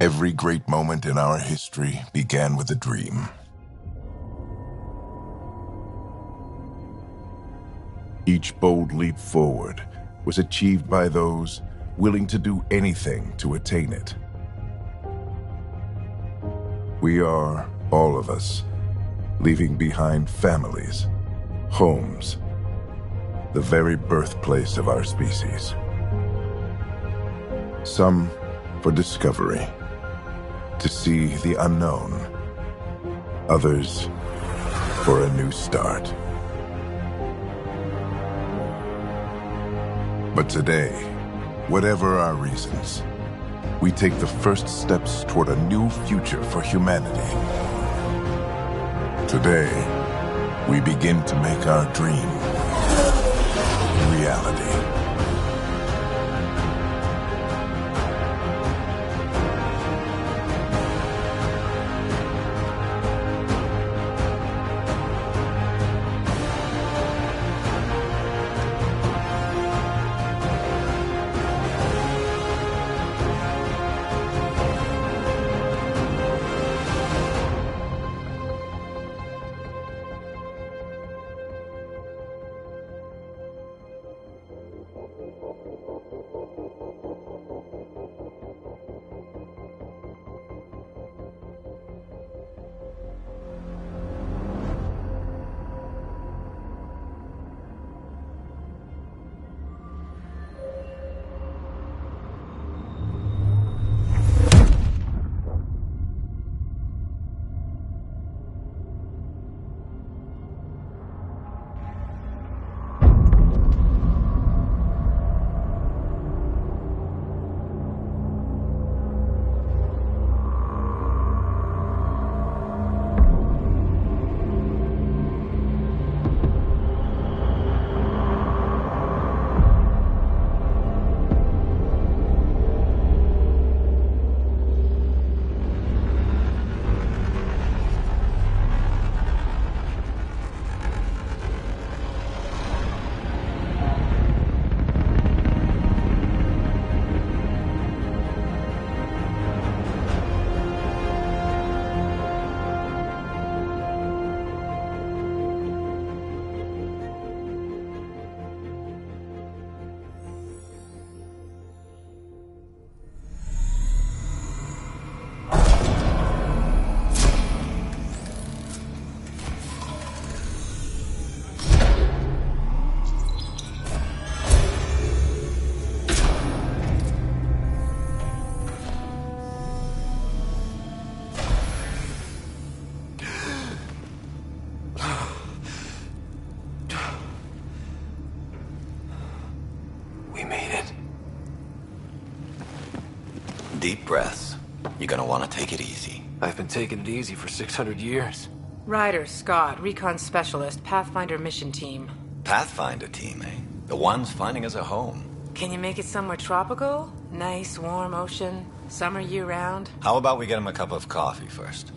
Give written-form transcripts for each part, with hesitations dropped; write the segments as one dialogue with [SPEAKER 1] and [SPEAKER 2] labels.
[SPEAKER 1] Every great moment in our history began with a dream. Each bold leap forward was achieved by those willing to do anything to attain it. We are, all of us, leaving behind families, homes, the very birthplace of our species. Some for discovery, to see the unknown. Others for a new start. But today, whatever our reasons, we take the first steps toward a new future for humanity. Today, we begin to make our dream reality.
[SPEAKER 2] Deep breaths. You're gonna want to take it easy.
[SPEAKER 3] I've been taking it easy for 600 years.
[SPEAKER 4] Ryder, Scott, Recon Specialist, Pathfinder Mission Team.
[SPEAKER 2] Pathfinder team, eh? The ones finding us a home.
[SPEAKER 4] Can you make it somewhere tropical? Nice, warm ocean, summer year-round?
[SPEAKER 2] How about we get him a cup of coffee first?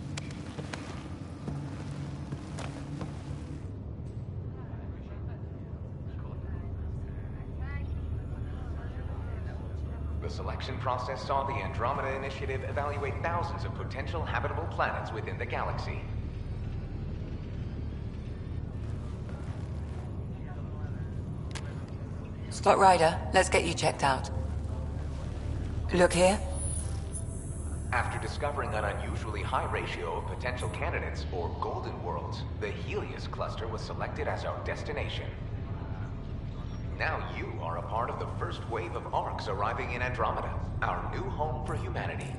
[SPEAKER 5] The selection process saw the Andromeda Initiative evaluate thousands of potential habitable planets within the galaxy.
[SPEAKER 6] Scott Ryder, let's get you checked out. Look here.
[SPEAKER 5] After discovering an unusually high ratio of potential candidates, or golden worlds, the Helios cluster was selected as our destination. Now you are a part of the first wave of ARCs arriving in Andromeda, our new home for humanity.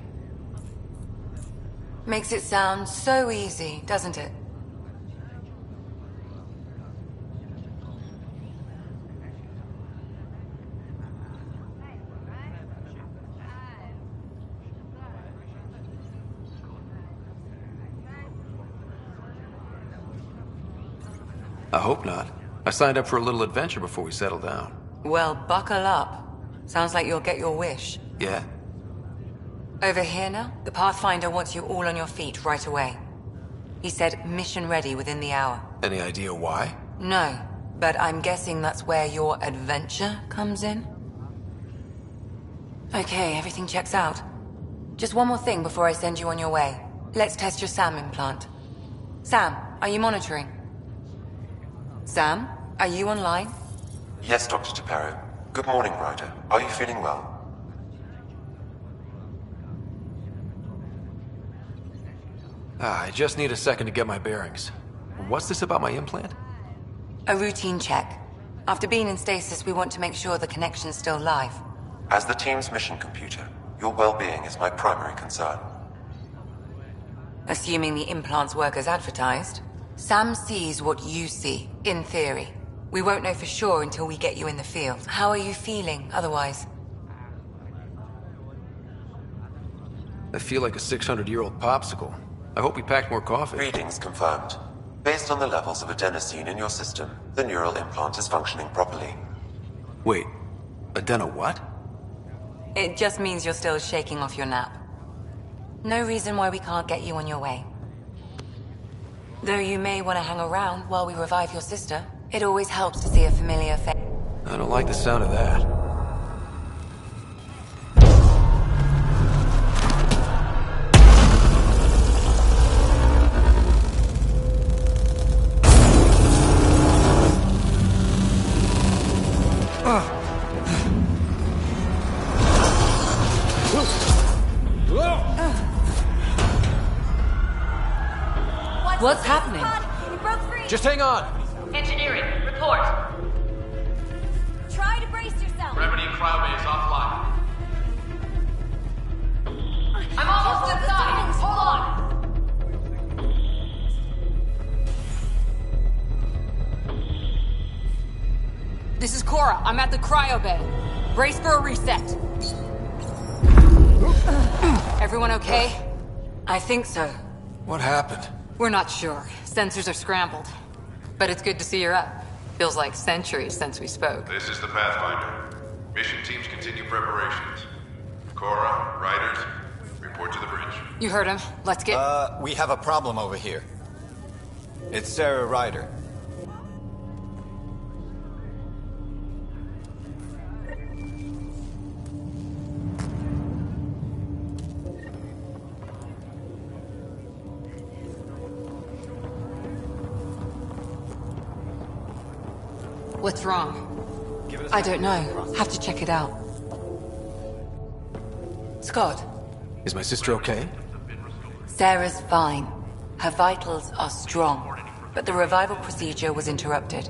[SPEAKER 6] Makes it sound so easy, doesn't it?
[SPEAKER 3] I hope not. I signed up for a little adventure before we settle down.
[SPEAKER 6] Well, buckle up. Sounds like you'll get your wish.
[SPEAKER 3] Yeah?
[SPEAKER 6] Over here now, the Pathfinder wants you all on your feet right away. He said mission ready within the hour.
[SPEAKER 3] Any idea why?
[SPEAKER 6] No, but I'm guessing that's where your adventure comes in? Okay, everything checks out. Just one more thing before I send you on your way. Let's test your SAM implant. Sam, are you monitoring? Sam, are you online?
[SPEAKER 7] Yes, Dr. Taparo. Good morning, Ryder. Are you feeling well?
[SPEAKER 3] I just need a second to get my bearings. What's this about my implant?
[SPEAKER 6] A routine check. After being in stasis, we want to make sure the connection's still live.
[SPEAKER 7] As the team's mission computer, your well-being is my primary concern.
[SPEAKER 6] Assuming the implants work as advertised, Sam sees what you see, in theory. We won't know for sure until we get you in the field. How are you feeling, otherwise?
[SPEAKER 3] I feel like a 600-year-old popsicle. I hope we packed more coffee.
[SPEAKER 7] Readings confirmed. Based on the levels of adenosine in your system, the neural implant is functioning properly.
[SPEAKER 3] Wait, adeno what?
[SPEAKER 6] It just means you're still shaking off your nap. No reason why we can't get you on your way. Though you may want to hang around while we revive your sister, it always helps to see a familiar face.
[SPEAKER 3] I don't like the sound of that.
[SPEAKER 6] What's happening?
[SPEAKER 8] It broke free.
[SPEAKER 3] Just hang on!
[SPEAKER 8] Engineering, report. Try to brace yourself.
[SPEAKER 9] Gravity cryobase offline.
[SPEAKER 8] I'm almost inside. Hold on.
[SPEAKER 10] This is Cora. I'm at the cryo bay. Brace for a reset. Everyone okay?
[SPEAKER 6] I think so.
[SPEAKER 3] What happened?
[SPEAKER 10] We're not sure. Sensors are scrambled. But it's good to see you're up. Feels like centuries since we spoke.
[SPEAKER 9] This is the Pathfinder. Mission teams continue preparations. Cora, Riders, report to the bridge.
[SPEAKER 10] You heard him. Let's get...
[SPEAKER 2] We have a problem over here. It's Sarah Ryder.
[SPEAKER 10] What's wrong?
[SPEAKER 6] I don't know. Have to check it out. Scott,
[SPEAKER 3] Is my sister okay?
[SPEAKER 6] Sarah's fine. Her vitals are strong, but the revival procedure was interrupted.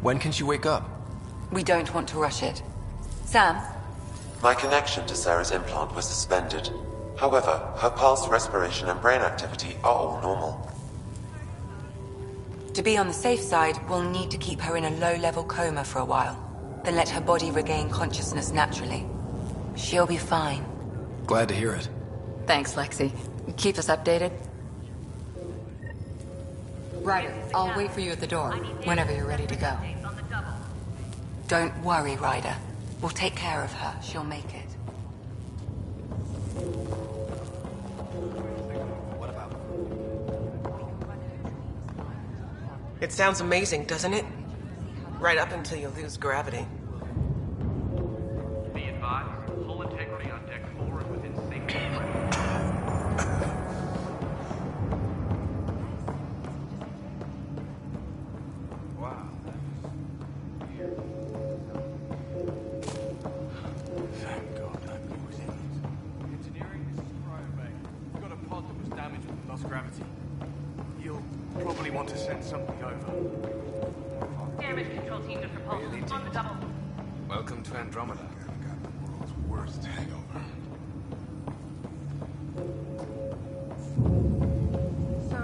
[SPEAKER 3] When can she wake up?
[SPEAKER 6] We don't want to rush it. Sam?
[SPEAKER 7] My connection to Sarah's implant was suspended. However, her pulse, respiration, and brain activity are all normal.
[SPEAKER 6] To be on the safe side, we'll need to keep her in a low-level coma for a while. then let her body regain consciousness naturally. She'll be fine.
[SPEAKER 3] Glad to hear it.
[SPEAKER 10] Thanks, Lexi. Keep us updated. Ryder, I'll wait for you at the door, whenever you're ready to go.
[SPEAKER 6] Don't worry, Ryder. We'll take care of her. She'll make it.
[SPEAKER 11] It sounds amazing, doesn't it? Right up until you lose gravity.
[SPEAKER 12] Be advised, hull integrity on deck 4 is within safety. Wow. Thank God that was it. Engineering, this is Cryo Bay. We've got a pod that was damaged with lost gravity. You'll probably want to send something over.
[SPEAKER 8] Damage control team just repulsed. On the double.
[SPEAKER 2] Welcome to Andromeda.
[SPEAKER 1] Got the world's worst hangover.
[SPEAKER 4] So,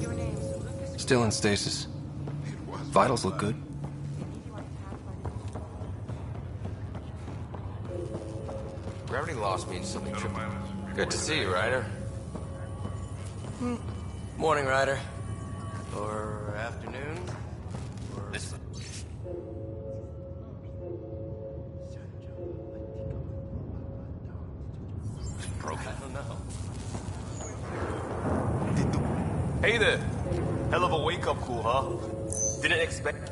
[SPEAKER 4] your name's Lucas?
[SPEAKER 3] Still in stasis. Vitals look good.
[SPEAKER 2] Gravity loss means something triple. Good to see you, Ryder. Morning, Ryder. Or afternoon. Or... This... Broken. I don't know.
[SPEAKER 12] Hey there. Hell of a wake-up call, huh? Didn't expect...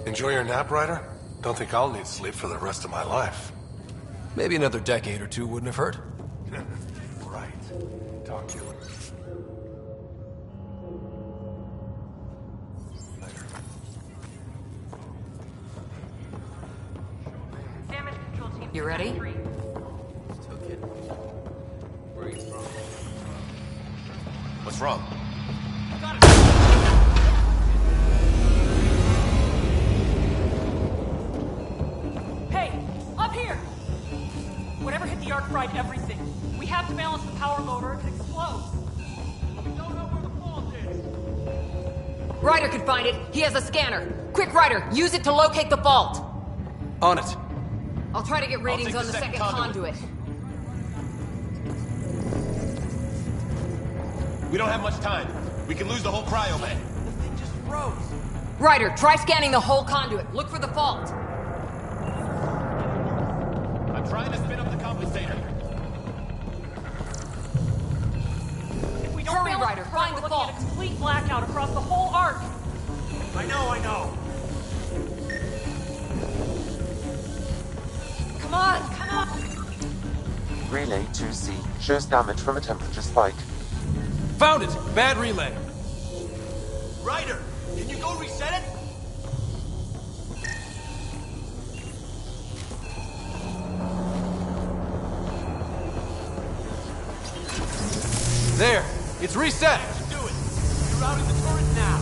[SPEAKER 13] Enjoy your nap, Ryder? Don't think I'll need sleep for the rest of my life.
[SPEAKER 3] Maybe another decade or two wouldn't have hurt.
[SPEAKER 13] Right. Talk to you later.
[SPEAKER 8] Damage control team.
[SPEAKER 10] You ready?
[SPEAKER 2] Still kidding. Where are you from? What's wrong?
[SPEAKER 14] Hey, up here! Whatever hit the arc fried everything. We have to balance the power load or it could explode. We don't know where the fault is.
[SPEAKER 10] Ryder could find it. He has a scanner. Quick, Ryder, use it to locate the vault.
[SPEAKER 3] On it.
[SPEAKER 10] I'll try to get readings on the second conduit.
[SPEAKER 12] We don't have much time. We can lose the whole cryo bay.
[SPEAKER 11] The thing just froze.
[SPEAKER 10] Ryder, try scanning the whole conduit. Look for the fault.
[SPEAKER 12] I'm trying to spin up the compensator.
[SPEAKER 14] If we don't
[SPEAKER 10] Hurry,
[SPEAKER 14] balance
[SPEAKER 10] Ryder,
[SPEAKER 14] the
[SPEAKER 10] find
[SPEAKER 14] we're
[SPEAKER 10] the
[SPEAKER 14] looking
[SPEAKER 10] fault.
[SPEAKER 14] at a complete blackout across the whole arc.
[SPEAKER 12] I know.
[SPEAKER 14] Come on.
[SPEAKER 7] Relay 2C shows damage from a temperature spike.
[SPEAKER 3] Found it! Bad relay.
[SPEAKER 12] Ryder, can you go reset it?
[SPEAKER 3] There! It's reset!
[SPEAKER 12] Do it. You're routing the turret now.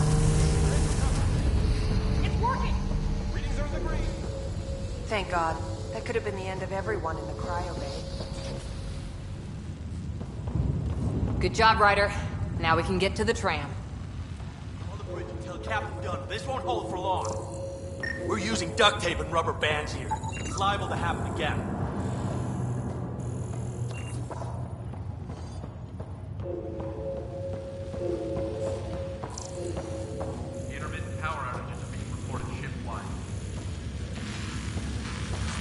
[SPEAKER 14] It's working.
[SPEAKER 12] Readings are in the green.
[SPEAKER 11] Thank God. That could have been the end of everyone in the cryo bay.
[SPEAKER 10] Good job, Ryder. Now we can get to the tram.
[SPEAKER 12] Hold the bridge until Captain done. This won't hold for long. We're using duct tape and rubber bands here. It's liable to happen again. Intermittent power outages are being reported ship-wide.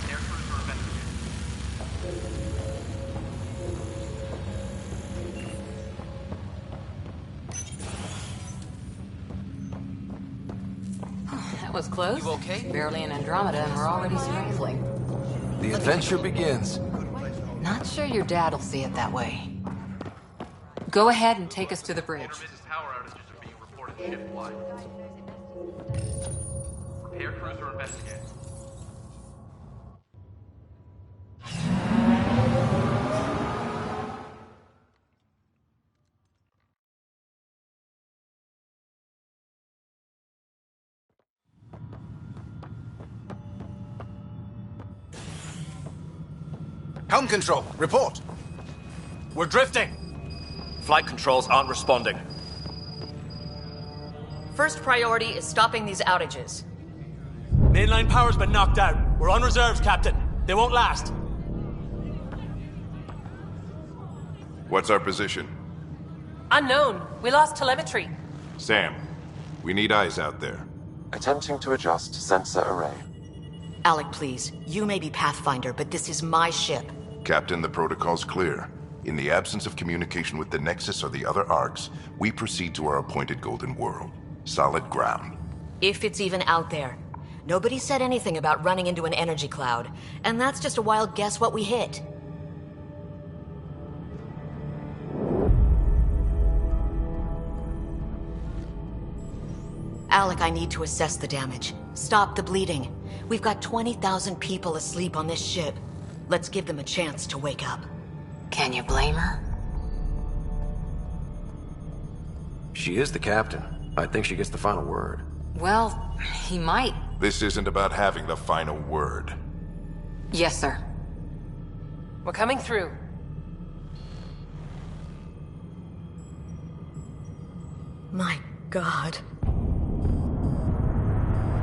[SPEAKER 12] Air crews are investigating.
[SPEAKER 10] That was close.
[SPEAKER 2] You okay?
[SPEAKER 10] Barely in Andromeda and we're already scrambling.
[SPEAKER 3] The adventure begins.
[SPEAKER 10] Not sure your dad'll see it that way. Go ahead and take us to the bridge.
[SPEAKER 12] Intermittent power outages are being reported ship-wide. Repair crews are investigating.
[SPEAKER 2] Helm control, report.
[SPEAKER 12] We're drifting. Flight controls aren't responding.
[SPEAKER 8] First priority is stopping these outages.
[SPEAKER 14] Mainline power's been knocked out. We're on reserves, Captain. They won't last.
[SPEAKER 9] What's our position?
[SPEAKER 4] Unknown. We lost telemetry.
[SPEAKER 9] Sam, we need eyes out there.
[SPEAKER 7] Attempting to adjust sensor array.
[SPEAKER 15] Alec, please. You may be Pathfinder, but this is my ship.
[SPEAKER 1] Captain, the protocol's clear. In the absence of communication with the Nexus or the other arcs, we proceed to our appointed Golden World. Solid ground.
[SPEAKER 15] If it's even out there. Nobody said anything about running into an energy cloud, and that's just a wild guess what we hit. Alec, I need to assess the damage. Stop the bleeding. We've got 20,000 people asleep on this ship. Let's give them a chance to wake up.
[SPEAKER 6] Can you blame her?
[SPEAKER 3] She is the captain. I think she gets the final word.
[SPEAKER 10] Well, he might.
[SPEAKER 1] This isn't about having the final word.
[SPEAKER 10] Yes, sir.
[SPEAKER 4] We're coming through.
[SPEAKER 15] My God.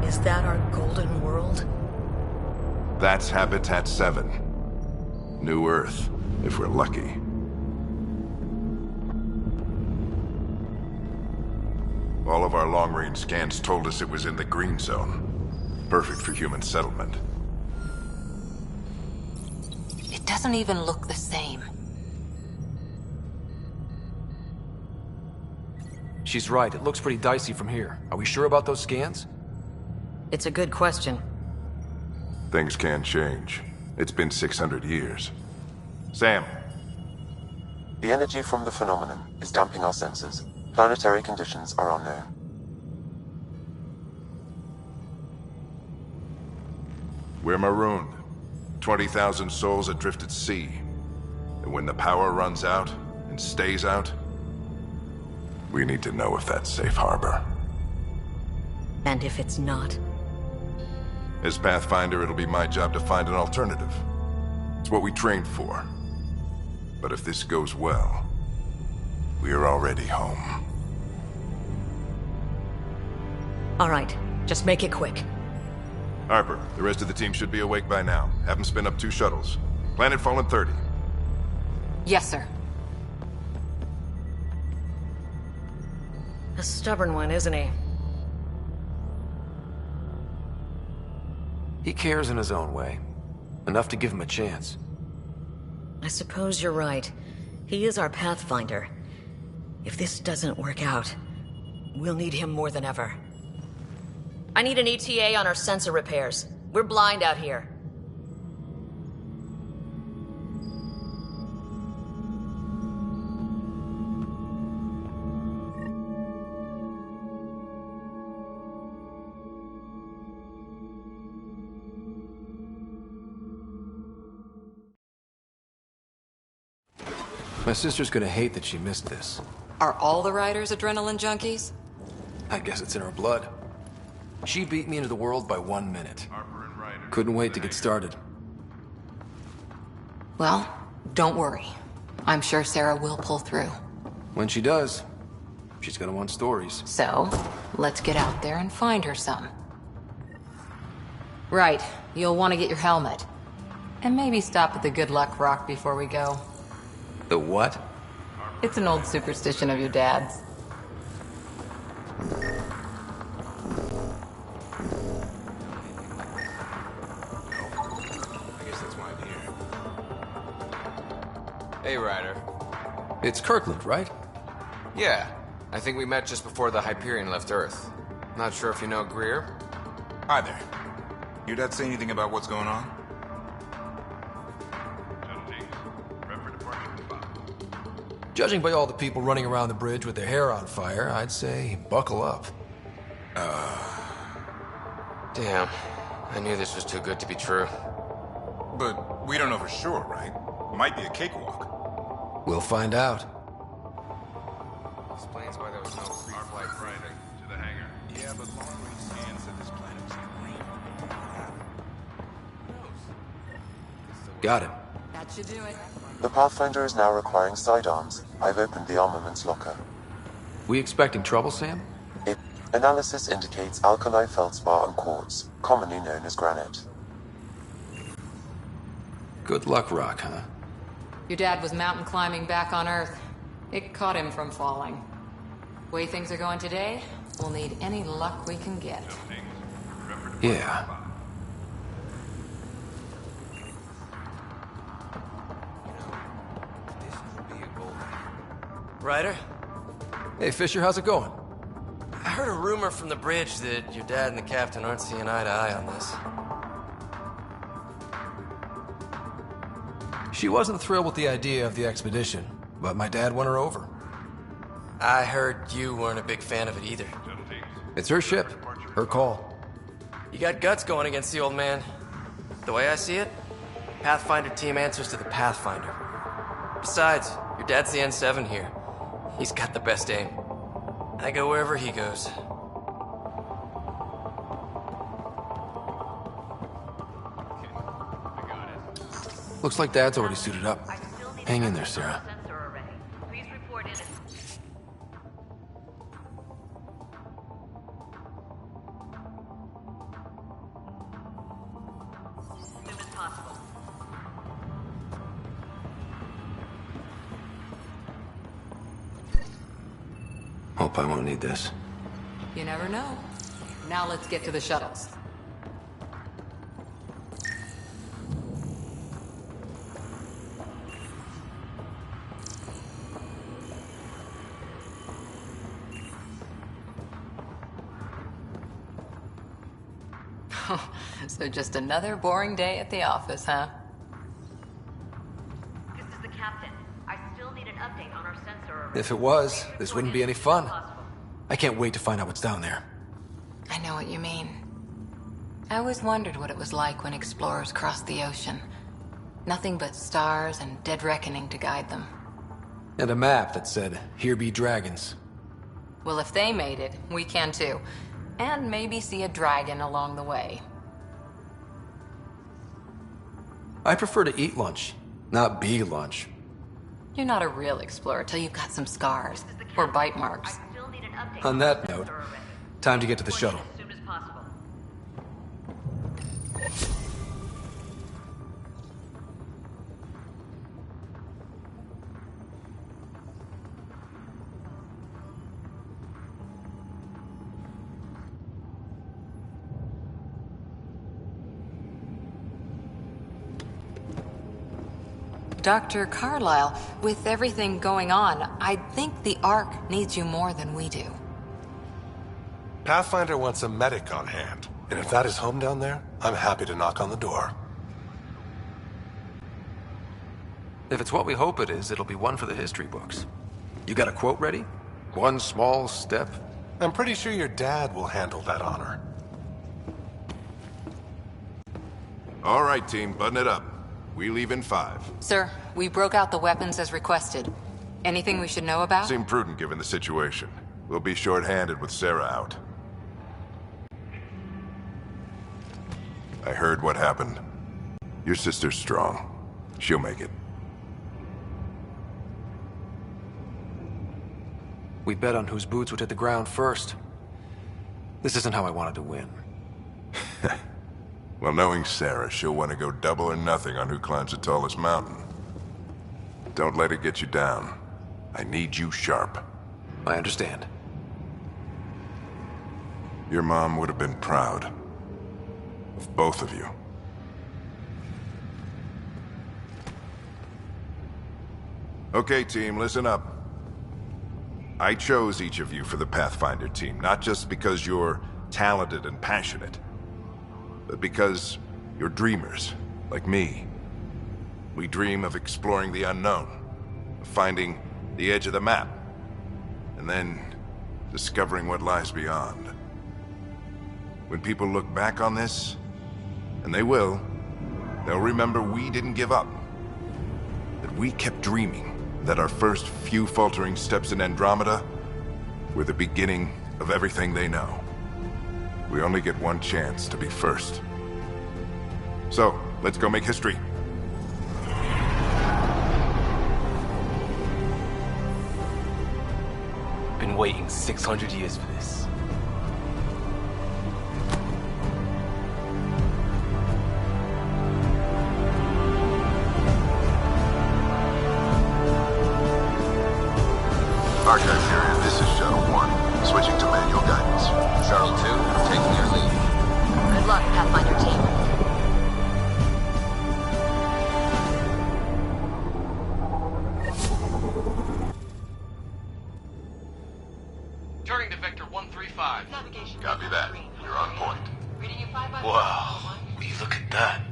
[SPEAKER 15] Is that our Golden World?
[SPEAKER 1] That's Habitat 7. New Earth, if we're lucky. All of our long-range scans told us it was in the green zone. Perfect for human settlement.
[SPEAKER 6] It doesn't even look the same.
[SPEAKER 3] She's right. It looks pretty dicey from here. Are we sure about those scans?
[SPEAKER 15] It's a good question.
[SPEAKER 1] Things can change. It's been 600 years. Sam.
[SPEAKER 7] The energy from the phenomenon is damping our sensors. Planetary conditions are unknown.
[SPEAKER 1] We're marooned. 20,000 souls adrift at sea. And when the power runs out, and stays out, we need to know if that's safe harbor.
[SPEAKER 15] And if it's not?
[SPEAKER 1] As Pathfinder, it'll be my job to find an alternative. It's what we trained for. But if this goes well, we are already home.
[SPEAKER 15] All right, just make it quick.
[SPEAKER 1] Harper, the rest of the team should be awake by now. Have them spin up 2 shuttles. Planet Fallen 30.
[SPEAKER 10] Yes, sir.
[SPEAKER 15] A stubborn one, isn't he?
[SPEAKER 3] He cares in his own way. Enough to give him a chance.
[SPEAKER 15] I suppose you're right. He is our Pathfinder. If this doesn't work out, we'll need him more than ever. I need an ETA on our sensor repairs. We're blind out here.
[SPEAKER 3] My sister's gonna hate that she missed this.
[SPEAKER 10] Are all the riders adrenaline junkies?
[SPEAKER 3] I guess it's in her blood. She beat me into the world by 1 minute. Couldn't wait to get started.
[SPEAKER 10] Well, don't worry. I'm sure Sarah will pull through.
[SPEAKER 3] When she does, she's gonna want stories.
[SPEAKER 10] So, let's get out there and find her some. Right, you'll want to get your helmet. And maybe stop at the Good Luck Rock before we go.
[SPEAKER 3] The what?
[SPEAKER 10] It's an old superstition of your dad's.
[SPEAKER 2] Hey, Ryder.
[SPEAKER 3] It's Kirkland, right?
[SPEAKER 2] Yeah. I think we met just before the Hyperion left Earth. Not sure if you know Greer?
[SPEAKER 16] Hi there. Your dad say anything about what's going on?
[SPEAKER 3] Judging by all the people running around the bridge with their hair on fire, I'd say buckle up.
[SPEAKER 2] Damn. I knew this was too good to be true.
[SPEAKER 16] But we don't know for sure, right? Might be a cakewalk.
[SPEAKER 3] We'll find out.
[SPEAKER 2] Explains why there was no free flight Friday to the hangar.
[SPEAKER 16] Yeah, but long-range scans said this planet was green.
[SPEAKER 3] Got it.
[SPEAKER 10] That should do it.
[SPEAKER 7] The Pathfinder is now requiring sidearms. I've opened the armaments locker.
[SPEAKER 3] We expecting trouble, Sam?
[SPEAKER 7] Analysis indicates alkali feldspar and quartz, commonly known as granite.
[SPEAKER 3] Good luck, Rock, huh?
[SPEAKER 10] Your dad was mountain climbing back on Earth. It caught him from falling. Way things are going today, we'll need any luck we can get.
[SPEAKER 3] Yeah.
[SPEAKER 17] Ryder?
[SPEAKER 3] Hey, Fisher, how's it going?
[SPEAKER 17] I heard a rumor from the bridge that your dad and the captain aren't seeing eye to eye on this.
[SPEAKER 3] She wasn't thrilled with the idea of the expedition, but my dad won her over.
[SPEAKER 17] I heard you weren't a big fan of it either.
[SPEAKER 3] It's her ship, her call.
[SPEAKER 17] You got guts going against the old man. The way I see it, Pathfinder team answers to the Pathfinder. Besides, your dad's the N7 here. He's got the best aim. I go wherever he goes.
[SPEAKER 3] Looks like Dad's already suited up. Hang in there, Sarah. Hope I won't need this.
[SPEAKER 10] You never know. Now let's get to the shuttles. So just another boring day at the office, huh?
[SPEAKER 8] This is the captain. I still need an update on our sensor array.
[SPEAKER 3] If it was, this wouldn't be any fun. I can't wait to find out what's down there.
[SPEAKER 6] I know what you mean. I always wondered what it was like when explorers crossed the ocean. Nothing but stars and dead reckoning to guide them.
[SPEAKER 3] And a map that said, "Here be dragons."
[SPEAKER 10] Well, if they made it, we can too. And maybe see a dragon along the way.
[SPEAKER 3] I prefer to eat lunch, not be lunch.
[SPEAKER 10] You're not a real explorer till you've got some scars or bite marks.
[SPEAKER 3] On that note, time to get to the shuttle.
[SPEAKER 8] As soon as possible.
[SPEAKER 10] Dr. Carlyle, with everything going on, I think the Ark needs you more than we do.
[SPEAKER 13] Pathfinder wants a medic on hand, and if that is home down there, I'm happy to knock on the door.
[SPEAKER 3] If it's what we hope it is, it'll be one for the history books. You got a quote ready? One small step?
[SPEAKER 13] I'm pretty sure your dad will handle that honor.
[SPEAKER 1] All right, team, button it up. We leave in 5.
[SPEAKER 10] Sir, we broke out the weapons as requested. Anything we should know about?
[SPEAKER 1] Seem prudent given the situation. We'll be short-handed with Sarah out. I heard what happened. Your sister's strong. She'll make it.
[SPEAKER 3] We bet on whose boots would hit the ground first. This isn't how I wanted to win.
[SPEAKER 1] Well, knowing Sarah, she'll want to go double or nothing on who climbs the tallest mountain. Don't let it get you down. I need you sharp.
[SPEAKER 3] I understand.
[SPEAKER 1] Your mom would have been proud of both of you. Okay, team, listen up. I chose each of you for the Pathfinder team, not just because you're talented and passionate, but because you're dreamers, like me. We dream of exploring the unknown, of finding the edge of the map, and then discovering what lies beyond. When people look back on this, and they will, they'll remember we didn't give up. That we kept dreaming, that our first few faltering steps in Andromeda were the beginning of everything they know. We only get one chance to be first. So, let's go make history.
[SPEAKER 17] Been waiting 600 years for this.
[SPEAKER 1] Archive period, this is Shuttle 1. Switching to manual guidance.
[SPEAKER 2] Shuttle 2, taking your lead.
[SPEAKER 15] Good luck, Pathfinder team.
[SPEAKER 12] Turning to Vector 135.
[SPEAKER 8] Navigation.
[SPEAKER 1] Copy that. You're on point.
[SPEAKER 8] Reading you 5 by
[SPEAKER 12] Wow. Will you look at that?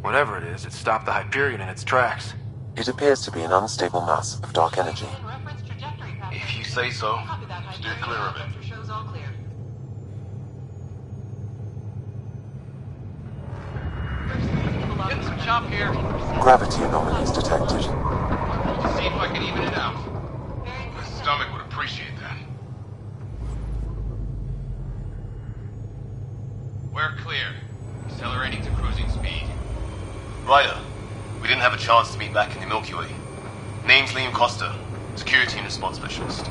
[SPEAKER 12] Whatever it is, it stopped the Hyperion in its tracks.
[SPEAKER 7] It appears to be an unstable mass of dark energy.
[SPEAKER 8] reference trajectory pattern.
[SPEAKER 12] If you say so.
[SPEAKER 8] Copy that.
[SPEAKER 1] Steer clear of it.
[SPEAKER 8] Vector shows all clear.
[SPEAKER 12] Getting some chop here.
[SPEAKER 7] Gravity anomalies detected.
[SPEAKER 9] See if I can even it out. My stomach would appreciate that. We're clear. Accelerating to cruising speed.
[SPEAKER 18] Ryder, we didn't have a chance to meet back in the Milky Way. Name's Liam Costa, Security and Response Specialist.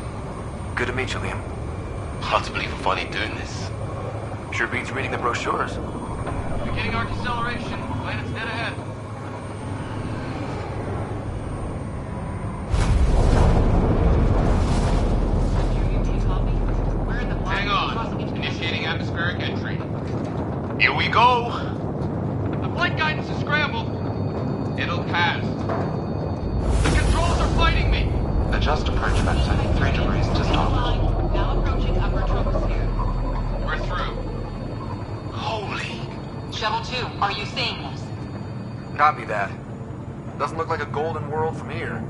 [SPEAKER 17] Good to meet you, Liam.
[SPEAKER 18] Hard to believe we're finally doing this.
[SPEAKER 17] Sure beats reading the brochures.
[SPEAKER 12] Beginning arc acceleration. Planet's dead ahead.
[SPEAKER 9] Hang on. Initiating atmospheric entry. Here we go.
[SPEAKER 12] The flight guidance is scrambled.
[SPEAKER 9] It'll pass.
[SPEAKER 12] The controls are fighting me.
[SPEAKER 7] Adjust approach vector 3 degrees to starboard.
[SPEAKER 8] Now approaching upper troposphere.
[SPEAKER 9] We're through.
[SPEAKER 18] Holy.
[SPEAKER 6] Shuttle 2, are you seeing this?
[SPEAKER 3] Copy that. Doesn't look like a golden world from here.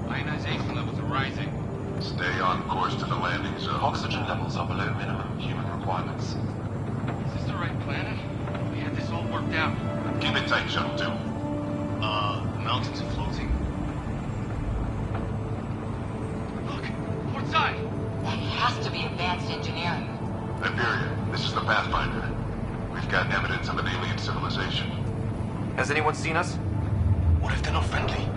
[SPEAKER 9] Ionization levels are rising.
[SPEAKER 1] Stay on course to the landing zone.
[SPEAKER 7] Oxygen levels are below minimum human requirements.
[SPEAKER 12] Is this the right planet? We had this all worked out.
[SPEAKER 1] Keep it tight, Shuttle 2.
[SPEAKER 18] The mountains are floating.
[SPEAKER 12] Look, port side.
[SPEAKER 6] That has to be advanced engineering.
[SPEAKER 1] Hyperion, this is the Pathfinder. We've got evidence of an alien civilization.
[SPEAKER 3] Has anyone seen us?
[SPEAKER 18] What if they're not friendly?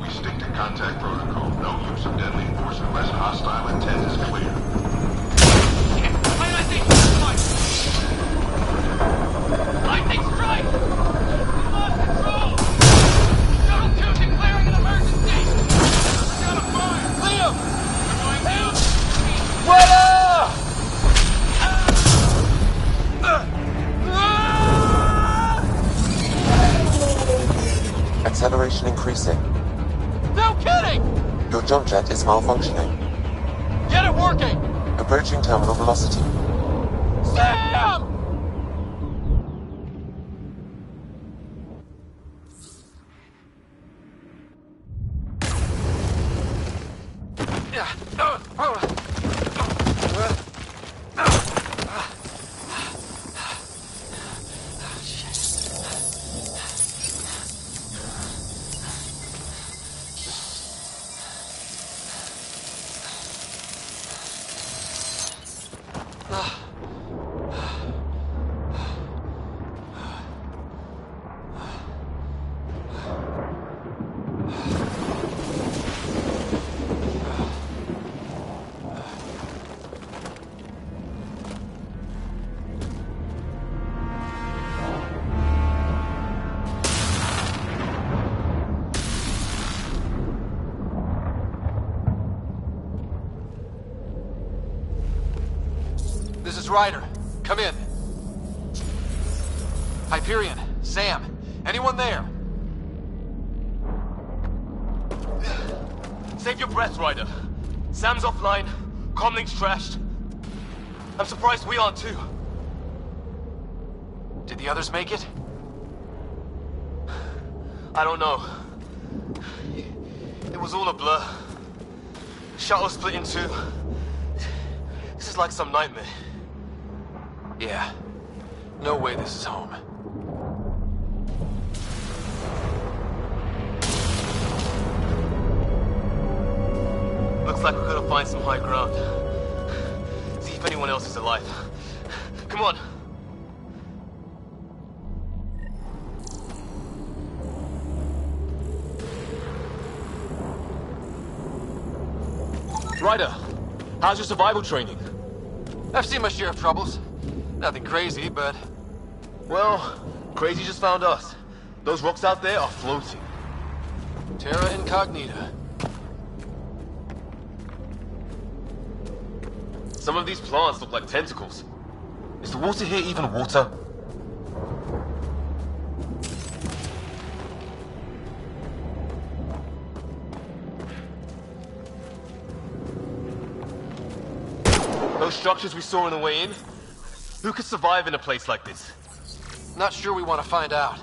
[SPEAKER 1] We stick to contact protocol. No use of deadly force unless hostile intent is clear.
[SPEAKER 12] Ionization strike. I take strike. We lost control. Shuttle 2 declaring an emergency. Shut up, fire. Liam. We're going down.
[SPEAKER 7] Acceleration increasing.
[SPEAKER 12] No kidding!
[SPEAKER 7] Your jump jet is malfunctioning.
[SPEAKER 12] Get it working!
[SPEAKER 7] Approaching terminal velocity.
[SPEAKER 12] Sam! This is Ryder. Come in. Hyperion, Sam, anyone there?
[SPEAKER 18] Save your breath, Ryder. Sam's offline. Comlink's trashed. I'm surprised we aren't too.
[SPEAKER 12] Did the others make it?
[SPEAKER 18] I don't know. It was all a blur. Shuttle split in two. This is like some nightmare.
[SPEAKER 12] Yeah. No way this is home.
[SPEAKER 18] Looks like we're gonna find some high ground. See if anyone else is alive. Come on.
[SPEAKER 12] Ryder, how's your survival training? I've seen my share of troubles. Nothing crazy, but...
[SPEAKER 18] Well, crazy just found us. Those rocks out there are floating.
[SPEAKER 12] Terra Incognita.
[SPEAKER 18] Some of these plants look like tentacles. Is the water here even water? Those structures we saw on the way in? Who could survive in a place like this?
[SPEAKER 3] Not sure we want to find out.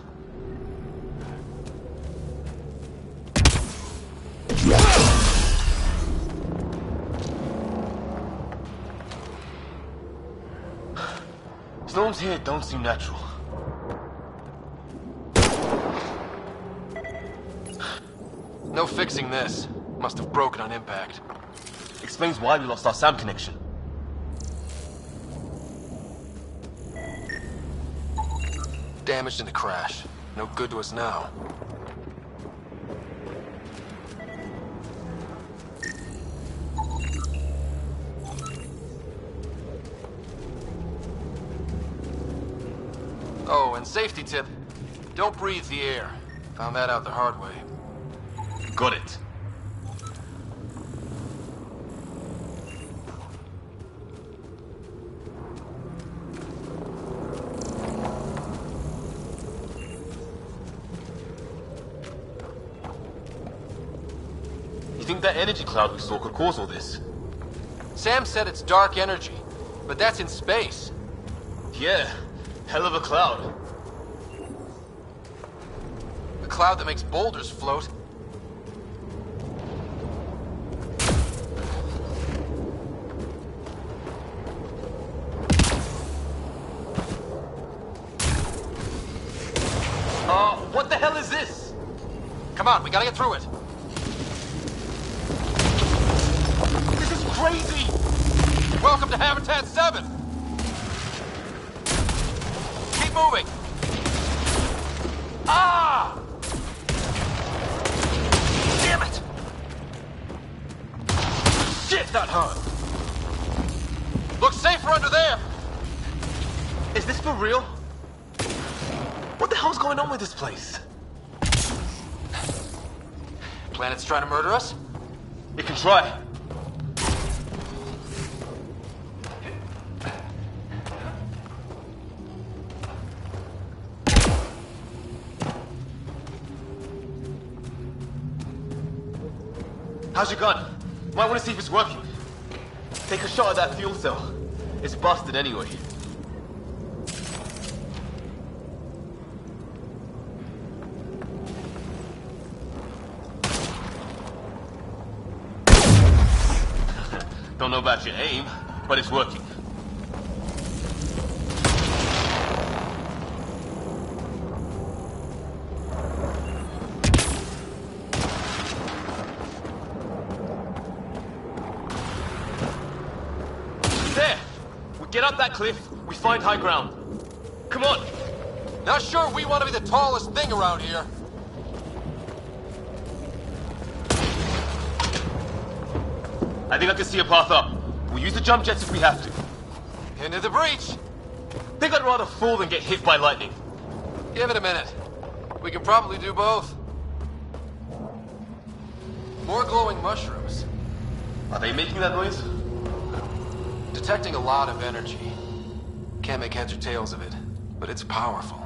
[SPEAKER 18] Storms here don't seem natural.
[SPEAKER 3] No fixing this. Must have broken on impact.
[SPEAKER 18] Explains why we lost our SAM connection.
[SPEAKER 3] Damaged in the crash. No good to us now. Oh, and safety tip. Don't breathe the air. Found that out the hard way.
[SPEAKER 18] Got it. You think that energy cloud we saw could cause all this?
[SPEAKER 3] Sam said it's dark energy, but that's in space.
[SPEAKER 18] Yeah, hell of a cloud.
[SPEAKER 3] A cloud that makes boulders float.
[SPEAKER 18] What the hell is this?
[SPEAKER 3] Come on, we gotta get through it.
[SPEAKER 18] This is crazy!
[SPEAKER 3] Welcome to Habitat 7! Keep moving! Ah! Damn it!
[SPEAKER 18] Shit, that hurt!
[SPEAKER 3] Looks safer under there!
[SPEAKER 18] Is this for real? What the hell's going on with this place?
[SPEAKER 3] Planet's trying to murder us?
[SPEAKER 18] It can try. How's your gun? Might want to see if it's working. Take a shot at that fuel cell. It's busted anyway. Don't know about your aim, but it's working. There! We get up that cliff, we find high ground. Come on!
[SPEAKER 3] Not sure we want to be the tallest thing around here.
[SPEAKER 18] I think I can see a path up. We'll use the jump jets if we have to.
[SPEAKER 3] Into the breach!
[SPEAKER 18] Think I'd rather fall than get hit by lightning.
[SPEAKER 3] Give it a minute. We can probably do both. More glowing mushrooms.
[SPEAKER 18] Are they making that noise?
[SPEAKER 3] Detecting a lot of energy. Can't make heads or tails of it, but it's powerful.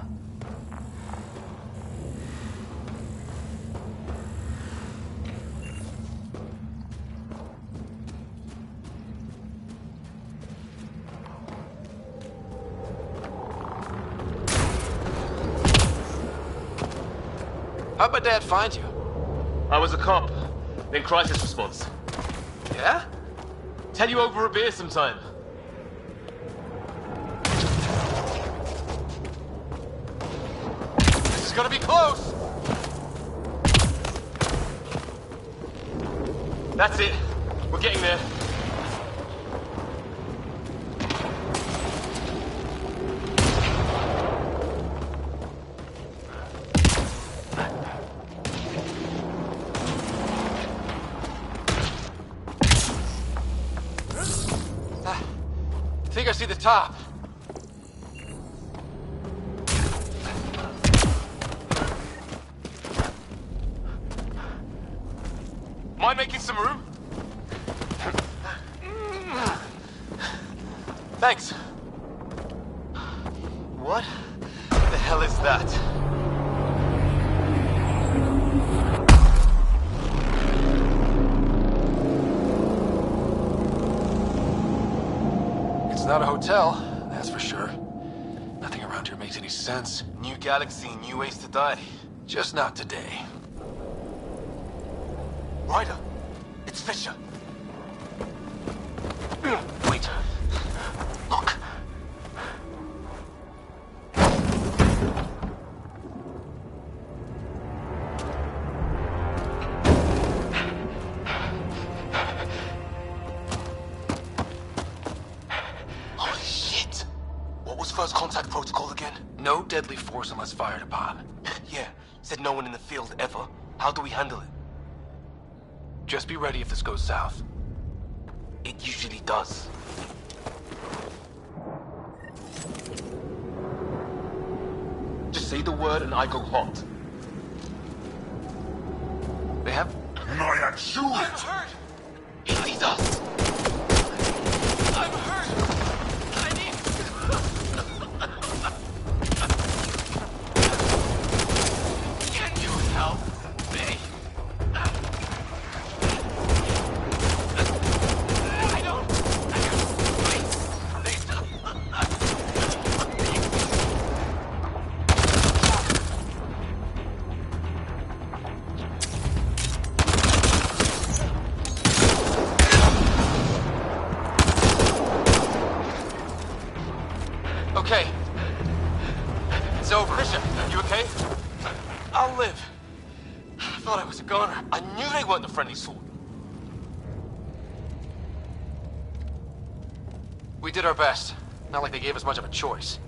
[SPEAKER 3] How'd my dad find you?
[SPEAKER 18] I was a cop, then crisis response.
[SPEAKER 3] Yeah?
[SPEAKER 18] Tell you over a beer sometime.
[SPEAKER 3] This is gonna be close!
[SPEAKER 18] That's it. We're getting there.
[SPEAKER 3] I think I see the top.
[SPEAKER 18] Mind making some room? Thanks. What the hell is that?
[SPEAKER 3] It's not a hotel, that's for sure. Nothing around here makes any sense.
[SPEAKER 18] New galaxy, new ways to die.
[SPEAKER 3] Just not today.
[SPEAKER 18] Ryder, it's Fisher. Wait. Look. Holy shit! What was first contact protocol again?
[SPEAKER 3] No deadly force unless fired upon.
[SPEAKER 18] Yeah, said no one in the field ever. How do we handle it?
[SPEAKER 3] Just be ready if this goes south.
[SPEAKER 18] It usually does. Just say the word and I go hot.
[SPEAKER 3] They have...
[SPEAKER 18] I'm hurt! He sees us! I'm hurt! I need... Can you help me? I don't... Okay. It's over. Fisher, you okay? I'll live. I thought I was a goner. I knew they weren't the friendly sort.
[SPEAKER 3] We did our best. Not like they gave us much of a choice.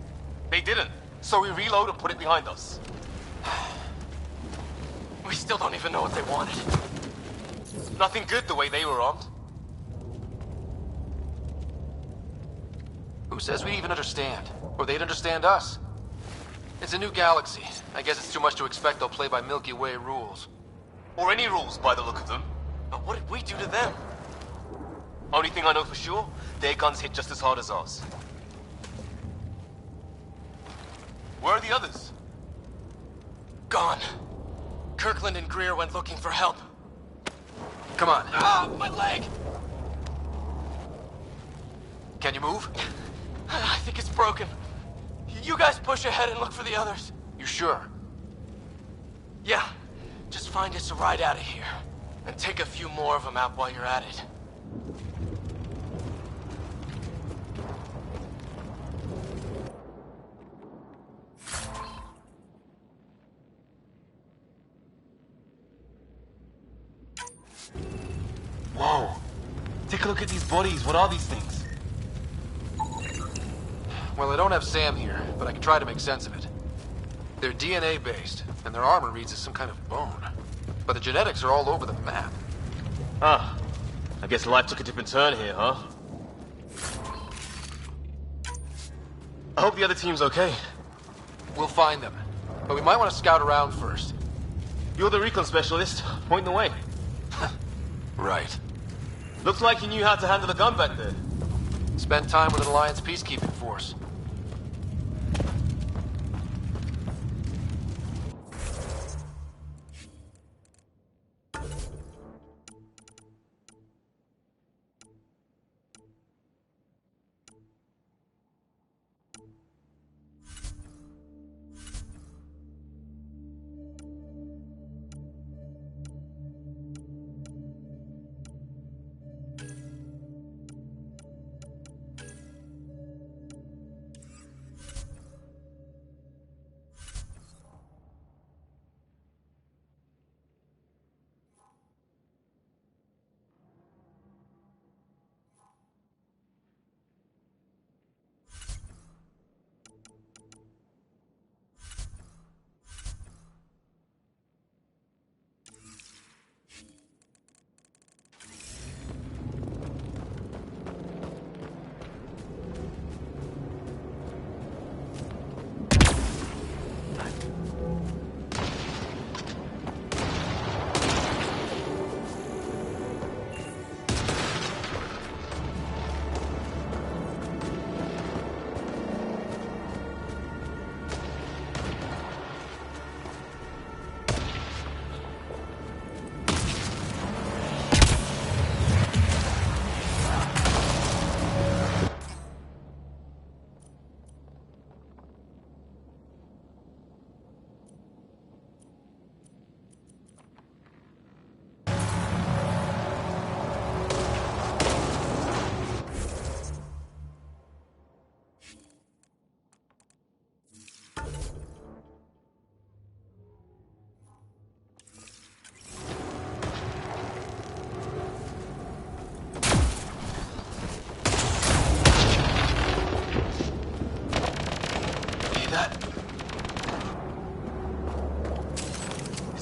[SPEAKER 18] They didn't. So we reload and put it behind us. We still don't even know what they wanted. Nothing good the way they were armed.
[SPEAKER 3] Who says we'd even understand? Or they'd understand us? It's a new galaxy. I guess it's too much to expect they'll play by Milky Way rules.
[SPEAKER 18] Or any rules by the look of them. But what did we do to them? Only thing I know for sure, their guns hit just as hard as ours. Where are the others?
[SPEAKER 17] Gone. Kirkland and Greer went looking for help.
[SPEAKER 3] Come on.
[SPEAKER 17] Ah, my leg!
[SPEAKER 3] Can you move?
[SPEAKER 17] I think it's broken. You guys push ahead and look for the others.
[SPEAKER 3] You sure?
[SPEAKER 17] Yeah. Just find us a ride out of here. And take a few more of them out while you're at it.
[SPEAKER 18] Whoa. Take a look at these bodies. What are these things?
[SPEAKER 3] Well, I don't have Sam here, but I can try to make sense of it. They're DNA-based, and their armor reads as some kind of bone. But the genetics are all over the map.
[SPEAKER 18] Ah. I guess life took a different turn here, huh? I hope the other team's okay.
[SPEAKER 3] We'll find them. But we might want to scout around first.
[SPEAKER 18] You're the recon specialist. Point the way.
[SPEAKER 3] Right.
[SPEAKER 18] Looks like you knew how to handle a gun back there.
[SPEAKER 3] Spend time with an Alliance peacekeeping force.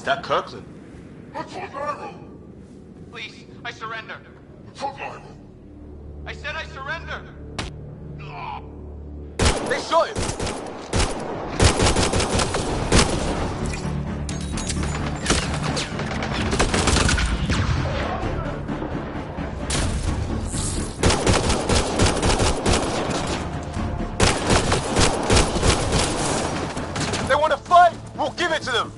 [SPEAKER 18] that Kirkland?
[SPEAKER 14] Please, I surrender. I said I surrender.
[SPEAKER 18] They shot him! They want to fight! We'll give it to them!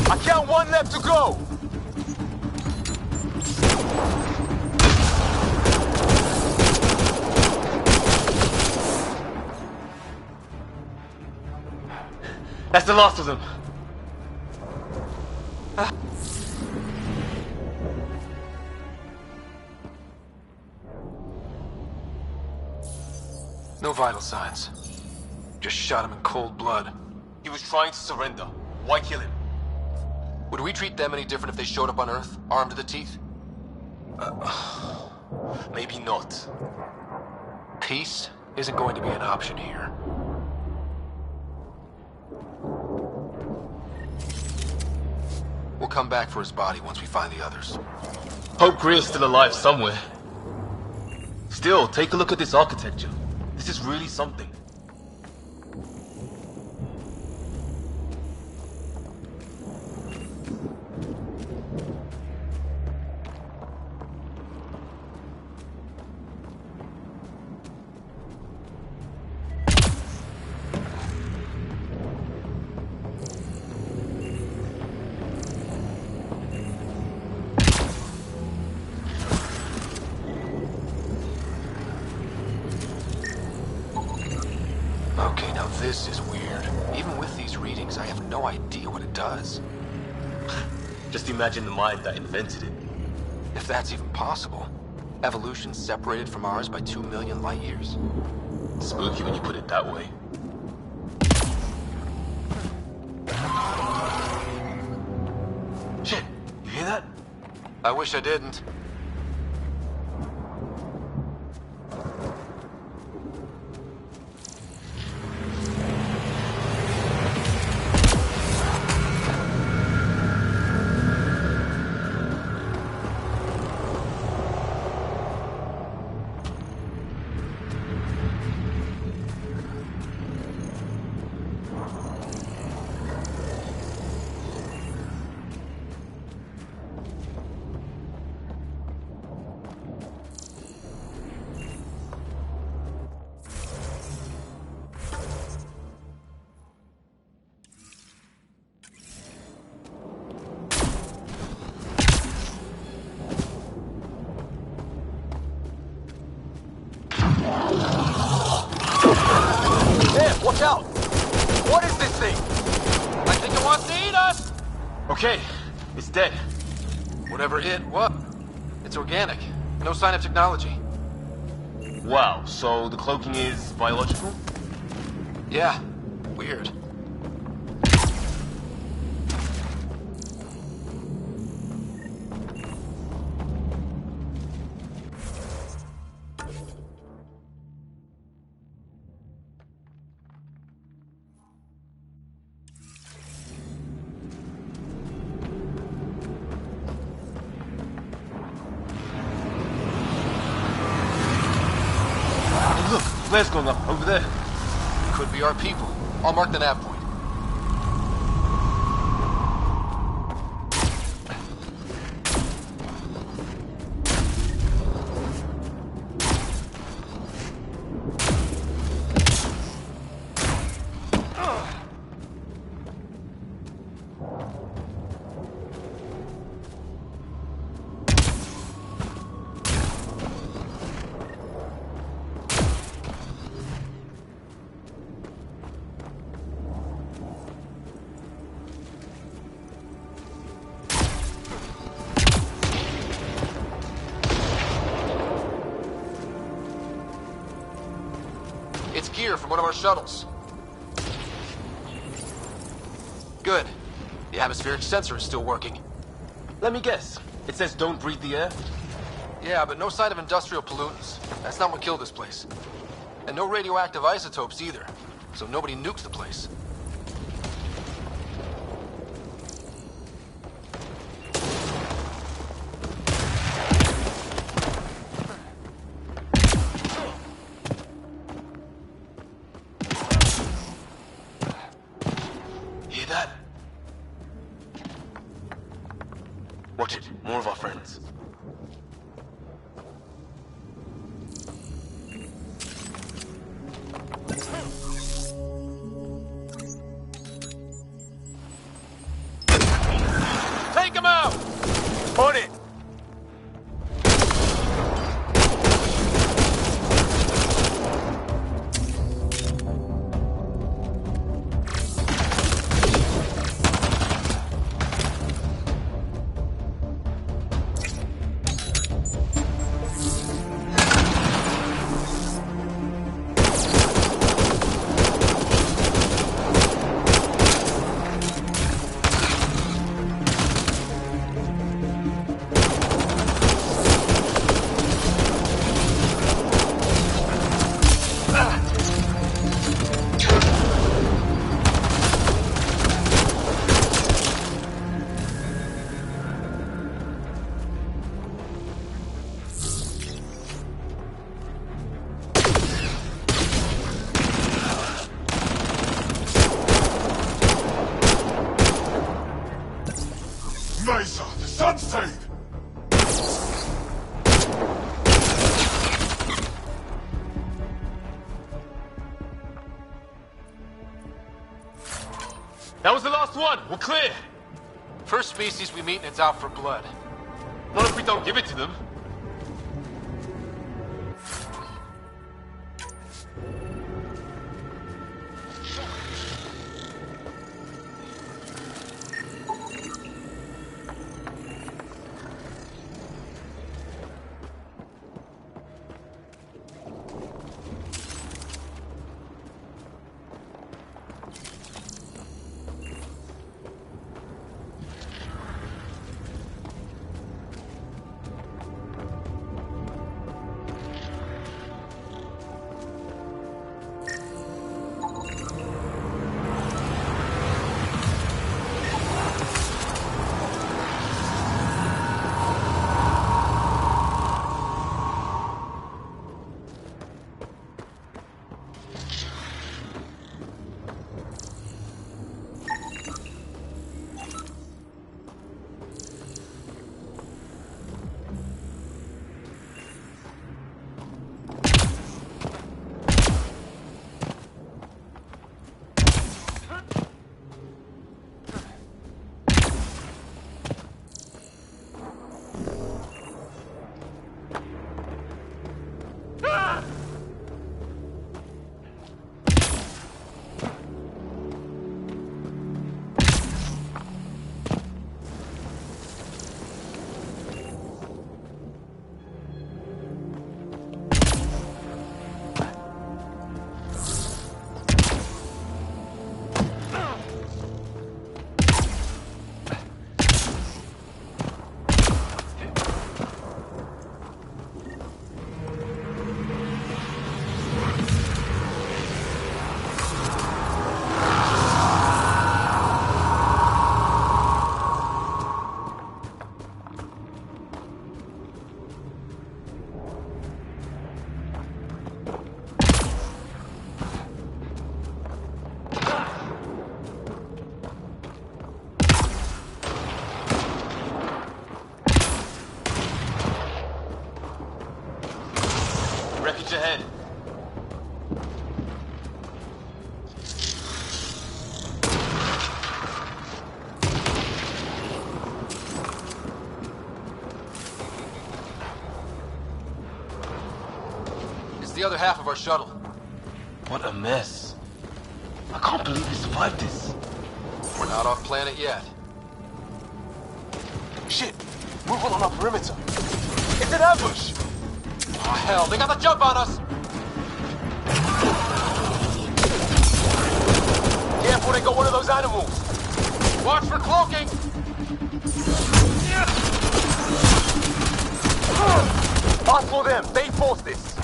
[SPEAKER 18] I count one left to go! That's the last of them.
[SPEAKER 3] No vital signs. Just shot him in cold blood.
[SPEAKER 18] He was trying to surrender. Why kill him?
[SPEAKER 3] Would we treat them any different if they showed up on Earth, armed to the teeth?
[SPEAKER 18] Maybe not.
[SPEAKER 3] Peace isn't going to be an option here. We'll come back for his body once we find the others.
[SPEAKER 18] Hope Greer's still alive somewhere. Still, take a look at this architecture. This is really something.
[SPEAKER 3] Okay, now this is weird. Even with these readings, I have no idea what it does.
[SPEAKER 18] Just imagine the mind that invented it.
[SPEAKER 3] If that's even possible. Evolution separated from ours by 2 million light years.
[SPEAKER 18] Spooky when you put it that way.
[SPEAKER 3] Shit, you hear that? I wish I didn't.
[SPEAKER 18] Watch out! What is this thing?
[SPEAKER 3] I think it wants to eat us!
[SPEAKER 18] Okay, it's dead.
[SPEAKER 3] Whatever it was, it's organic. No sign of technology.
[SPEAKER 18] Wow, so the cloaking is biological?
[SPEAKER 3] Yeah, weird.
[SPEAKER 18] Look, flare's going up over there.
[SPEAKER 3] Could be our people. I'll mark the nav point. It's gear from one of our shuttles. Good. The atmospheric sensor is still working.
[SPEAKER 18] Let me guess. It says don't breathe the air?
[SPEAKER 3] Yeah, but no sign of industrial pollutants. That's not what killed this place. And no radioactive isotopes either. so nobody nukes the place. Hear that? Watch it. More of our friends. Take him out! On it!
[SPEAKER 9] Mesa, the sun's saved!
[SPEAKER 3] That was the last one. We're clear. First species we meet and it's out for blood. Not if we don't give it to them. Wreckage ahead. It's the other half of our shuttle.
[SPEAKER 18] What a mess. I can't believe we survived this.
[SPEAKER 3] We're not off planet yet.
[SPEAKER 18] Shit! Movement on our perimeter. It's an ambush!
[SPEAKER 3] Oh, hell, they got the jump on us!
[SPEAKER 18] Careful, they got one of those animals!
[SPEAKER 3] Watch for cloaking!
[SPEAKER 18] Ask for them, they forced this!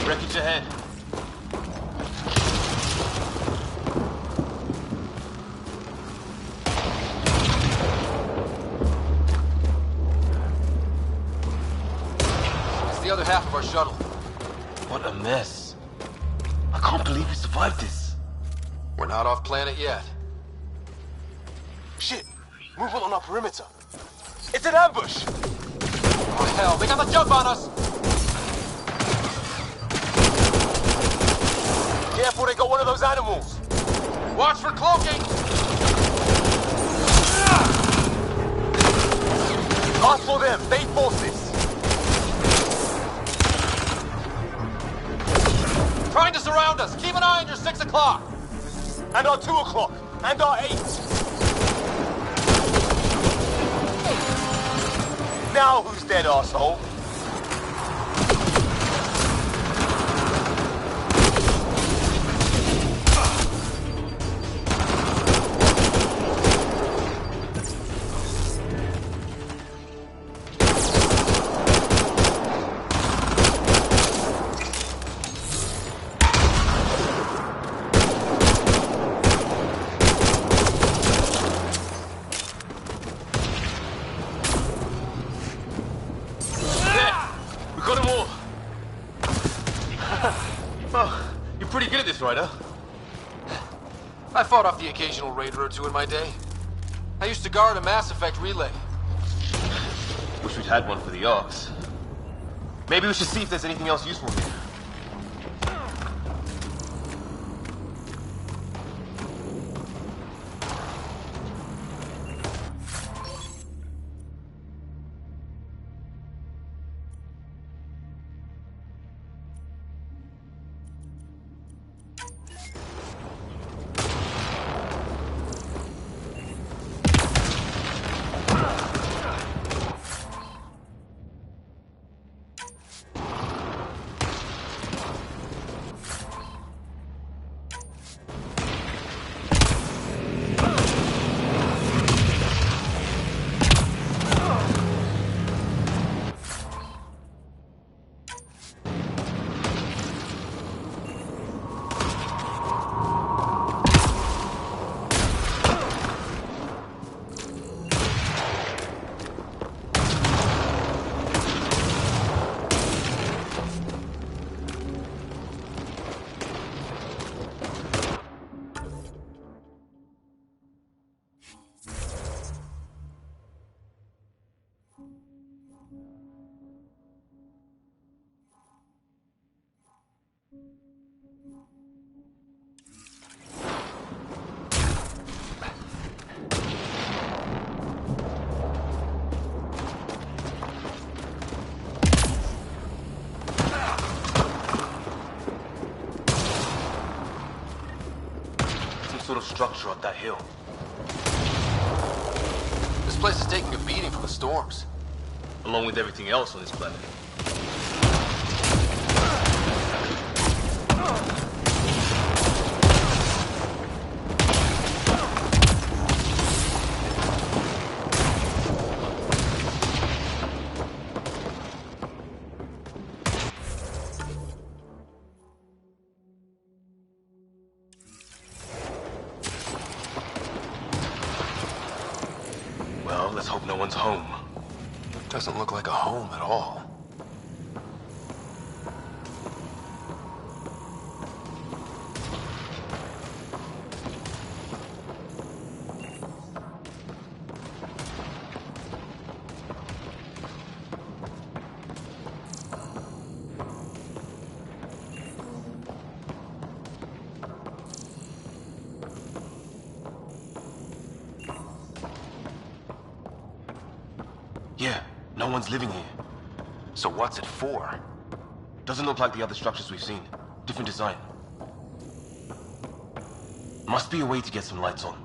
[SPEAKER 18] Wreckage ahead. It's the other half of our shuttle.
[SPEAKER 19] What a mess. I can't believe we survived this.
[SPEAKER 3] We're not off planet yet.
[SPEAKER 18] Shit! Movement on our perimeter. It's an ambush!
[SPEAKER 3] Oh hell, they got the jump on us!
[SPEAKER 18] Careful, they got one of those animals.
[SPEAKER 3] Watch for cloaking!
[SPEAKER 18] Ask for them, they forces.
[SPEAKER 3] Trying to surround us. Keep an eye on your 6 o'clock.
[SPEAKER 18] And our 2 o'clock. And our 8. Now who's dead, arsehole?
[SPEAKER 3] I fought off the occasional raider or two in my day. I used to guard a Mass Effect relay.
[SPEAKER 18] Wish we'd had one for the Arks. Maybe we should see if there's anything else useful here. Sort of structure up that hill.
[SPEAKER 3] This place is taking a beating from the storms.
[SPEAKER 18] Along with everything else on this planet. Well, let's hope no one's home.
[SPEAKER 3] Doesn't look like a home at all.
[SPEAKER 18] Yeah, no one's living here. So what's it for? Doesn't look like the other structures we've seen. Different design. Must be a way to get some lights on.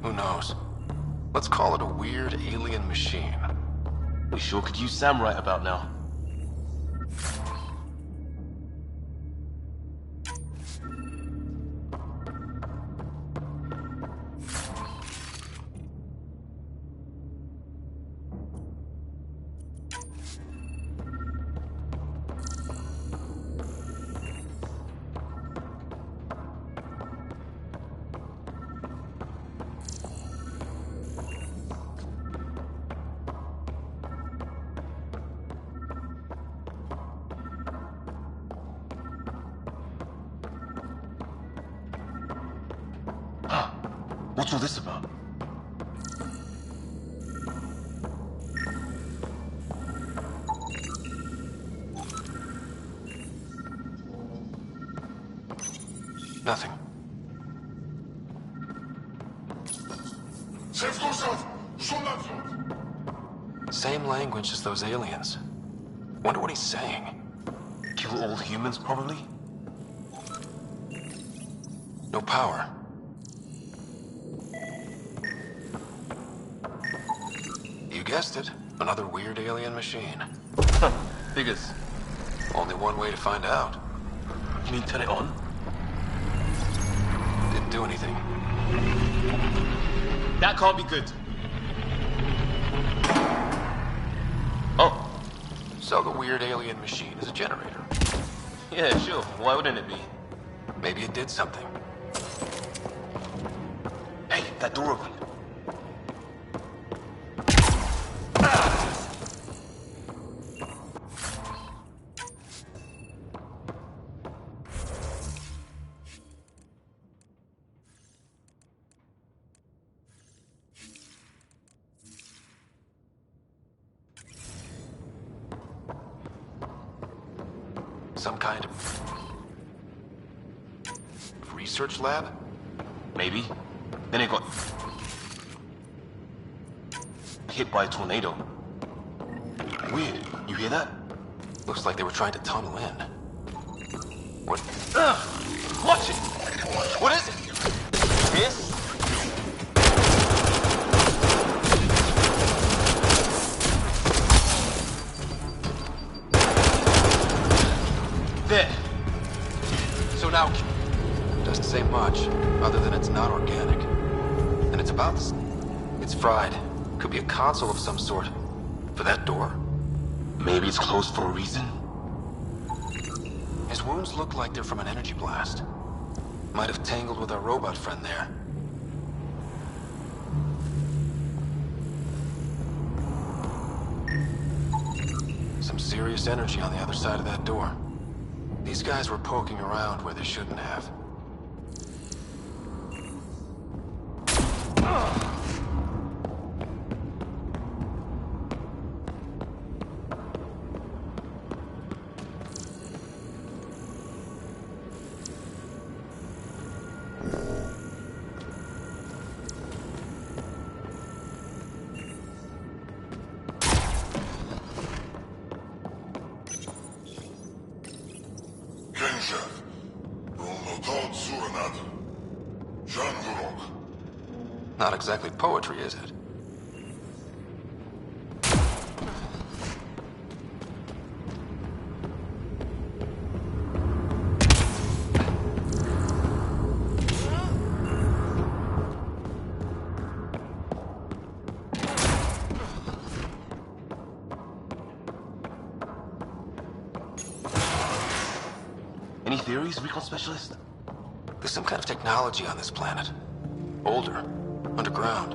[SPEAKER 3] Who knows? Let's call it a weird alien machine.
[SPEAKER 18] We sure could use Sam right about now.
[SPEAKER 19] What's all this about?
[SPEAKER 3] Nothing. Same language as those aliens. Wonder what he's saying.
[SPEAKER 19] Kill all humans, probably?
[SPEAKER 3] No power. You guessed it. Another weird alien machine.
[SPEAKER 19] Figures.
[SPEAKER 3] Only one way to find out.
[SPEAKER 19] You mean turn it on?
[SPEAKER 3] Didn't do anything.
[SPEAKER 19] That can't be good. Oh.
[SPEAKER 3] So the weird alien machine is a generator.
[SPEAKER 19] Yeah, sure. Why wouldn't it be?
[SPEAKER 3] Maybe it did something.
[SPEAKER 19] Hey, that door opened.
[SPEAKER 3] Some kind of research lab?
[SPEAKER 19] Maybe. Then it got hit by a tornado. Weird. You hear that?
[SPEAKER 3] Looks like they were trying to tunnel in. What?
[SPEAKER 19] Watch it! What is it? This? There.
[SPEAKER 3] So now, doesn't say much, other than it's not organic. And it's about this. It's fried. Could be a console of some sort. For that door.
[SPEAKER 19] Maybe it's closed for a reason?
[SPEAKER 3] His wounds look like they're from an energy blast. Might have tangled with our robot friend there. Some serious energy on the other side of that door. These guys were poking around where they shouldn't have. Not exactly poetry, is it?
[SPEAKER 19] Any theories, recon specialist?
[SPEAKER 3] There's some kind of technology on this planet. Older. Underground.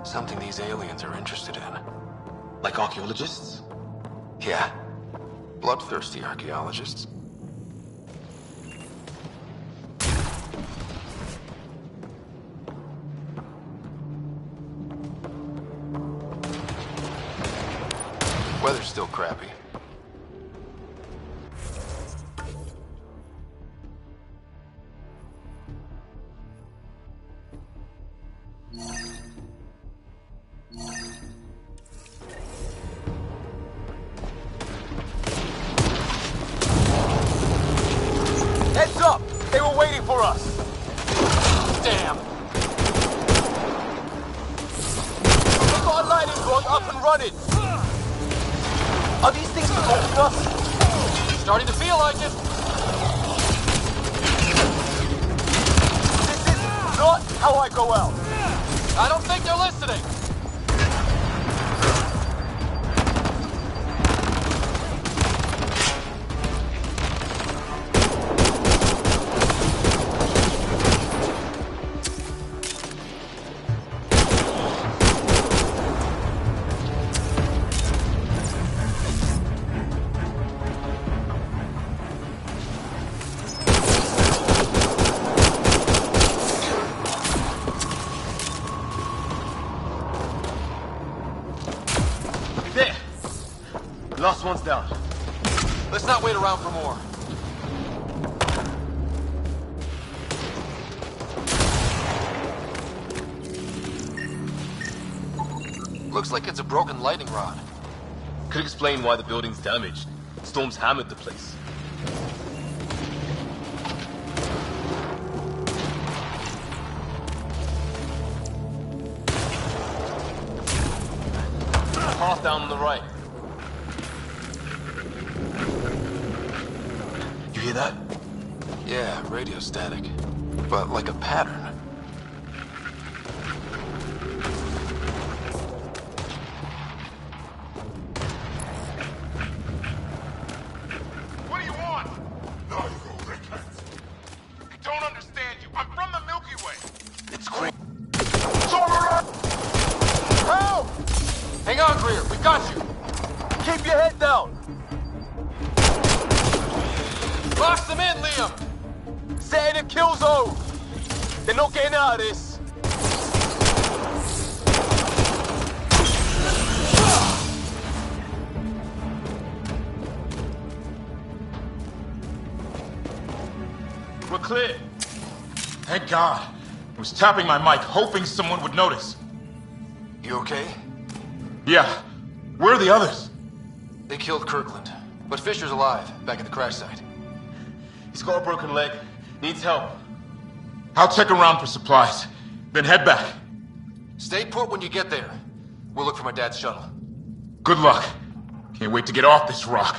[SPEAKER 3] Something these aliens are interested in.
[SPEAKER 19] Like archaeologists?
[SPEAKER 3] Yeah. Bloodthirsty archaeologists. Weather's still crappy.
[SPEAKER 18] Heads up! They were waiting for us! Damn! We've got a lightning rod up and running! Are these things protecting us? Starting to feel like it! This is not how I go out! I don't think they're listening!
[SPEAKER 19] Last one's down.
[SPEAKER 18] Let's not wait around for more. Looks like it's a broken lightning rod.
[SPEAKER 19] Could explain why the building's damaged. Storms hammered the place. Path down on the right. You hear that?
[SPEAKER 18] Yeah, radio static. But like a pattern.
[SPEAKER 9] What do you want? No, you go, Rickhead. I don't understand you. I'm from the Milky Way.
[SPEAKER 18] It's great. Help! Hang on, Greer. We got you.
[SPEAKER 19] Keep your head down.
[SPEAKER 18] Box them in, Liam.
[SPEAKER 19] Set in a kill zone. They're not getting out of this.
[SPEAKER 9] We're clear. Thank God. I was tapping my mic, hoping someone would notice.
[SPEAKER 18] You okay?
[SPEAKER 9] Yeah. Where are the others?
[SPEAKER 18] They killed Kirkland. But Fisher's alive, back at the crash site.
[SPEAKER 19] He's got a broken leg. Needs help.
[SPEAKER 9] I'll check around for supplies, then head back.
[SPEAKER 18] Stay put when you get there. We'll look for my dad's shuttle.
[SPEAKER 9] Good luck. Can't wait to get off this rock.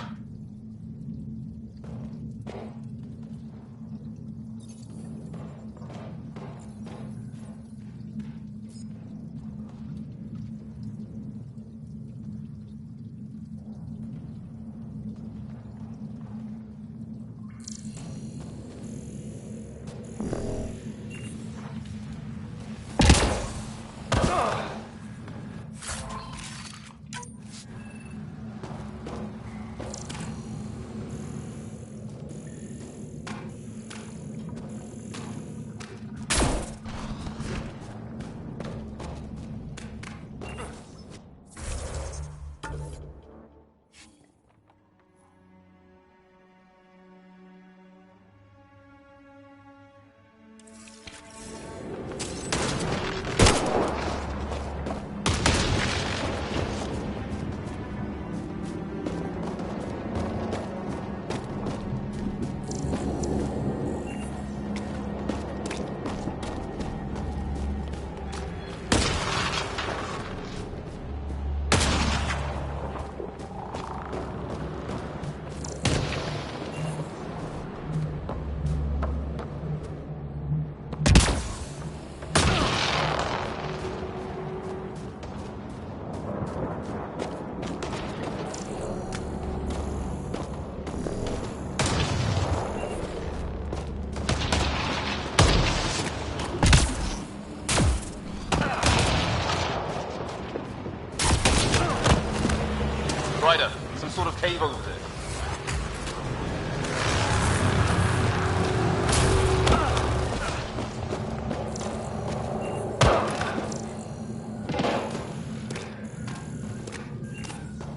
[SPEAKER 19] Ryder, some sort of cave over there.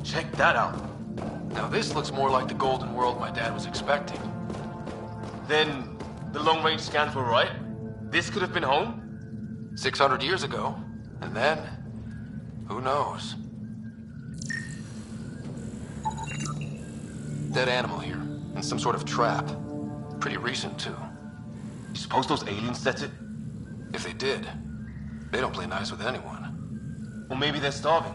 [SPEAKER 19] Check that out.
[SPEAKER 18] Now this looks more like the golden world my dad was expecting.
[SPEAKER 19] Then the long-range scans were right? This could have been home?
[SPEAKER 18] 600 years ago. And then, who knows? Dead animal here, and some sort of trap. Pretty recent, too.
[SPEAKER 19] You suppose those aliens set it?
[SPEAKER 18] If they did, they don't play nice with anyone.
[SPEAKER 19] Or maybe they're starving.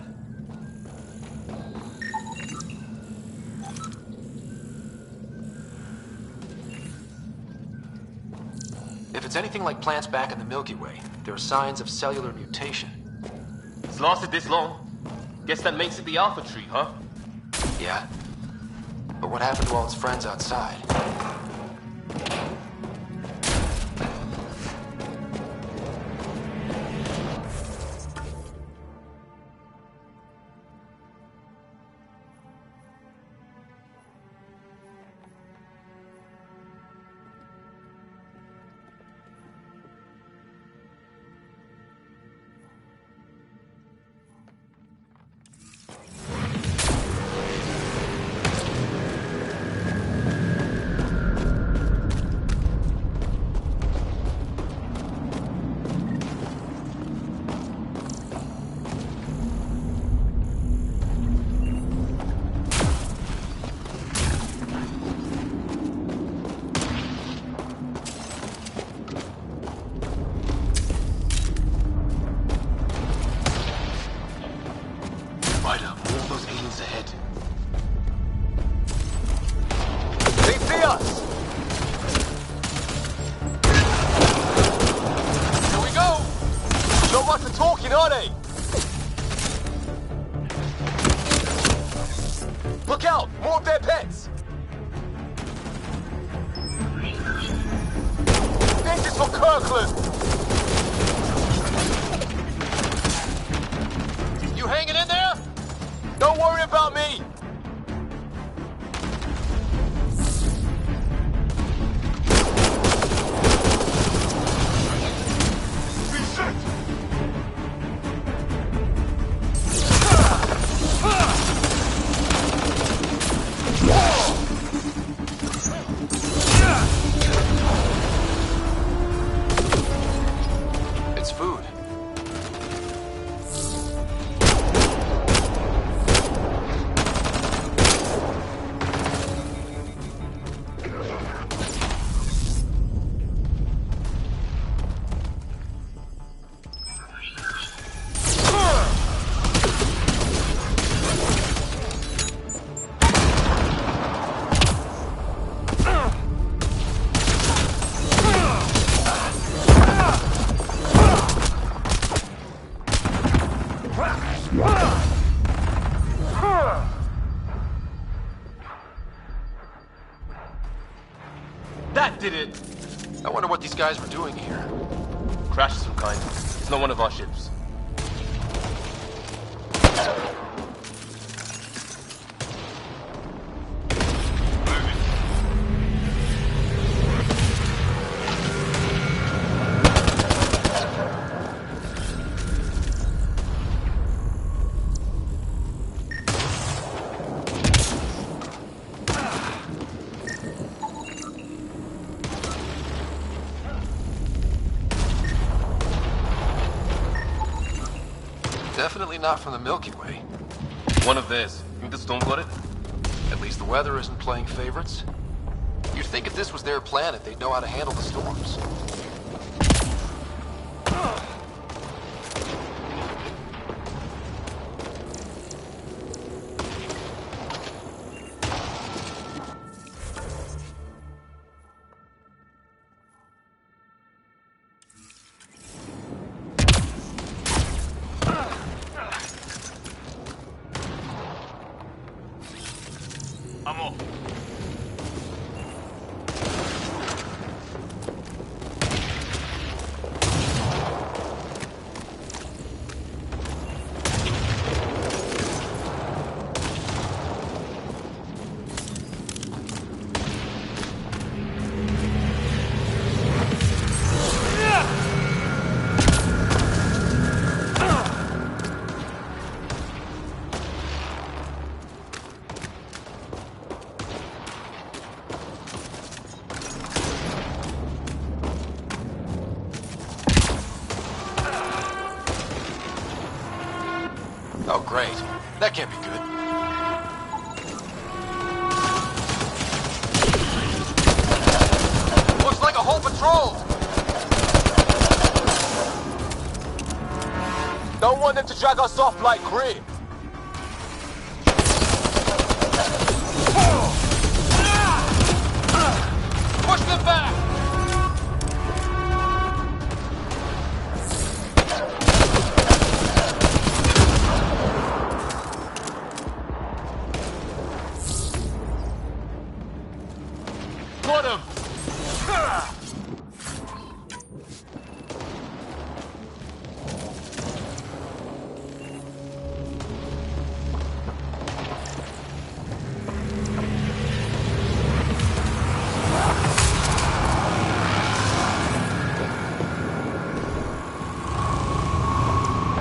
[SPEAKER 18] If it's anything like plants back in the Milky Way, there are signs of cellular mutation.
[SPEAKER 19] It's lasted this long. Guess that makes it the Alpha Tree, huh?
[SPEAKER 18] Yeah. But what happened to all its friends outside?
[SPEAKER 19] feeding, are they? Look out! More of their pets! This is for Kirkland! You hanging in there? Don't worry about me!
[SPEAKER 3] It's food.
[SPEAKER 19] That did it!
[SPEAKER 3] I wonder what these guys were doing here.
[SPEAKER 19] Crash of some kind. It's not one of our ships.
[SPEAKER 3] Definitely not from the Milky Way.
[SPEAKER 19] One of theirs. Think the storm got it?
[SPEAKER 3] At least the weather isn't playing favorites. You'd think if this was their planet, they'd know how to handle the storms.
[SPEAKER 12] I'm off.
[SPEAKER 3] Oh, great. That can't be good.
[SPEAKER 19] Looks like a whole patrol! Don't want them to drag us off like Grid. Push them back! Got him!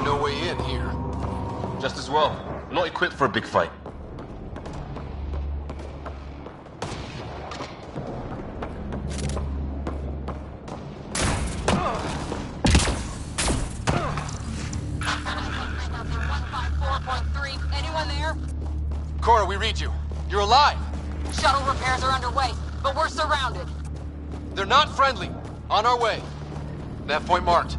[SPEAKER 3] No way in here.
[SPEAKER 19] Just as well. We're not equipped for a big fight.
[SPEAKER 6] Anyone there?
[SPEAKER 3] Cora, we read you. You're alive.
[SPEAKER 6] Shuttle repairs are underway, but we're surrounded.
[SPEAKER 3] They're not friendly. On our way. Nav point marked.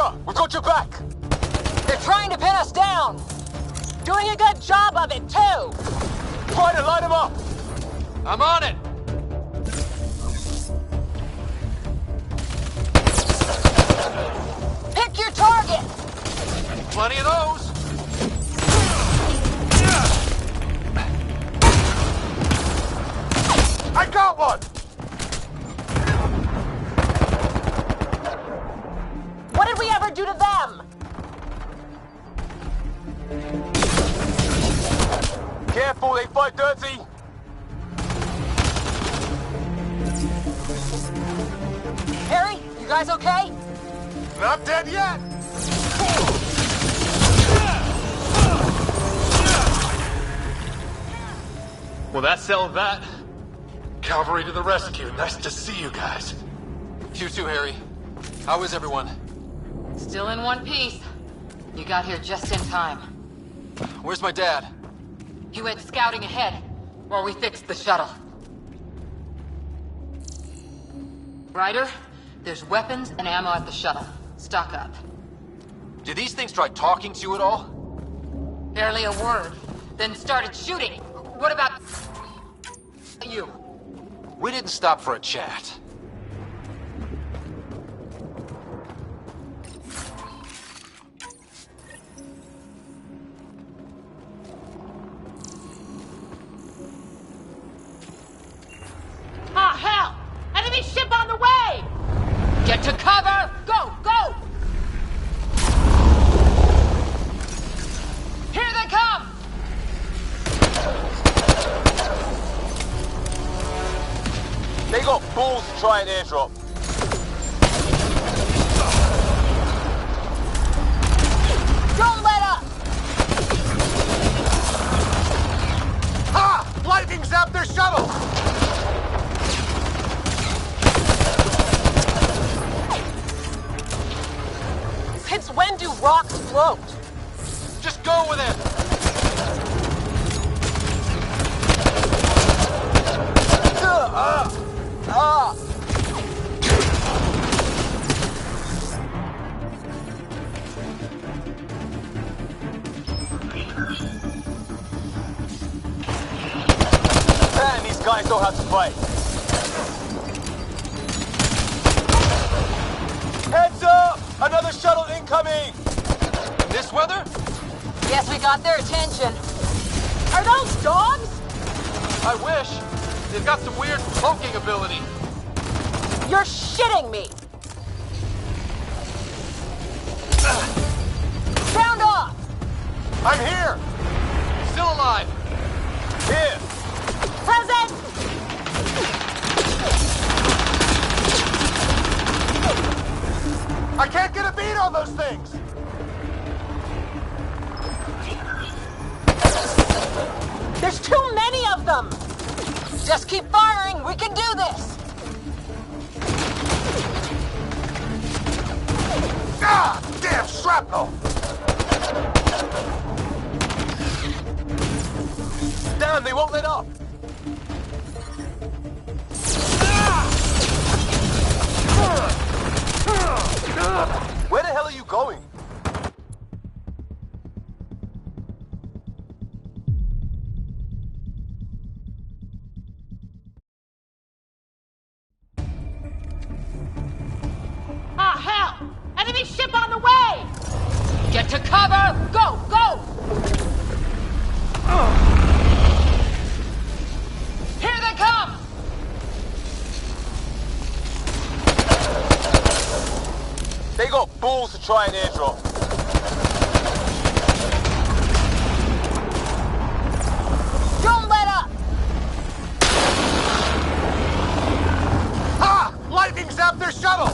[SPEAKER 18] Sir, we've got your back!
[SPEAKER 11] They're trying to pin us down! Doing a good job of it, too!
[SPEAKER 18] Try to light them up! I'm on it!
[SPEAKER 11] Pick your target!
[SPEAKER 18] Plenty of those! I got one!
[SPEAKER 11] What did we ever do to them?
[SPEAKER 18] Careful, they fight dirty!
[SPEAKER 11] Harry, you guys okay?
[SPEAKER 18] Not dead yet! Well, that settled that.
[SPEAKER 13] Cavalry to the rescue. Nice to see you guys.
[SPEAKER 3] You too, Harry. How is everyone?
[SPEAKER 10] Still in one piece. You got here just in time.
[SPEAKER 3] Where's my dad?
[SPEAKER 10] He went scouting ahead while we fixed the shuttle. Ryder, there's weapons and ammo at the shuttle. Stock up.
[SPEAKER 3] Did these things try talking to you at all?
[SPEAKER 10] Barely a word. Then started shooting. What about you?
[SPEAKER 3] We didn't stop for a chat.
[SPEAKER 14] Ah, hell! Enemy ship on the way!
[SPEAKER 10] Get to cover! Go, go! Here they come!
[SPEAKER 18] They got balls to try an airdrop.
[SPEAKER 11] Don't let up!
[SPEAKER 18] Ha! Lightning zapped their shuttle!
[SPEAKER 11] Since when do rocks float?
[SPEAKER 18] Just go with it! Man, these guys know how to fight. Heads up! Another shuttle incoming!
[SPEAKER 3] In this weather?
[SPEAKER 11] Guess we got their attention. Are those dogs?
[SPEAKER 3] I wish. They've got some weird poking ability.
[SPEAKER 11] You're shitting me! Sound off!
[SPEAKER 18] I'm here!
[SPEAKER 3] Still alive.
[SPEAKER 18] Here!
[SPEAKER 11] Present!
[SPEAKER 18] I can't get a beat on those things!
[SPEAKER 11] There's too many of them! Just keep firing, we can do this!
[SPEAKER 18] Ah! Damn shrapnel! Damn, they won't let up! Where the hell are you going?
[SPEAKER 14] Ah, hell! Enemy ship on the way!
[SPEAKER 10] Get to cover! Go, go! Here they come!
[SPEAKER 18] They got balls to try an airdrop.
[SPEAKER 11] Don't let up!
[SPEAKER 18] Ha! Lightning zapped their shuttle!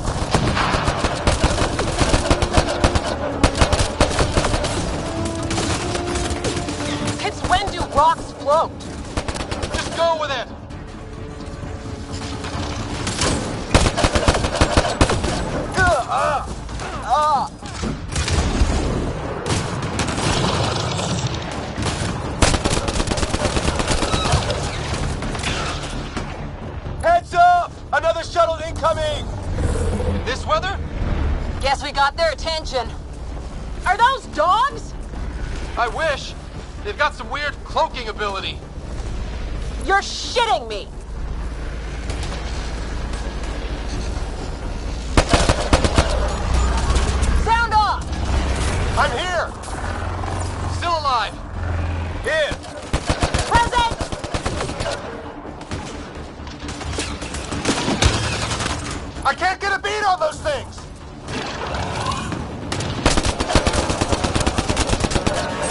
[SPEAKER 11] Since when do rocks float?
[SPEAKER 3] Just go with it.
[SPEAKER 18] Heads up! Another shuttle incoming!
[SPEAKER 3] In this weather?
[SPEAKER 11] Guess we got their attention. Are those dogs?
[SPEAKER 3] I wish. They've got some weird cloaking ability.
[SPEAKER 11] You're shitting me! Sound off!
[SPEAKER 3] I'm here! Still alive! Here!
[SPEAKER 11] Present!
[SPEAKER 3] I can't get a beat on those things!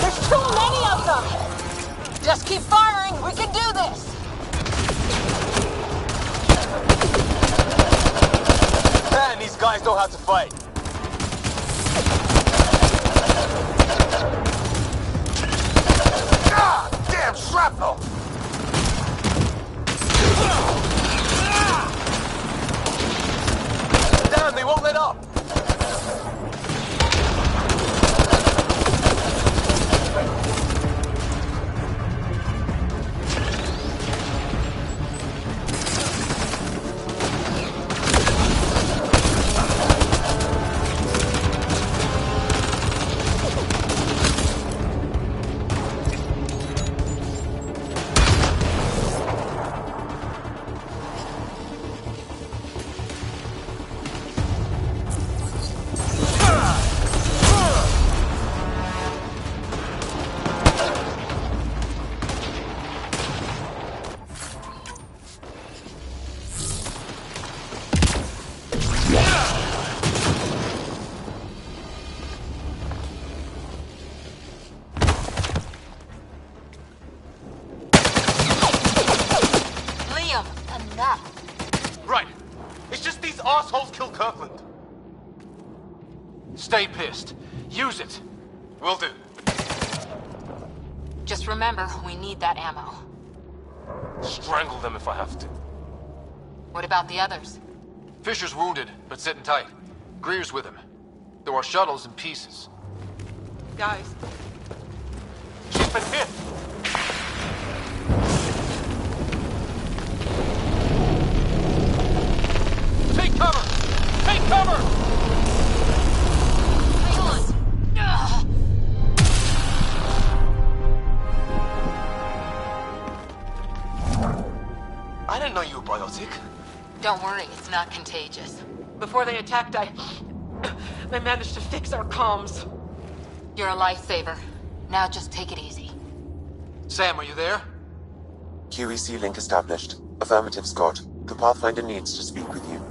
[SPEAKER 11] There's too many of them! Just keep firing, we can do this!
[SPEAKER 3] Man, these guys know how to fight. Ah! Damn shrapnel! Damn, they won't let up! Right. It's just these assholes kill Kirkland. Stay pissed. Use it. Will do.
[SPEAKER 10] Just remember, we need that ammo.
[SPEAKER 3] Strangle them if I have to.
[SPEAKER 10] What about the others?
[SPEAKER 3] Fisher's wounded, but sitting tight. Greer's with him. There are shuttles in pieces.
[SPEAKER 11] Guys.
[SPEAKER 3] She's been hit! Take cover! Take cover!
[SPEAKER 10] Hang on! Ugh.
[SPEAKER 3] I didn't know you were biotic.
[SPEAKER 10] Don't worry, it's not contagious.
[SPEAKER 11] Before they attacked, I managed to fix our comms.
[SPEAKER 10] You're a lifesaver. Now just take it easy.
[SPEAKER 3] Sam, are you there?
[SPEAKER 7] QEC link established. Affirmative, Scott. The Pathfinder needs to speak with you.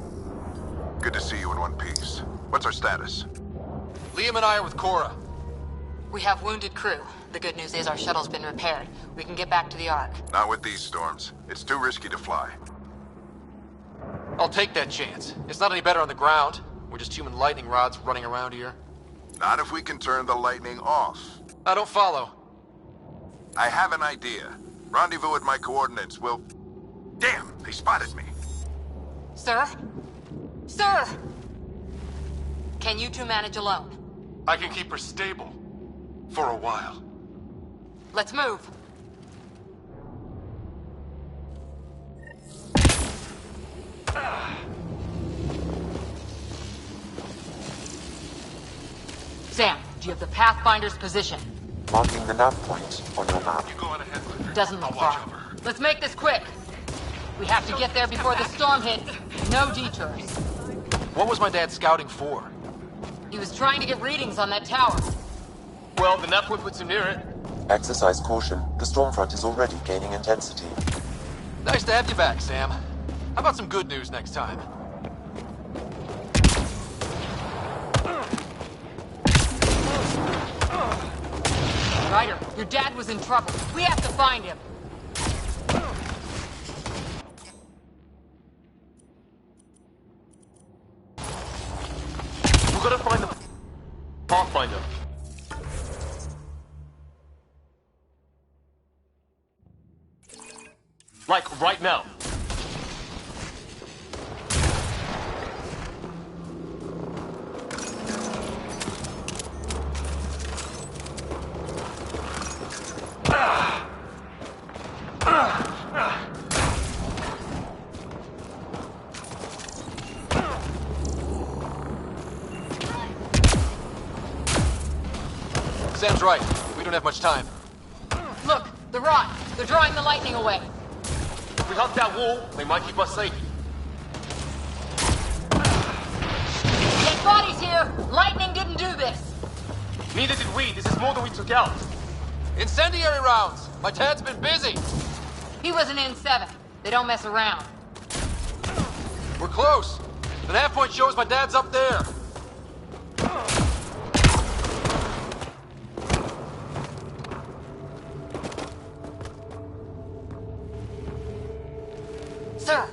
[SPEAKER 1] Good to see you in one piece. What's our status?
[SPEAKER 3] Liam and I are with Cora.
[SPEAKER 10] We have wounded crew. The good news is our shuttle's been repaired. We can get back to the Ark.
[SPEAKER 1] Not with these storms. It's too risky to fly.
[SPEAKER 3] I'll take that chance. It's not any better on the ground. We're just human lightning rods running around here.
[SPEAKER 1] Not if we can turn the lightning off.
[SPEAKER 3] I don't follow.
[SPEAKER 1] I have an idea. Rendezvous at my coordinates will... Damn, they spotted me.
[SPEAKER 10] Sir? Sir! Can you two manage alone?
[SPEAKER 13] I can keep her stable. For a while.
[SPEAKER 10] Let's move. Sam, do you have the Pathfinder's position?
[SPEAKER 7] Marking the nav point on your map.
[SPEAKER 13] You go on ahead with her.
[SPEAKER 10] Doesn't look
[SPEAKER 13] I'll watch
[SPEAKER 10] far.
[SPEAKER 13] over her.
[SPEAKER 10] Let's make this quick. We have to get there before the storm hits. No detours.
[SPEAKER 3] What was my dad scouting for?
[SPEAKER 10] He was trying to get readings on that tower.
[SPEAKER 19] Well, the nav point puts him near it.
[SPEAKER 7] Exercise caution. The storm front is already gaining intensity.
[SPEAKER 3] Nice to have you back, Sam. How about some good news next time?
[SPEAKER 10] Ryder, your dad was in trouble. We have to find him.
[SPEAKER 19] We're gonna find the Pathfinder. Like, right now.
[SPEAKER 3] Sam's right. We don't have much time.
[SPEAKER 10] Look, the rot. They're drawing the lightning away.
[SPEAKER 19] If we hunt that wall, they might keep us safe.
[SPEAKER 10] Dead bodies here! Lightning didn't do this!
[SPEAKER 19] Neither did we. This is more than we took out.
[SPEAKER 3] Incendiary rounds! My dad's been busy!
[SPEAKER 10] He was an N7. They don't mess around.
[SPEAKER 3] We're close. The nav point shows my dad's up there.
[SPEAKER 10] Sir!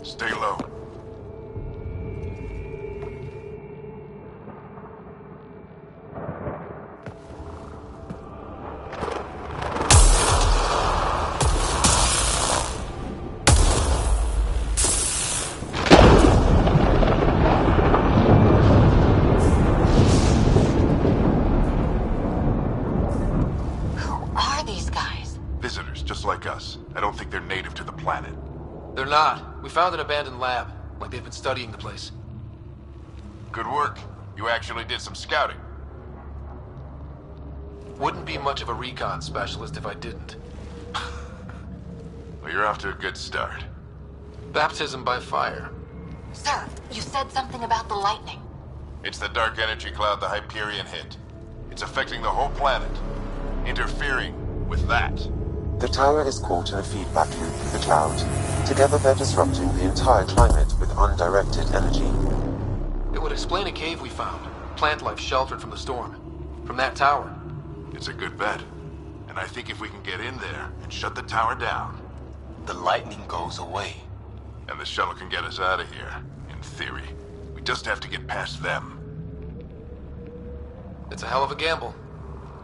[SPEAKER 1] Stay low. Just like us. I don't think they're native to the planet.
[SPEAKER 3] They're not. We found an abandoned lab. Like they've been studying the place.
[SPEAKER 1] Good work. You actually did some scouting.
[SPEAKER 3] Wouldn't be much of a recon specialist if I didn't.
[SPEAKER 1] Well, you're off to a good start.
[SPEAKER 3] Baptism by fire.
[SPEAKER 6] Sir, you said something about the lightning.
[SPEAKER 1] It's the dark energy cloud the Hyperion hit. It's affecting the whole planet. Interfering with that.
[SPEAKER 7] The tower is caught in a feedback loop with the cloud. Together they're disrupting the entire climate with undirected energy.
[SPEAKER 3] It would explain a cave we found. Plant life sheltered from the storm. From that tower.
[SPEAKER 1] It's a good bet. And I think if we can get in there and shut the tower down,
[SPEAKER 19] the lightning goes away.
[SPEAKER 1] And the shuttle can get us out of here, in theory. We just have to get past them.
[SPEAKER 3] It's a hell of a gamble.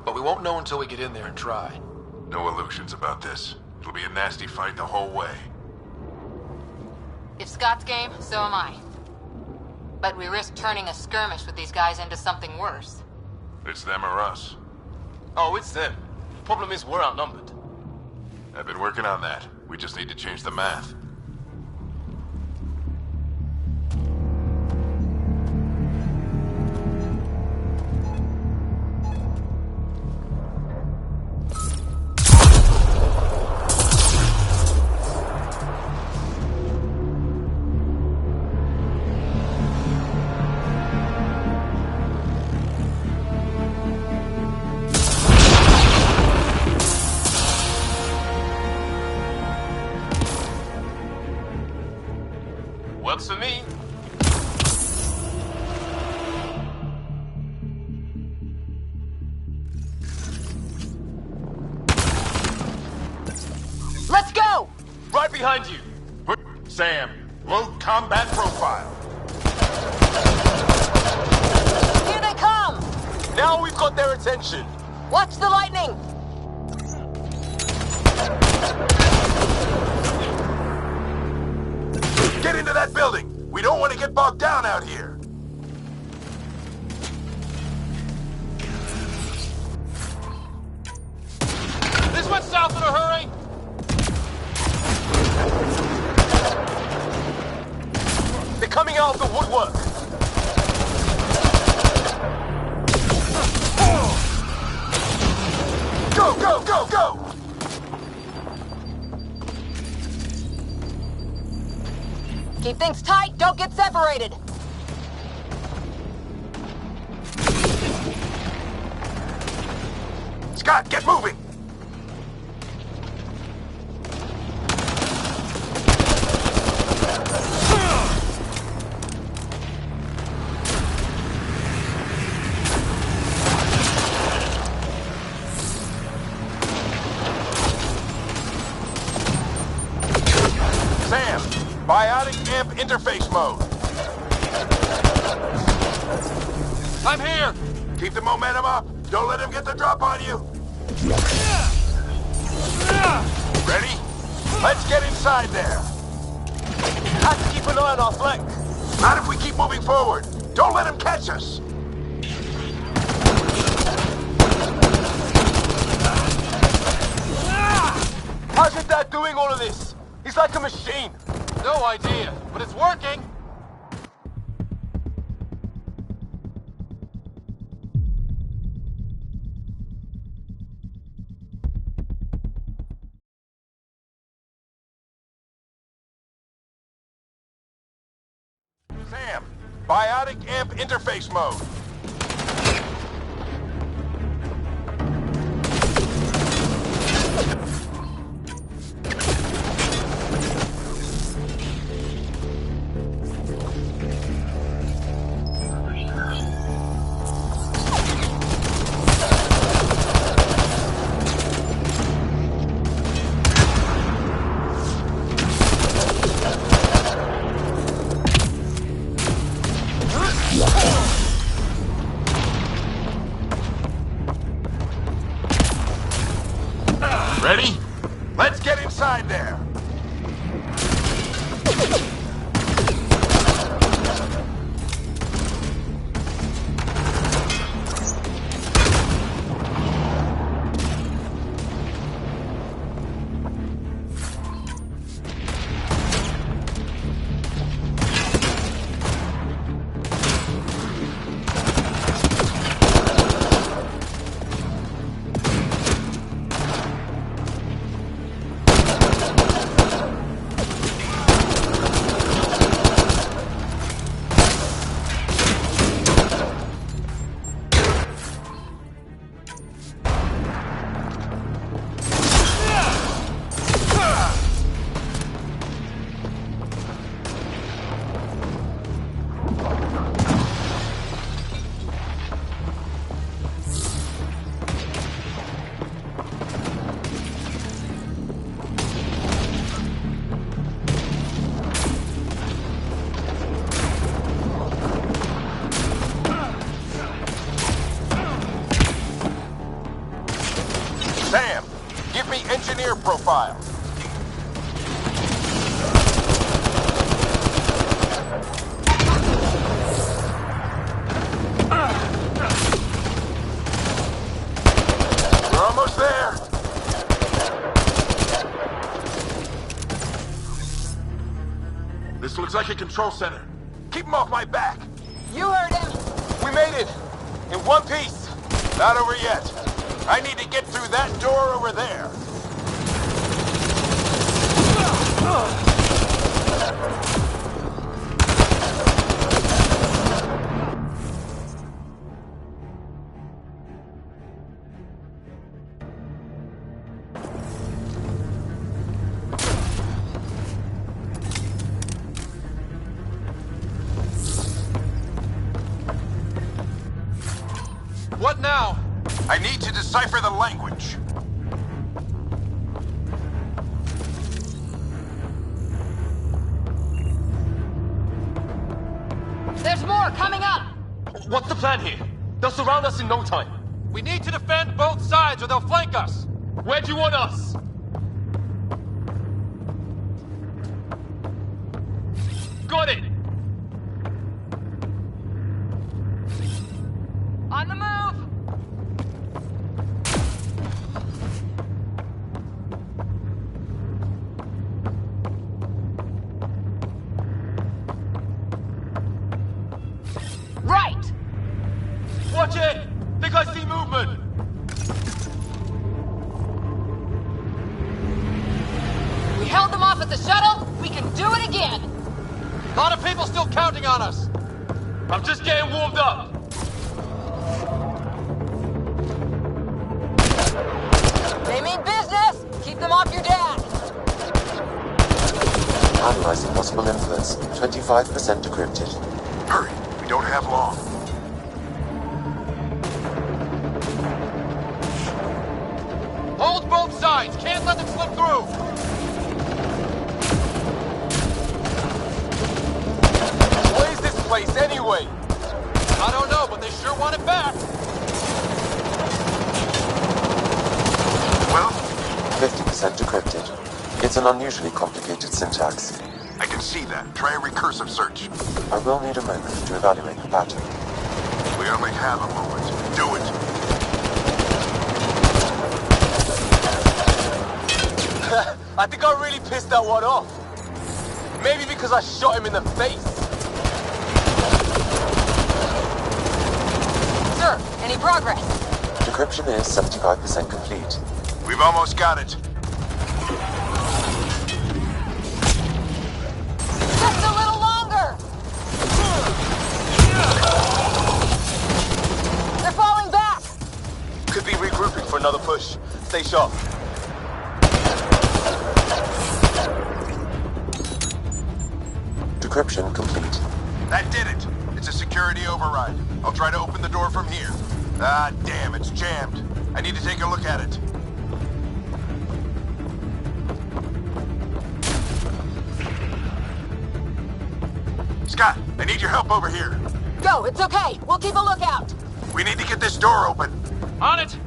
[SPEAKER 3] But we won't know until we get in there and try.
[SPEAKER 1] No illusions about this. It'll be a nasty fight the whole way.
[SPEAKER 10] If Scott's game, so am I. But we risk turning a skirmish with these guys into something worse.
[SPEAKER 1] It's them or us.
[SPEAKER 19] Oh, it's them. Problem is, we're outnumbered.
[SPEAKER 1] I've been working on that. We just need to change the math.
[SPEAKER 19] Works for me.
[SPEAKER 10] Let's go!
[SPEAKER 19] Right behind you.
[SPEAKER 9] Sam, load combat profile.
[SPEAKER 11] Here they come!
[SPEAKER 19] Now we've got their attention.
[SPEAKER 11] Watch the lightning!
[SPEAKER 1] Get into that building! We don't want to get bogged down out here!
[SPEAKER 19] This went south in a hurry! They're coming out of the woodwork!
[SPEAKER 1] Go, go, go, go!
[SPEAKER 11] Keep things tight, don't get separated!
[SPEAKER 1] Scott, get moving! Sam, biotic amp interface mode.
[SPEAKER 3] I'm here!
[SPEAKER 1] Keep the momentum up. Don't let him get the drop on you. Ready? Let's get inside there.
[SPEAKER 19] Have to keep an eye on our flank.
[SPEAKER 1] Not if we keep moving forward. Don't let him catch us.
[SPEAKER 19] How's your dad doing all of this? He's like a machine.
[SPEAKER 3] No idea, but it's working!
[SPEAKER 9] Biotic amp interface mode. Ready? Let's get inside there. Sam, give me engineer profile. We're almost there. This looks like a control center. Keep him off my back.
[SPEAKER 11] You heard him.
[SPEAKER 9] We made it. In one piece. Not over yet. I need to get through that door over there.
[SPEAKER 18] What now?
[SPEAKER 9] I need to decipher the language.
[SPEAKER 11] There's more coming up.
[SPEAKER 19] What's the plan here? They'll surround us in no time.
[SPEAKER 18] We need to defend both sides or they'll flank us.
[SPEAKER 19] Where do you want us? Got it!
[SPEAKER 11] On the move. Right.
[SPEAKER 19] Watch it! Think I see movement!
[SPEAKER 11] We held them off at the shuttle. We can do it again.
[SPEAKER 18] A lot of people still counting on us.
[SPEAKER 19] I'm just getting warmed up.
[SPEAKER 11] They mean business. Keep them off your dad.
[SPEAKER 7] Analyzing possible influence. 25% decrypted.
[SPEAKER 9] Hurry, we don't have long.
[SPEAKER 18] Hold both sides. Can't let them slip through.
[SPEAKER 9] What is this place anyway?
[SPEAKER 18] I don't know, but they sure want it back.
[SPEAKER 9] Well,
[SPEAKER 7] 50% decrypted. It's an unusually complicated syntax.
[SPEAKER 9] I can see that. Try a recursive search.
[SPEAKER 7] I will need a moment to evaluate the pattern.
[SPEAKER 9] We only have a moment. Do it.
[SPEAKER 19] I think I really pissed that one off. Maybe because I shot him in the face.
[SPEAKER 11] Sir, any progress?
[SPEAKER 7] Decryption is 75% complete.
[SPEAKER 9] We've almost got it.
[SPEAKER 11] Just a little longer.
[SPEAKER 9] Another push. Stay sharp.
[SPEAKER 7] Decryption complete.
[SPEAKER 1] That did it. It's a security override. I'll try to open the door from here. Ah, damn, it's jammed. I need to take a look at it. Scott, I need your help over here.
[SPEAKER 11] Go, it's okay. We'll keep a lookout.
[SPEAKER 1] We need to get this door open.
[SPEAKER 12] On it!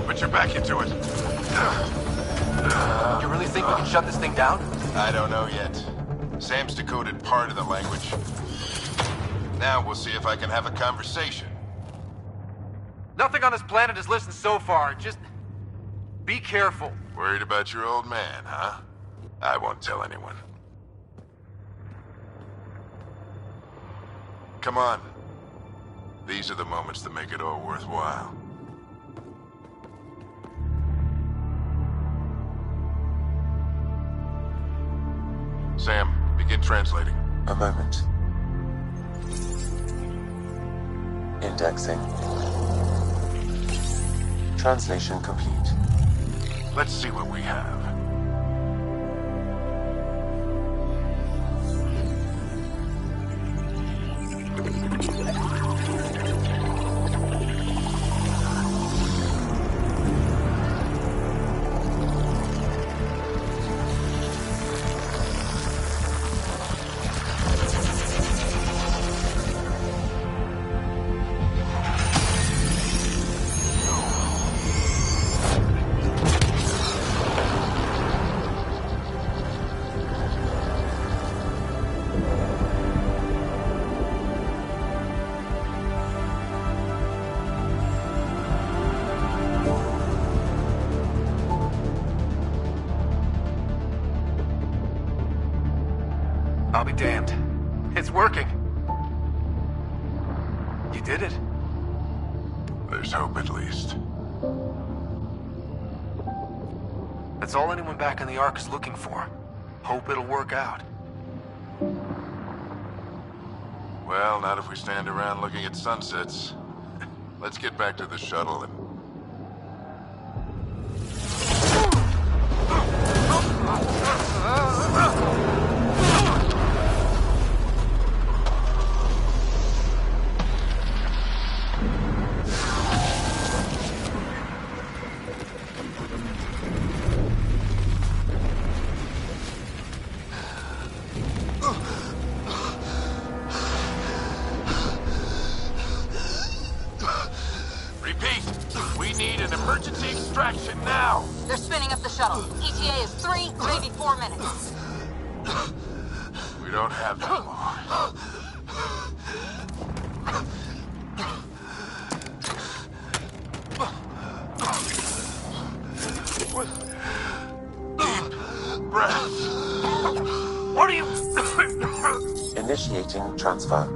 [SPEAKER 1] Put your back into it.
[SPEAKER 3] You really think we can shut this thing down?
[SPEAKER 1] I don't know yet. Sam's decoded part of the language. Now we'll see if I can have a conversation.
[SPEAKER 18] Nothing on this planet has listened so far. Just be careful.
[SPEAKER 1] Worried about your old man, huh? I won't tell anyone. Come on. These are the moments that make it all worthwhile. Sam, begin translating.
[SPEAKER 7] A moment. Indexing. Translation complete.
[SPEAKER 1] Let's see what we have.
[SPEAKER 18] I'll be damned. It's working. You did it.
[SPEAKER 1] There's hope at least.
[SPEAKER 18] That's all anyone back in the Ark is looking for. Hope it'll work out.
[SPEAKER 1] Well, not if we stand around looking at sunsets. Let's get back to the shuttle and... Emergency extraction now!
[SPEAKER 11] They're spinning up the shuttle. ETA is 3, maybe 4 minutes.
[SPEAKER 1] We don't have that long. Deep breath.
[SPEAKER 18] What are you...
[SPEAKER 7] Initiating transfer.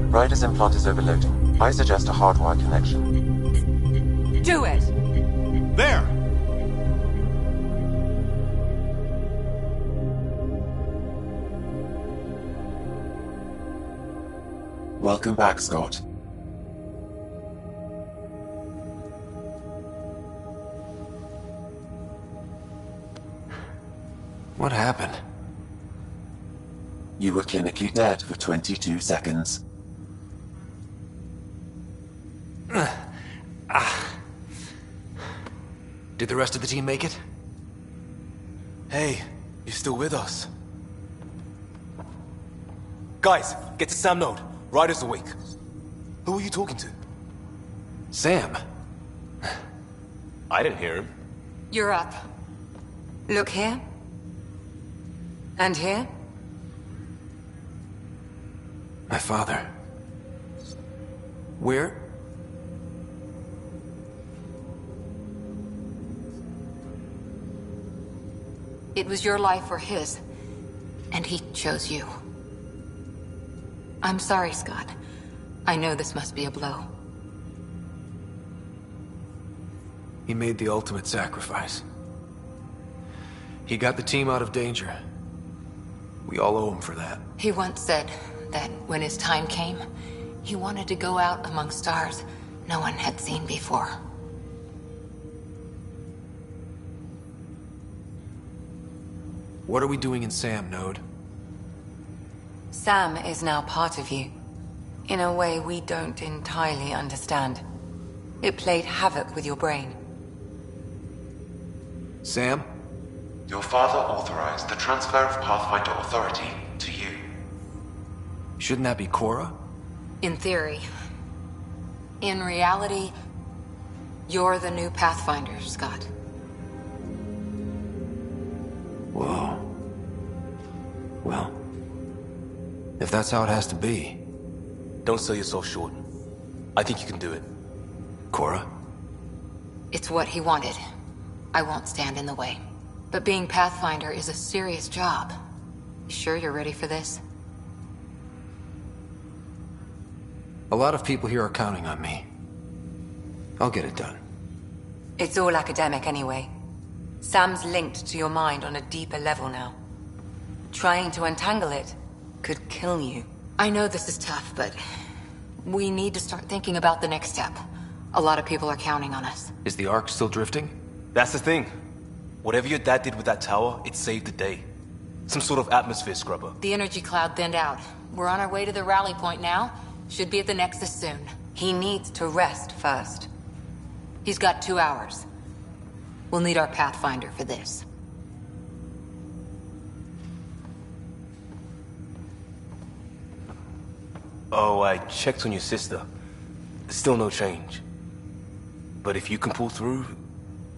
[SPEAKER 7] Ryder's implant is overloading. I suggest a hardwire connection.
[SPEAKER 6] Do it!
[SPEAKER 12] There!
[SPEAKER 7] Welcome back, Scott.
[SPEAKER 3] What happened?
[SPEAKER 7] You were clinically dead for 22 seconds.
[SPEAKER 3] Did the rest of the team make it?
[SPEAKER 20] Hey, you're still with us. Guys, get to Sam Node. Ryder's awake. Who are you talking to?
[SPEAKER 3] Sam.
[SPEAKER 20] I didn't hear him.
[SPEAKER 6] You're up. Look here. And here.
[SPEAKER 3] My father. Where?
[SPEAKER 10] It was your life or his, and he chose you. I'm sorry, Scott. I know this must be a blow.
[SPEAKER 3] He made the ultimate sacrifice. He got the team out of danger. We all owe him for that.
[SPEAKER 10] He once said that when his time came, he wanted to go out among stars no one had seen before.
[SPEAKER 3] What are we doing in Sam, Node?
[SPEAKER 6] Sam is now part of you. In a way we don't entirely understand. It played havoc with your brain.
[SPEAKER 3] Sam?
[SPEAKER 7] Your father authorized the transfer of Pathfinder authority to you.
[SPEAKER 3] Shouldn't that be Cora?
[SPEAKER 10] In theory. In reality, you're the new Pathfinder, Scott.
[SPEAKER 3] Whoa. Well, if that's how it has to be.
[SPEAKER 20] Don't sell yourself short. I think you can do it.
[SPEAKER 3] Cora?
[SPEAKER 10] It's what he wanted. I won't stand in the way. But being Pathfinder is a serious job. You sure you're ready for this?
[SPEAKER 3] A lot of people here are counting on me. I'll get it done.
[SPEAKER 6] It's all academic anyway. Sam's linked to your mind on a deeper level now. Trying to untangle it could kill you.
[SPEAKER 10] I know this is tough, but we need to start thinking about the next step. A lot of people are counting on us.
[SPEAKER 3] Is the Ark still drifting?
[SPEAKER 20] That's the thing. Whatever your dad did with that tower, it saved the day. Some sort of atmosphere scrubber.
[SPEAKER 10] The energy cloud thinned out. We're on our way to the rally point now. Should be at the Nexus soon.
[SPEAKER 6] He needs to rest first.
[SPEAKER 10] He's got 2 hours. We'll need our Pathfinder for this.
[SPEAKER 20] Oh, I checked on your sister. Still no change. But if you can pull through,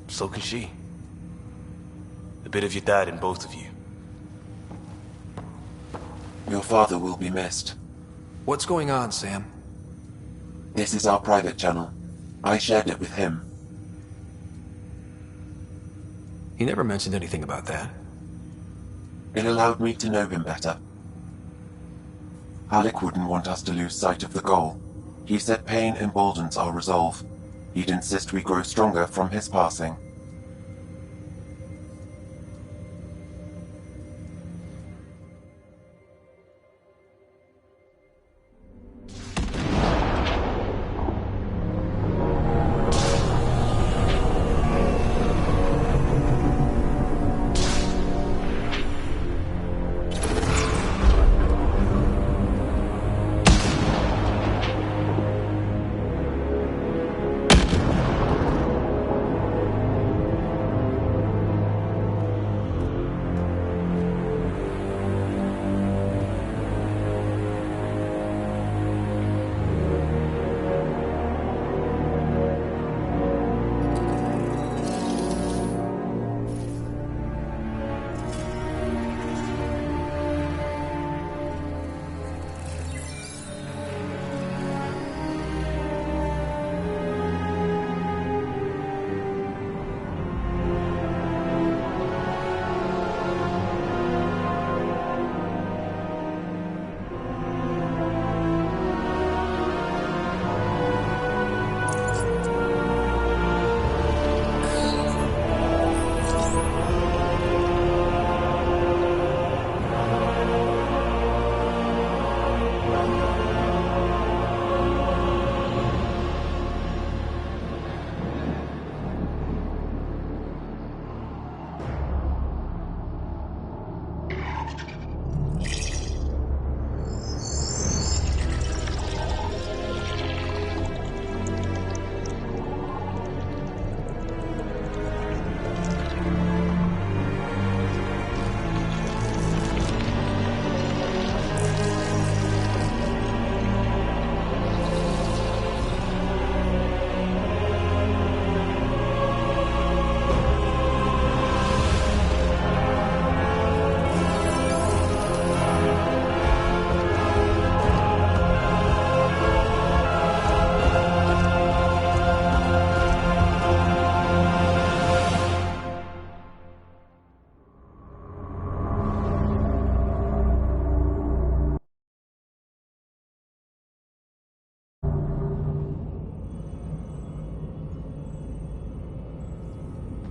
[SPEAKER 20] so can she. A bit of your dad in both of you.
[SPEAKER 7] Your father will be missed.
[SPEAKER 3] What's going on, Sam?
[SPEAKER 7] This is our private channel. I shared it with him.
[SPEAKER 3] He never mentioned anything about that.
[SPEAKER 7] It allowed me to know him better. Alec wouldn't want us to lose sight of the goal. He said pain emboldens our resolve. He'd insist we grow stronger from his passing.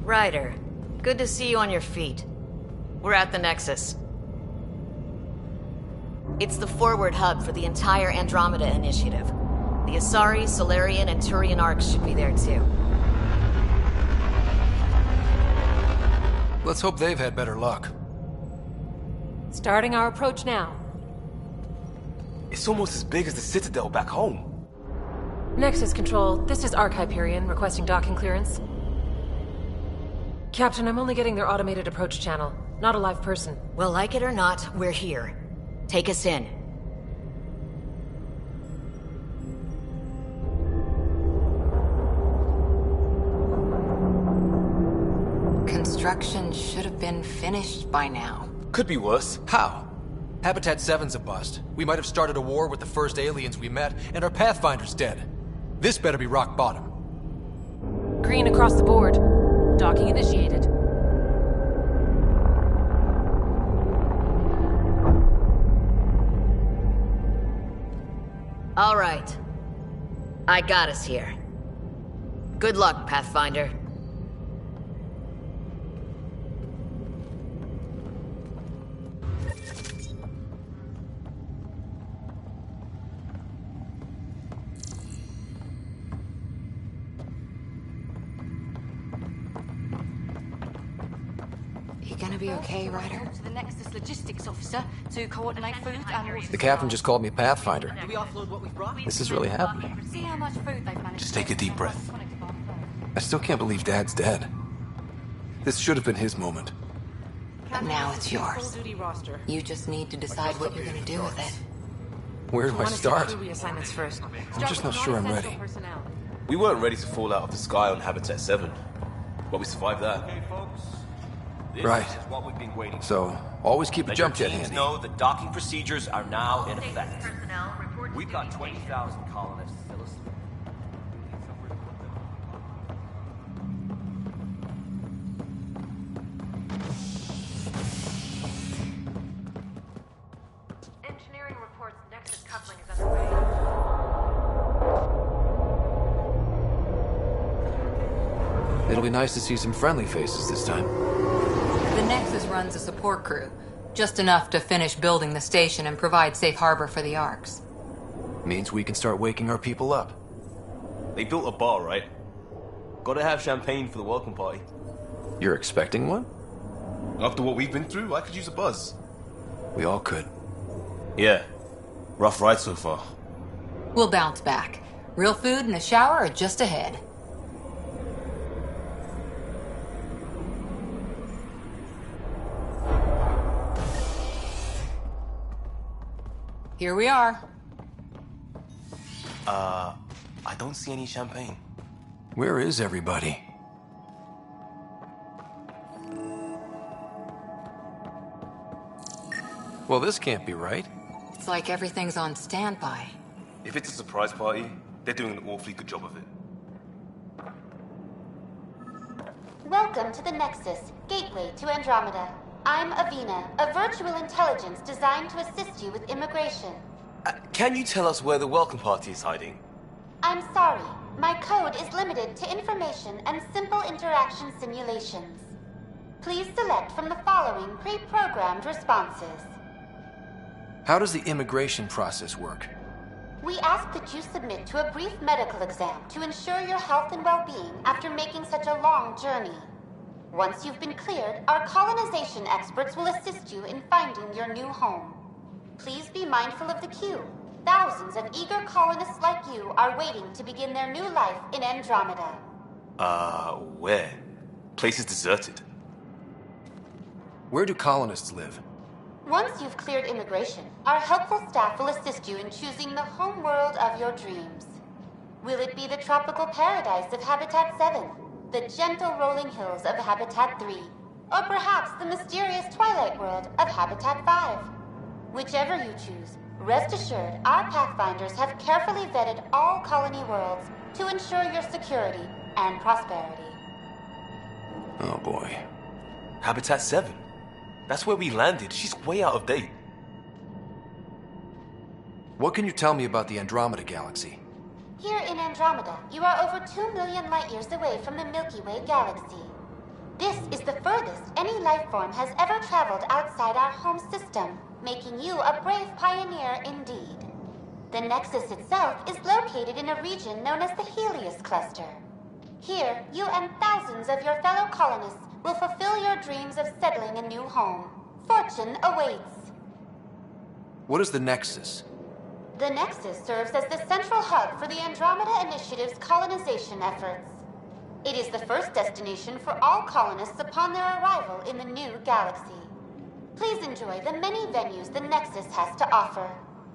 [SPEAKER 15] Ryder, good to see you on your feet. We're at the Nexus. It's the forward hub for the entire Andromeda initiative. The Asari, Solarian, and Turian arcs should be there too.
[SPEAKER 13] Let's hope they've had better luck.
[SPEAKER 14] Starting our approach now.
[SPEAKER 20] It's almost as big as the Citadel back home.
[SPEAKER 14] Nexus Control, this is Arc Hyperion requesting docking clearance. Captain, I'm only getting their automated approach channel, not a live person.
[SPEAKER 15] Well, like it or not, we're here. Take us in.
[SPEAKER 6] Construction should have been finished by now.
[SPEAKER 20] Could be worse.
[SPEAKER 12] How? Habitat 7's a bust. We might have started a war with the first aliens we met, and our Pathfinder's dead. This better be rock bottom.
[SPEAKER 14] Green across the board. Docking initiated.
[SPEAKER 15] All right. I got us here. Good luck, Pathfinder.
[SPEAKER 6] Gonna be okay, Ryder?
[SPEAKER 8] To the Nexus logistics officer to coordinate food and water.
[SPEAKER 12] The captain just called me Pathfinder.
[SPEAKER 11] Do we offload what we've brought?
[SPEAKER 12] This is really happening.
[SPEAKER 8] See how much food they've managed.
[SPEAKER 20] Just take a deep breath.
[SPEAKER 12] I still can't believe Dad's dead. This should have been his moment.
[SPEAKER 6] But now it's yours. You just need to decide what you're gonna do with it.
[SPEAKER 12] Where do I start?
[SPEAKER 4] Reassignments first.
[SPEAKER 12] I'm just not sure I'm ready.
[SPEAKER 20] We weren't ready to fall out of the sky on Habitat 7, but we survived that.
[SPEAKER 12] Right.
[SPEAKER 21] This is what we've been waiting for.
[SPEAKER 12] So, always keep a
[SPEAKER 21] Let
[SPEAKER 12] jump
[SPEAKER 21] your
[SPEAKER 12] jet
[SPEAKER 21] teams
[SPEAKER 12] handy.
[SPEAKER 21] know the docking procedures are now in effect. We've got 20,000 colonists still asleep.
[SPEAKER 8] Engineering reports Nexus coupling is underway.
[SPEAKER 12] It'll be nice to see some friendly faces this time.
[SPEAKER 10] The Nexus runs a support crew. Just enough to finish building the station and provide safe harbor for the Arks.
[SPEAKER 12] Means we can start waking our people up.
[SPEAKER 20] They built a bar, right? Gotta have champagne for the welcome party.
[SPEAKER 12] You're expecting one?
[SPEAKER 20] After what we've been through, I could use a buzz.
[SPEAKER 12] We all could.
[SPEAKER 20] Yeah. Rough ride so far.
[SPEAKER 10] We'll bounce back. Real food and a shower are just ahead. Here we are.
[SPEAKER 20] I don't see any champagne.
[SPEAKER 12] Where is everybody? Well, this can't be right.
[SPEAKER 10] It's like everything's on standby.
[SPEAKER 20] If it's a surprise party, they're doing an awfully good job of it.
[SPEAKER 22] Welcome to the Nexus, gateway to Andromeda. I'm Avina, a virtual intelligence designed to assist you with immigration.
[SPEAKER 20] Can you tell us where the welcome party is hiding?
[SPEAKER 22] I'm sorry. My code is limited to information and simple interaction simulations. Please select from the following pre-programmed responses.
[SPEAKER 12] How does the immigration process work?
[SPEAKER 22] We ask that you submit to a brief medical exam to ensure your health and well-being after making such a long journey. Once you've been cleared, our colonization experts will assist you in finding your new home. Please be mindful of the queue. Thousands of eager colonists like you are waiting to begin their new life in Andromeda.
[SPEAKER 20] Where? Place is deserted.
[SPEAKER 12] Where do colonists live?
[SPEAKER 22] Once you've cleared immigration, our helpful staff will assist you in choosing the home world of your dreams. Will it be the tropical paradise of Habitat 7, the gentle rolling hills of Habitat 3, or perhaps the mysterious twilight world of Habitat 5? Whichever you choose, rest assured our Pathfinders have carefully vetted all colony worlds to ensure your security and prosperity.
[SPEAKER 12] Oh boy.
[SPEAKER 20] Habitat 7? That's where we landed. She's way out of date.
[SPEAKER 12] What can you tell me about the Andromeda galaxy?
[SPEAKER 22] Here in Andromeda, you are over 2 million light years away from the Milky Way galaxy. This is the furthest any life form has ever traveled outside our home system, making you a brave pioneer indeed. The Nexus itself is located in a region known as the Helios Cluster. Here, you and thousands of your fellow colonists will fulfill your dreams of settling a new home. Fortune awaits.
[SPEAKER 3] What is the Nexus?
[SPEAKER 22] The Nexus serves as the central hub for the Andromeda Initiative's colonization efforts. It is the first destination for all colonists upon their arrival in the new galaxy. Please enjoy the many venues the Nexus has to offer.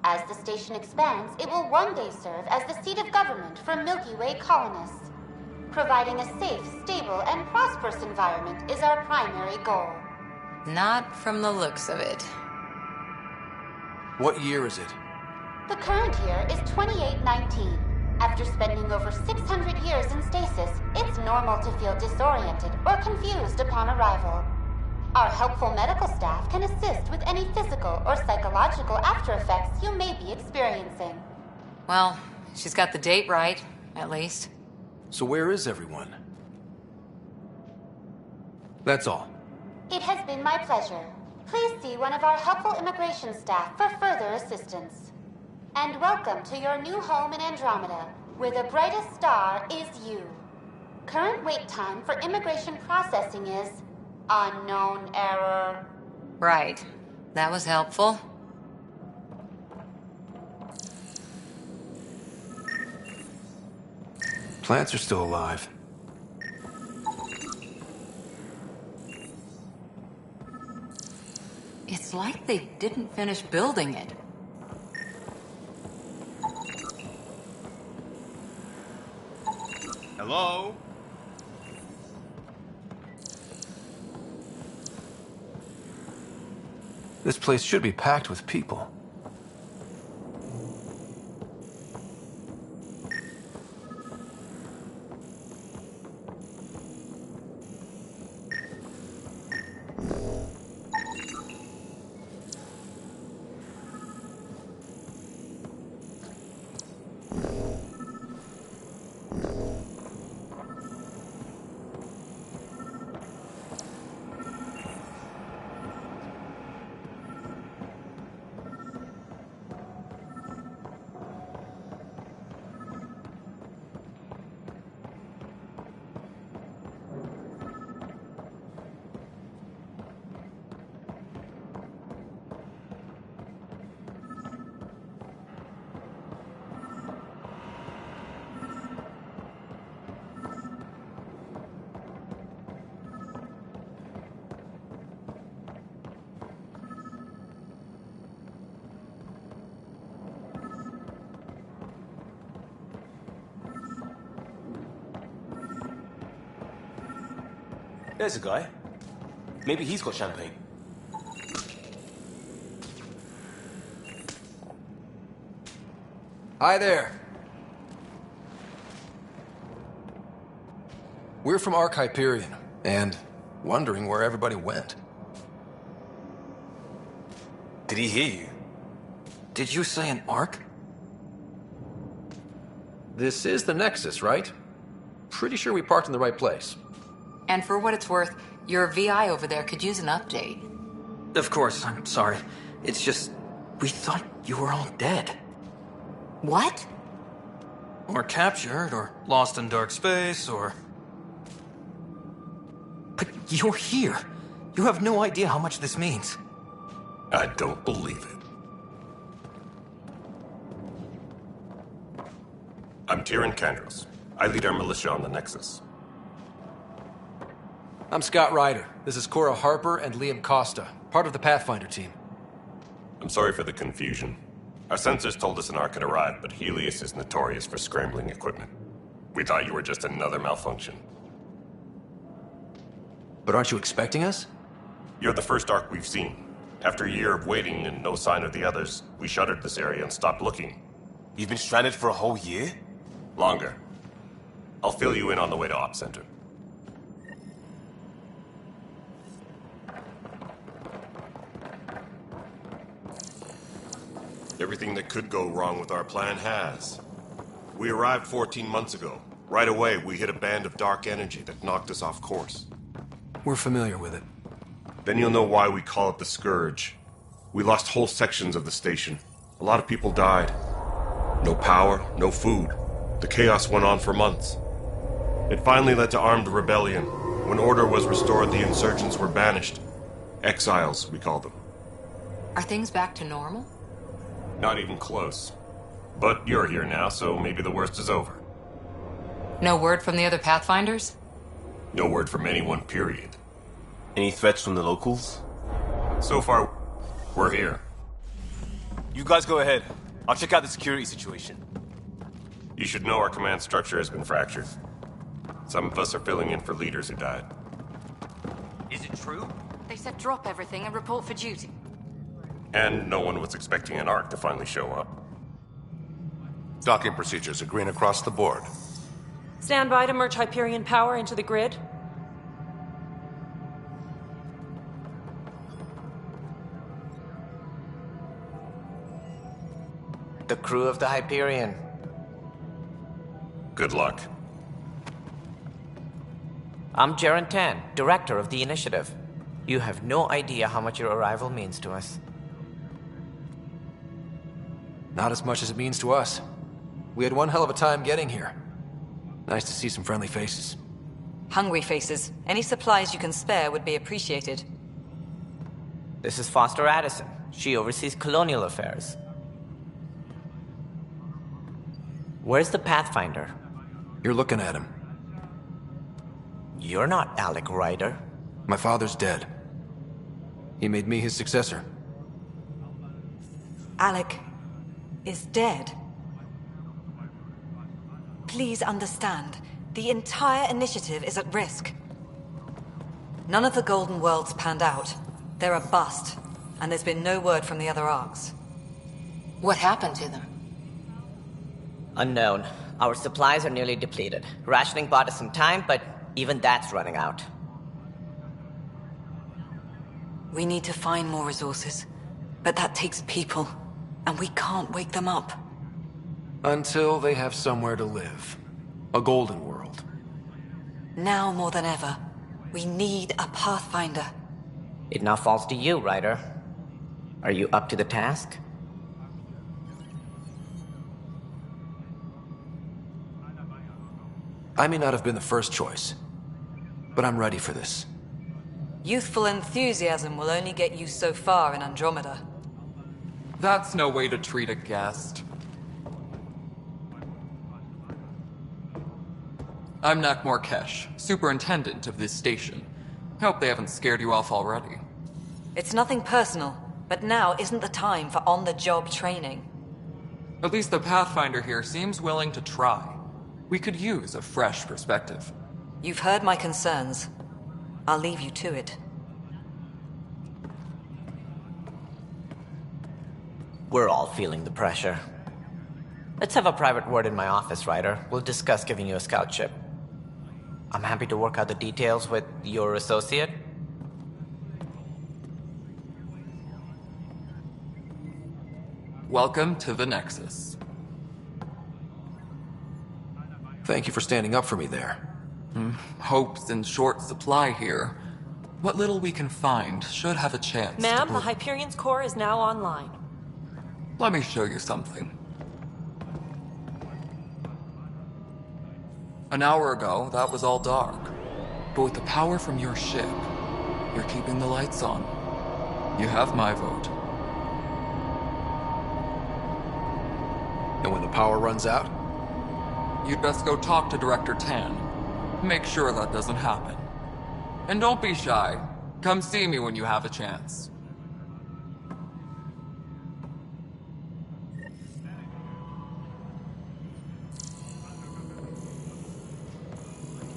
[SPEAKER 22] As the station expands, it will one day serve as the seat of government for Milky Way colonists. Providing a safe, stable, and prosperous environment is our primary goal.
[SPEAKER 10] Not from the looks of it.
[SPEAKER 3] What year is it?
[SPEAKER 22] The current year is 2819. After spending over 600 years in stasis, it's normal to feel disoriented or confused upon arrival. Our helpful medical staff can assist with any physical or psychological after effects you may be experiencing.
[SPEAKER 10] Well, she's got the date right, at least.
[SPEAKER 3] So where is everyone? That's all.
[SPEAKER 22] It has been my pleasure. Please see one of our helpful immigration staff for further assistance. And welcome to your new home in Andromeda, where the brightest star is you. Current wait time for immigration processing is unknown error.
[SPEAKER 10] Right. That was helpful.
[SPEAKER 3] Plants are still alive.
[SPEAKER 10] It's like they didn't finish building it.
[SPEAKER 19] Hello?
[SPEAKER 3] This place should be packed with people.
[SPEAKER 20] There's a guy. Maybe he's got champagne.
[SPEAKER 3] Hi there. We're from Ark Hyperion, and wondering where everybody went.
[SPEAKER 20] Did he hear you?
[SPEAKER 3] Did you say an Ark? This is the Nexus, right? Pretty sure we parked in the right place.
[SPEAKER 10] And for what it's worth, your VI over there could use an update.
[SPEAKER 17] Of course, I'm sorry. It's just, we thought you were all dead.
[SPEAKER 10] What?
[SPEAKER 17] Or captured, or lost in dark space, or... But you're here. You have no idea how much this means.
[SPEAKER 13] I don't believe it. I'm Tyrion Kandros. I lead our militia on the Nexus.
[SPEAKER 3] I'm Scott Ryder. This is Cora Harper and Liam Costa, part of the Pathfinder team.
[SPEAKER 13] I'm sorry for the confusion. Our sensors told us an Ark had arrived, but Helios is notorious for scrambling equipment. We thought you were just another malfunction.
[SPEAKER 3] But aren't you expecting us?
[SPEAKER 13] You're the first Ark we've seen. After a year of waiting and no sign of the others, we shuttered this area and stopped looking.
[SPEAKER 20] You've been stranded for a whole year?
[SPEAKER 13] Longer. I'll fill you in on the way to Op Center. Everything that could go wrong with our plan has. We arrived 14 months ago. Right away, we hit a band of dark energy that knocked us off course.
[SPEAKER 3] We're familiar with it.
[SPEAKER 13] Then you'll know why we call it the Scourge. We lost whole sections of the station. A lot of people died. No power, no food. The chaos went on for months. It finally led to armed rebellion. When order was restored, the insurgents were banished. Exiles, we call them.
[SPEAKER 10] Are things back to normal?
[SPEAKER 13] Not even close. But you're here now, so maybe the worst is over.
[SPEAKER 10] No word from the other Pathfinders?
[SPEAKER 13] No word from anyone, period.
[SPEAKER 20] Any threats from the locals?
[SPEAKER 13] So far, we're here.
[SPEAKER 20] You guys go ahead. I'll check out the security situation.
[SPEAKER 13] You should know our command structure has been fractured. Some of us are filling in for leaders who died.
[SPEAKER 21] Is it true?
[SPEAKER 5] They said drop everything and report for duty.
[SPEAKER 13] And no one was expecting an Ark to finally show up.
[SPEAKER 1] Docking procedures are green across the board.
[SPEAKER 14] Stand by to merge Hyperion power into the grid.
[SPEAKER 17] The crew of the Hyperion.
[SPEAKER 13] Good luck.
[SPEAKER 17] I'm Jaren Tan, director of the initiative. You have no idea how much your arrival means to us.
[SPEAKER 3] Not as much as it means to us. We had one hell of a time getting here. Nice to see some friendly faces.
[SPEAKER 6] Hungry faces. Any supplies you can spare would be appreciated.
[SPEAKER 17] This is Foster Addison. She oversees colonial affairs. Where's the Pathfinder?
[SPEAKER 3] You're looking at him.
[SPEAKER 17] You're not Alec Ryder.
[SPEAKER 3] My father's dead. He made me his successor.
[SPEAKER 6] Alec is dead. Please understand, the entire initiative is at risk. None of the Golden Worlds panned out. They're a bust, and there's been no word from the other Arks.
[SPEAKER 10] What happened to them?
[SPEAKER 17] Unknown. Our supplies are nearly depleted. Rationing bought us some time, but even that's running out.
[SPEAKER 6] We need to find more resources, but that takes people, and we can't wake them up.
[SPEAKER 3] Until they have somewhere to live. A golden world.
[SPEAKER 6] Now more than ever, we need a Pathfinder.
[SPEAKER 17] It now falls to you, Ryder. Are you up to the task?
[SPEAKER 3] I may not have been the first choice, but I'm ready for this.
[SPEAKER 6] Youthful enthusiasm will only get you so far in Andromeda.
[SPEAKER 16] That's no way to treat a guest. I'm Nakmor Kesh, superintendent of this station. Hope they haven't scared you off already.
[SPEAKER 6] It's nothing personal, but now isn't the time for on-the-job training.
[SPEAKER 16] At least the Pathfinder here seems willing to try. We could use a fresh perspective.
[SPEAKER 6] You've heard my concerns. I'll leave you to it.
[SPEAKER 17] We're all feeling the pressure. Let's have a private word in my office, Ryder. We'll discuss giving you a scout ship. I'm happy to work out the details with your associate.
[SPEAKER 16] Welcome to the Nexus.
[SPEAKER 3] Thank you for standing up for me there.
[SPEAKER 16] Hope's in short supply here. What little we can find should have a chance
[SPEAKER 14] Ma'am,
[SPEAKER 16] to...
[SPEAKER 14] the Hyperion's core is now online.
[SPEAKER 16] Let me show you something. An hour ago, that was all dark. But with the power from your ship, you're keeping the lights on. You have my vote.
[SPEAKER 3] And when the power runs out?
[SPEAKER 16] You'd best go talk to Director Tan. Make sure that doesn't happen. And don't be shy. Come see me when you have a chance.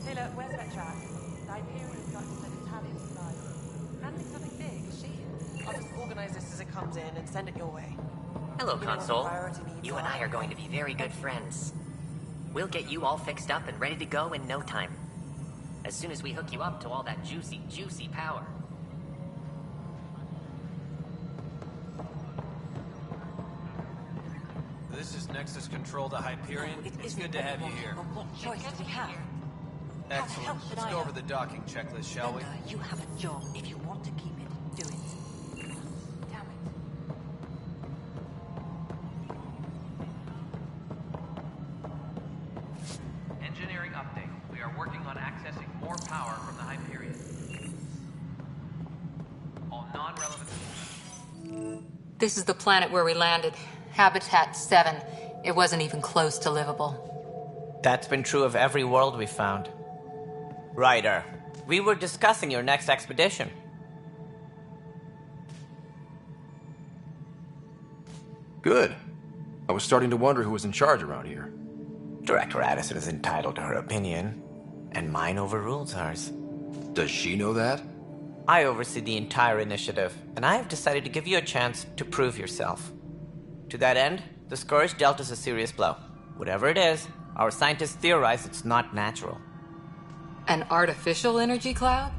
[SPEAKER 4] Taylor, where's Metrak? The Hyperion's got to send a tally of supplies. Handling something big, is she?
[SPEAKER 11] I'll just organize this as it comes in and send it your way.
[SPEAKER 23] Hello,
[SPEAKER 11] Let me know what the
[SPEAKER 23] Console.
[SPEAKER 11] priority needs
[SPEAKER 23] You and I are going to be very good friends. We'll get you all fixed up and ready to go in no time. As soon as we hook you up to all that juicy, juicy power.
[SPEAKER 24] This is Nexus Control to Hyperion. It's good to have you here.
[SPEAKER 6] What choice do we have?
[SPEAKER 2] Excellent. Let's go over the docking checklist, shall we?
[SPEAKER 23] You have a job. If you want to keep it, do it.
[SPEAKER 4] Damn it.
[SPEAKER 9] Engineering update. We are working on accessing more power from the Hyperion. All non-relevant...
[SPEAKER 10] This is the planet where we landed. Habitat 7. It wasn't even close to livable.
[SPEAKER 18] That's been true of every world we've found. Ryder, we were discussing your next expedition.
[SPEAKER 3] Good. I was starting to wonder who was in charge around here.
[SPEAKER 18] Director Addison is entitled to her opinion, and mine overrules hers.
[SPEAKER 3] Does she know that?
[SPEAKER 18] I oversee the entire initiative, and I have decided to give you a chance to prove yourself. To that end, the Scourge dealt us a serious blow. Whatever it is, our scientists theorize it's not natural.
[SPEAKER 10] An artificial energy cloud?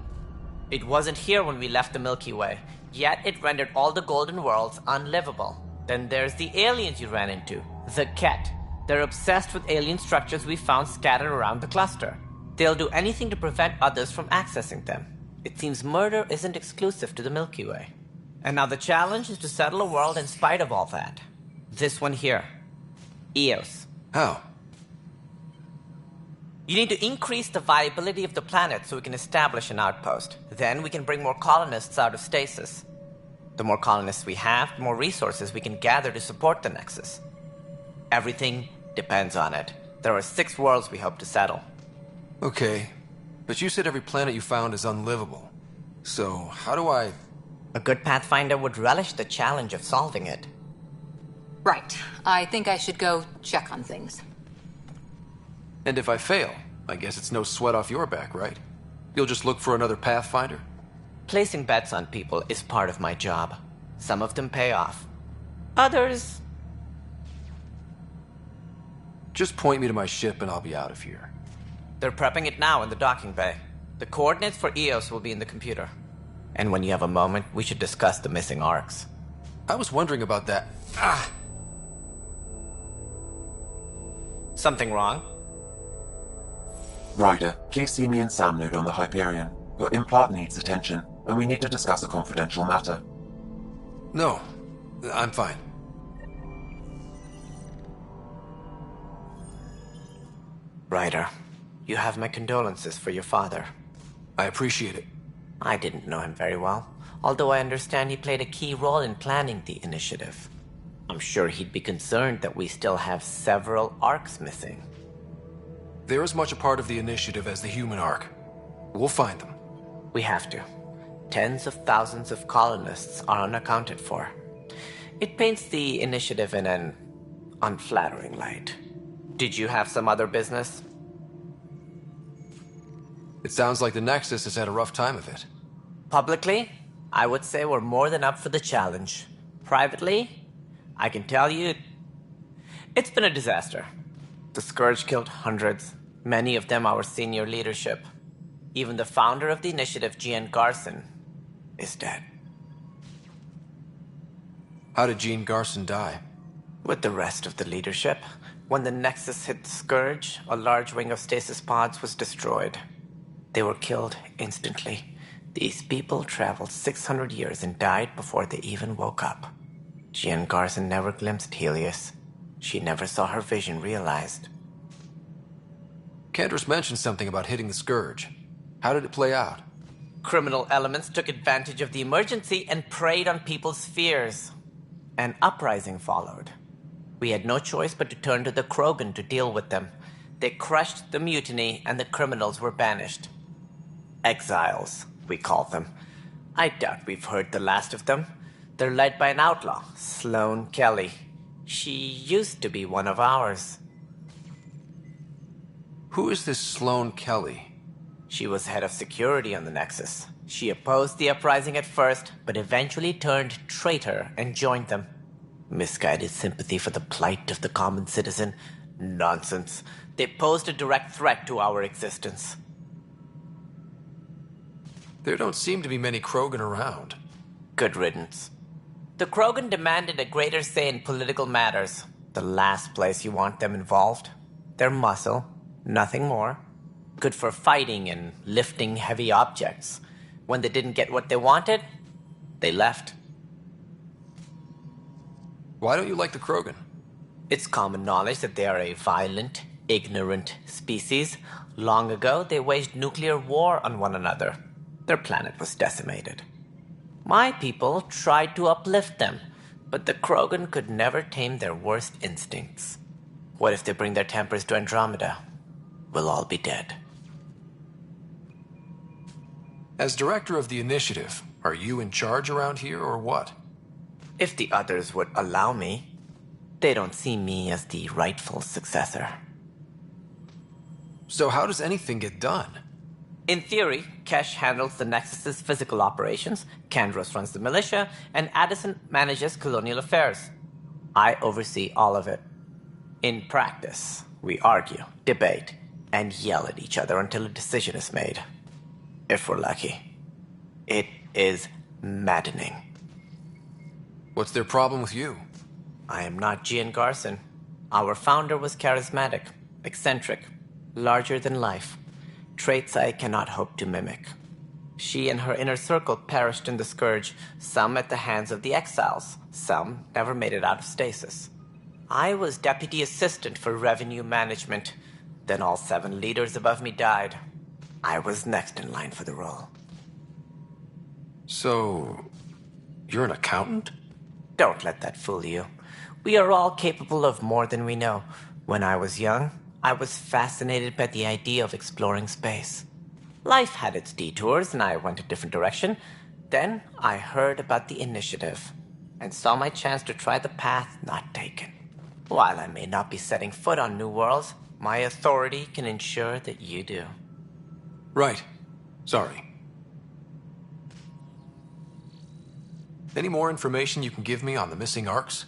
[SPEAKER 18] It wasn't here when we left the Milky Way, yet it rendered all the golden worlds unlivable. Then there's the aliens you ran into, the Ket. They're obsessed with alien structures we found scattered around the cluster. They'll do anything to prevent others from accessing them. It seems murder isn't exclusive to the Milky Way. And now the challenge is to settle a world in spite of all that. This one here. Eos.
[SPEAKER 3] How?
[SPEAKER 18] You need to increase the viability of the planet so we can establish an outpost. Then we can bring more colonists out of stasis. The more colonists we have, the more resources we can gather to support the Nexus. Everything depends on it. There are 6 worlds we hope to settle.
[SPEAKER 3] Okay, but you said every planet you found is unlivable. So, how do I...
[SPEAKER 18] A good Pathfinder would relish the challenge of solving it.
[SPEAKER 10] Right. I think I should go check on things.
[SPEAKER 3] And if I fail, I guess it's no sweat off your back, right? You'll just look for another Pathfinder?
[SPEAKER 18] Placing bets on people is part of my job. Some of them pay off. Others...
[SPEAKER 3] Just point me to my ship and I'll be out of here.
[SPEAKER 18] They're prepping it now in the docking bay. The coordinates for Eos will be in the computer. And when you have a moment, we should discuss the missing arcs.
[SPEAKER 3] I was wondering about that.
[SPEAKER 18] Something wrong?
[SPEAKER 7] Ryder, please see me and Sam Node on the Hyperion. Your implant needs attention, and we need to discuss a confidential matter.
[SPEAKER 3] No, I'm fine.
[SPEAKER 18] Ryder, you have my condolences for your father.
[SPEAKER 3] I appreciate it.
[SPEAKER 18] I didn't know him very well, although I understand he played a key role in planning the initiative. I'm sure he'd be concerned that we still have several arcs missing.
[SPEAKER 3] They're as much a part of the initiative as the human arc. We'll find them.
[SPEAKER 18] We have to. Tens of thousands of colonists are unaccounted for. It paints the initiative in an unflattering light. Did you have some other business?
[SPEAKER 3] It sounds like the Nexus has had a rough time of it.
[SPEAKER 18] Publicly, I would say we're more than up for the challenge. Privately, I can tell you, it's been a disaster. The Scourge killed hundreds, many of them our senior leadership. Even the founder of the initiative, Jean Garson, is dead.
[SPEAKER 3] How did Jean Garson die?
[SPEAKER 18] With the rest of the leadership. When the Nexus hit the Scourge, a large wing of stasis pods was destroyed. They were killed instantly. These people traveled 600 years and died before they even woke up. Jean Garson never glimpsed Helios. She never saw her vision realized.
[SPEAKER 3] Candra's mentioned something about hitting the Scourge. How did it play out?
[SPEAKER 18] Criminal elements took advantage of the emergency and preyed on people's fears. An uprising followed. We had no choice but to turn to the Krogan to deal with them. They crushed the mutiny and the criminals were banished. Exiles, we call them. I doubt we've heard the last of them. They're led by an outlaw, Sloane Kelly. She used to be one of ours.
[SPEAKER 3] Who is this Sloane Kelly?
[SPEAKER 18] She was head of security on the Nexus. She opposed the uprising at first, but eventually turned traitor and joined them. Misguided sympathy for the plight of the common citizen? Nonsense. They posed a direct threat to our existence.
[SPEAKER 3] There don't seem to be many Krogan around.
[SPEAKER 18] Good riddance. The Krogan demanded a greater say in political matters. The last place you want them involved. Their muscle, nothing more. Good for fighting and lifting heavy objects. When they didn't get what they wanted, they left.
[SPEAKER 8] Why don't you like the Krogan?
[SPEAKER 18] It's common knowledge that they are a violent, ignorant species. Long ago, they waged nuclear war on one another. Their planet was decimated. My people tried to uplift them, but the Krogan could never tame their worst instincts. What if they bring their tempers to Andromeda? We'll all be dead.
[SPEAKER 8] As director of the initiative, are you in charge around here or what?
[SPEAKER 18] If the others would allow me, they don't see me as the rightful successor.
[SPEAKER 8] So how does anything get done?
[SPEAKER 18] In theory, Kesh handles the Nexus's physical operations, Kandros runs the militia, and Addison manages colonial affairs. I oversee all of it. In practice, we argue, debate, and yell at each other until a decision is made. If we're lucky. It is maddening.
[SPEAKER 8] What's their problem with you?
[SPEAKER 18] I am not Gian Garson. Our founder was charismatic, eccentric, larger than life. Traits I cannot hope to mimic. She and her inner circle perished in the Scourge, some at the hands of the Exiles, some never made it out of stasis. I was deputy assistant for revenue management. Then all 7 leaders above me died. I was next in line for the role.
[SPEAKER 8] So, you're an accountant?
[SPEAKER 18] Don't let that fool you. We are all capable of more than we know. When I was young, I was fascinated by the idea of exploring space. Life had its detours, and I went a different direction. Then I heard about the initiative, and saw my chance to try the path not taken. While I may not be setting foot on new worlds, my authority can ensure that you do.
[SPEAKER 8] Right. Sorry. Any more information you can give me on the missing arcs?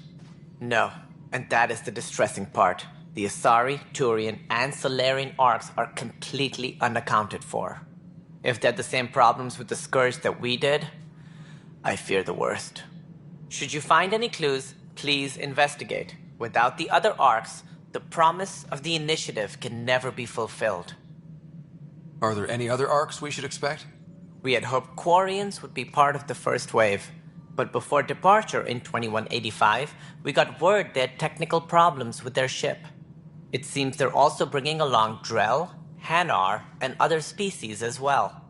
[SPEAKER 18] No, and that is the distressing part. The Asari, Turian, and Solarian arcs are completely unaccounted for. If they had the same problems with the Scourge that we did, I fear the worst. Should you find any clues, please investigate. Without the other arcs, the promise of the initiative can never be fulfilled.
[SPEAKER 8] Are there any other arcs we should expect?
[SPEAKER 18] We had hoped Quarians would be part of the first wave. But before departure in 2185, we got word they had technical problems with their ship. It seems they're also bringing along Drell, Hanar, and other species as well.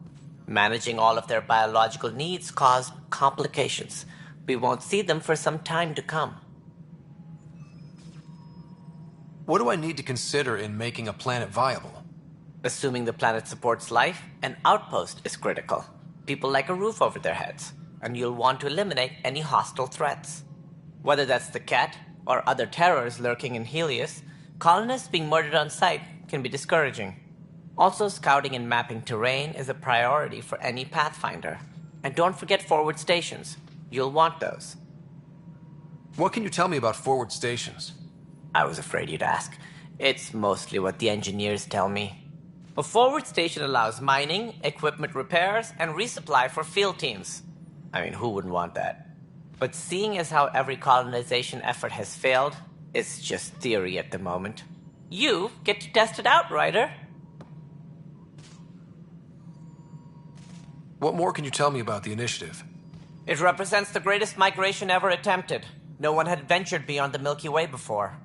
[SPEAKER 18] Managing all of their biological needs caused complications. We won't see them for some time to come.
[SPEAKER 8] What do I need to consider in making a planet viable?
[SPEAKER 18] Assuming the planet supports life, an outpost is critical. People like a roof over their heads, and you'll want to eliminate any hostile threats. Whether that's the Cat or other terrors lurking in Helios, colonists being murdered on sight can be discouraging. Also, scouting and mapping terrain is a priority for any Pathfinder. And don't forget forward stations. You'll want those.
[SPEAKER 8] What can you tell me about forward stations?
[SPEAKER 18] I was afraid you'd ask. It's mostly what the engineers tell me. A forward station allows mining, equipment repairs, and resupply for field teams. I mean, who wouldn't want that? But seeing as how every colonization effort has failed, it's just theory at the moment. You get to test it out, Ryder.
[SPEAKER 8] What more can you tell me about the initiative?
[SPEAKER 18] It represents the greatest migration ever attempted. No one had ventured beyond the Milky Way before.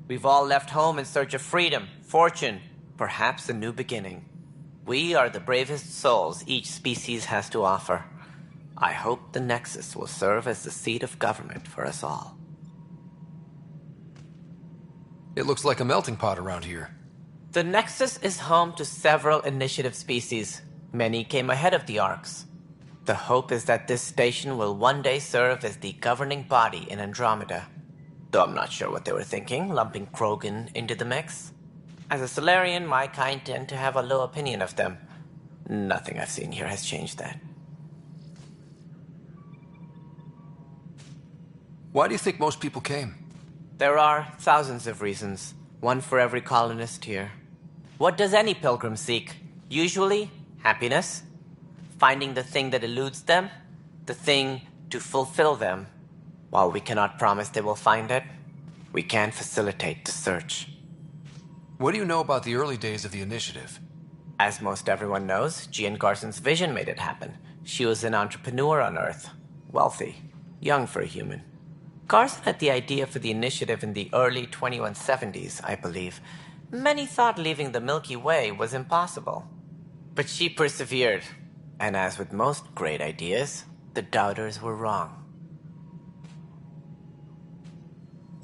[SPEAKER 18] We've all left home in search of freedom, fortune, perhaps a new beginning. We are the bravest souls each species has to offer. I hope the Nexus will serve as the seat of government for us all.
[SPEAKER 8] It looks like a melting pot around here.
[SPEAKER 18] The Nexus is home to several initiative species. Many came ahead of the Arcs. The hope is that this station will one day serve as the governing body in Andromeda. Though I'm not sure what they were thinking, lumping Krogan into the mix. As a Solarian, my kind tend to have a low opinion of them. Nothing I've seen here has changed that.
[SPEAKER 8] Why do you think most people came?
[SPEAKER 18] There are thousands of reasons, one for every colonist here. What does any pilgrim seek? Usually, happiness. Finding the thing that eludes them, the thing to fulfill them. While we cannot promise they will find it, we can facilitate the search.
[SPEAKER 8] What do you know about the early days of the initiative?
[SPEAKER 18] As most everyone knows, Jean Carson's vision made it happen. She was an entrepreneur on Earth. Wealthy. Young for a human. Carson had the idea for the initiative in the early 2170s, I believe. Many thought leaving the Milky Way was impossible. But she persevered. And as with most great ideas, the doubters were wrong.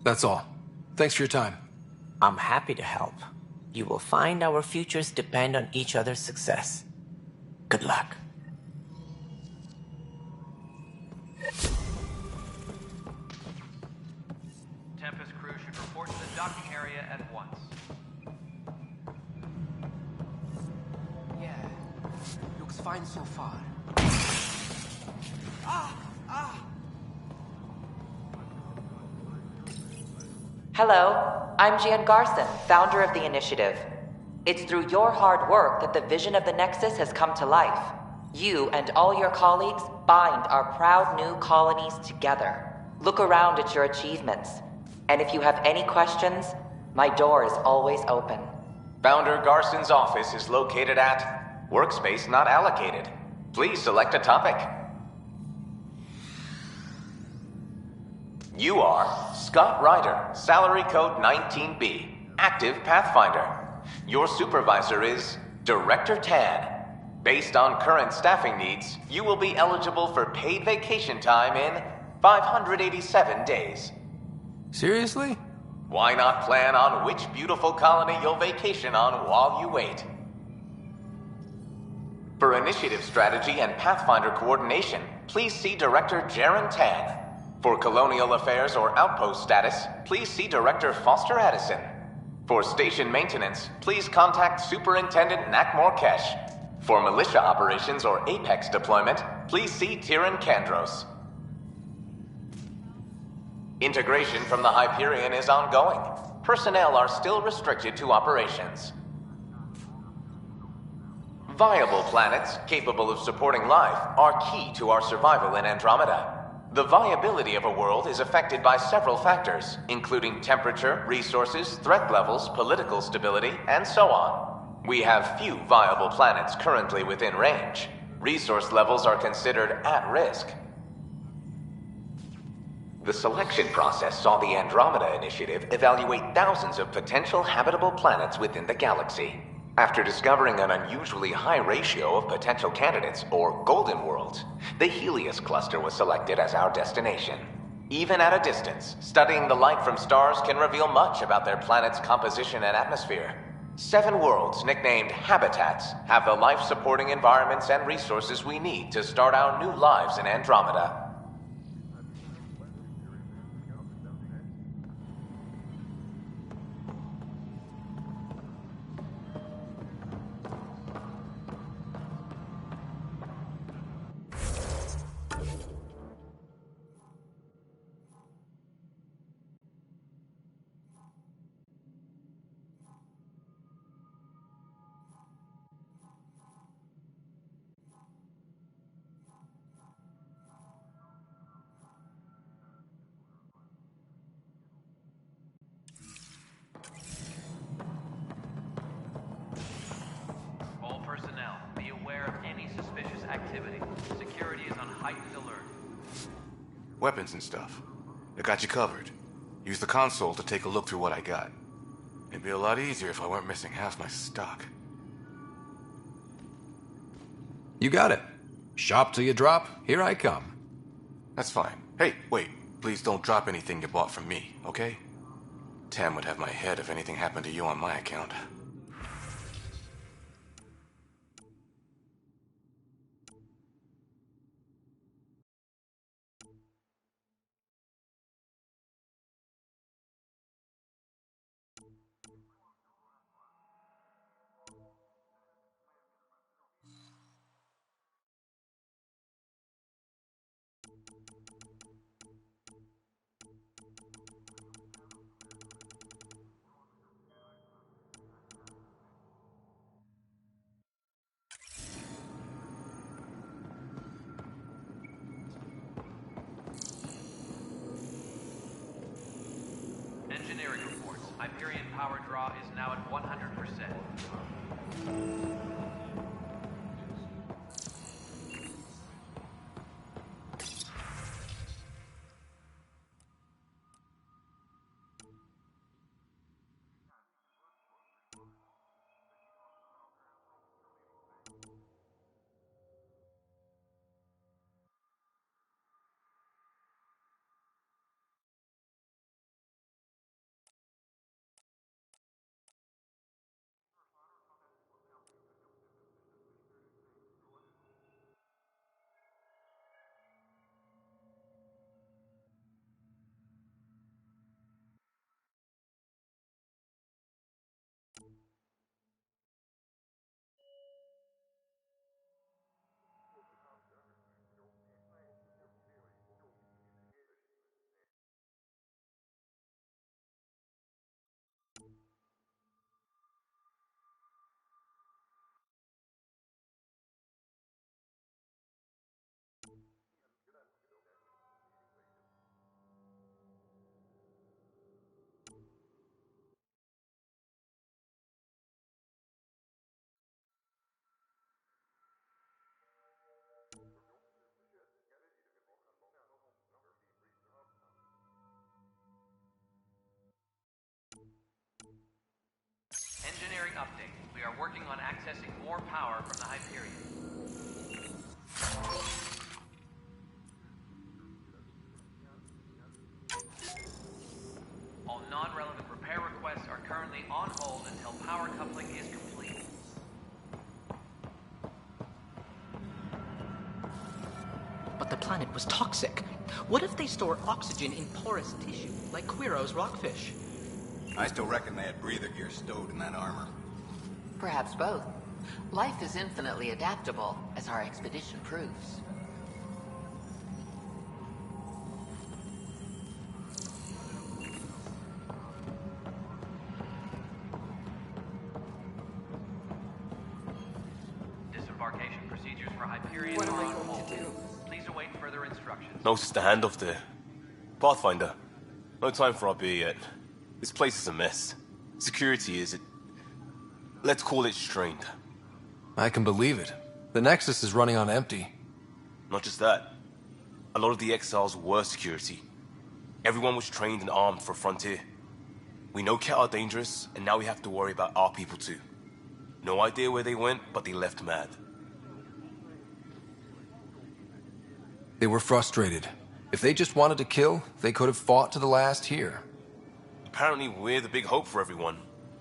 [SPEAKER 8] That's all. Thanks for your time.
[SPEAKER 18] I'm happy to help. You will find our futures depend on each other's success. Good luck.
[SPEAKER 9] Tempest crew should report to the docking area at once.
[SPEAKER 3] Yeah, looks fine so far.
[SPEAKER 12] Hello, I'm Jean Garson, founder of the initiative. It's through your hard work that the vision of the Nexus has come to life. You and all your colleagues bind our proud new colonies together. Look around at your achievements. And if you have any questions, my door is always open.
[SPEAKER 15] Founder Garson's office is located at Workspace Not Allocated. Please select a topic. You are Scott Ryder, salary code 19B, active Pathfinder. Your supervisor is Director Tan. Based on current staffing needs, you will be eligible for paid vacation time in 587 days.
[SPEAKER 8] Seriously?
[SPEAKER 15] Why not plan on which beautiful colony you'll vacation on while you wait? For initiative strategy and Pathfinder coordination, please see Director Jaren Tan. For colonial affairs or outpost status, please see Director Foster Addison. For station maintenance, please contact Superintendent Nakmor Kesh. For militia operations or Apex deployment, please see Tyran Kandros. Integration from the Hyperion is ongoing. Personnel are still restricted to operations. Viable planets capable of supporting life are key to our survival in Andromeda. The viability of a world is affected by several factors, including temperature, resources, threat levels, political stability, and so on. We have few viable planets currently within range. Resource levels are considered at risk. The selection process saw the Andromeda Initiative evaluate thousands of potential habitable planets within the galaxy. After discovering an unusually high ratio of potential candidates, or golden worlds, the Helios cluster was selected as our destination. Even at a distance, studying the light from stars can reveal much about their planet's composition and atmosphere. 7 worlds, nicknamed habitats, have the life-supporting environments and resources we need to start our new lives in Andromeda.
[SPEAKER 9] All personnel, be aware of any suspicious activity. Security is on heightened alert.
[SPEAKER 20] Weapons and stuff. I got you covered. Use the console to take a look through what I got. It'd be a lot easier if I weren't missing half my stock.
[SPEAKER 8] You got it. Shop till you drop, here I come.
[SPEAKER 20] That's fine. Hey, wait. Please don't drop anything you bought from me, okay? Tam would have my head if anything happened to you on my account.
[SPEAKER 9] Engineering reports. Hyperion power draw is now at 100%. engineering update. We are working on accessing more power from the Hyperion. All non-relevant repair requests are currently on hold until power coupling is complete.
[SPEAKER 19] But the planet was toxic. What if they store oxygen in porous tissue, like Quiro's rockfish?
[SPEAKER 21] I still reckon they had breather gear stowed in that armor.
[SPEAKER 5] Perhaps both. Life is infinitely adaptable, as our expedition proves.
[SPEAKER 9] Disembarkation procedures for Hyperion are on hold. Please await further instructions.
[SPEAKER 20] Notice the handoff there. Pathfinder, no time for our beer yet. This place is a mess. Security is... let's call it strained.
[SPEAKER 8] I can believe it. The Nexus is running on empty.
[SPEAKER 20] Not just that. A lot of the exiles were security. Everyone was trained and armed for Frontier. We know Ket are dangerous, and now we have to worry about our people too. No idea where they went, but they left mad.
[SPEAKER 8] They were frustrated. If they just wanted to kill, they could have fought to the last here.
[SPEAKER 20] Apparently we're the big hope for everyone.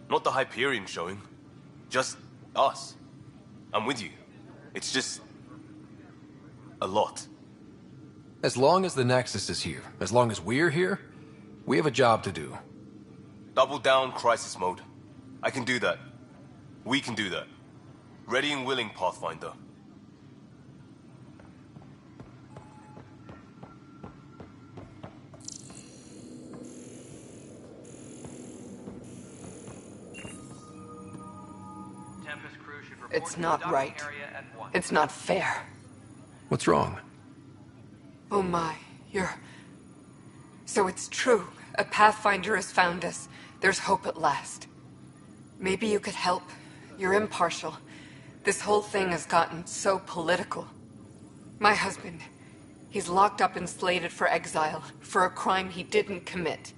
[SPEAKER 20] Not the Hyperion showing. Just us. I'm with you. It's just... a lot.
[SPEAKER 8] As long as the Nexus is here, as long as we're here, we have a job to do.
[SPEAKER 20] Double down crisis mode. I can do that. We can do that. Ready and willing, Pathfinder.
[SPEAKER 9] Tempest crew should report
[SPEAKER 22] It's
[SPEAKER 9] to the
[SPEAKER 22] not
[SPEAKER 9] docking
[SPEAKER 22] right.
[SPEAKER 9] area at once.
[SPEAKER 22] It's not fair.
[SPEAKER 8] What's wrong?
[SPEAKER 22] Oh my, you're... So it's true. A Pathfinder has found us. There's hope at last. Maybe you could help. You're impartial. This whole thing has gotten so political. My husband, he's locked up and slated for exile for a crime he didn't commit.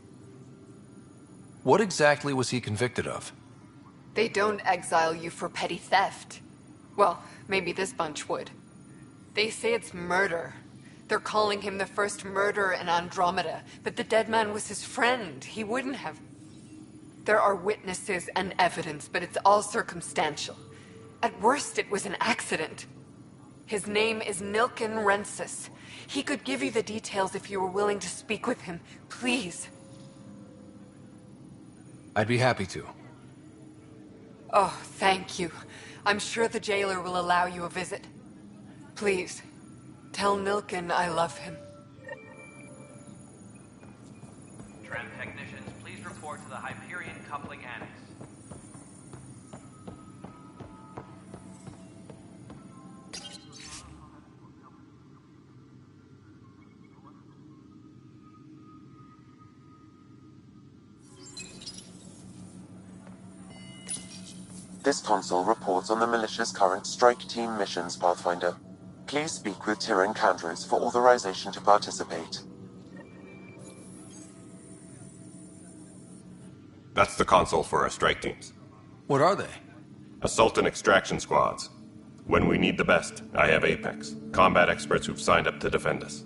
[SPEAKER 8] What exactly was he convicted of?
[SPEAKER 22] They don't exile you for petty theft. Well, maybe this bunch would. They say it's murder. They're calling him the first murderer in Andromeda, but the dead man was his friend. He wouldn't have... There are witnesses and evidence, but it's all circumstantial. At worst, it was an accident. His name is Nilken Rensis. He could give you the details if you were willing to speak with him. Please.
[SPEAKER 8] I'd be happy to.
[SPEAKER 22] Oh, thank you. I'm sure the jailer will allow you a visit. Please, tell Nilken I love him.
[SPEAKER 9] Tram technicians, please report to the Hyperion coupling annex.
[SPEAKER 7] This console reports on the militia's current strike team missions, Pathfinder. Please speak with Tyrion Candros for authorization to participate.
[SPEAKER 13] That's the console for our strike teams.
[SPEAKER 8] What are they?
[SPEAKER 13] Assault and extraction squads. When we need the best, I have Apex, combat experts who've signed up to defend us.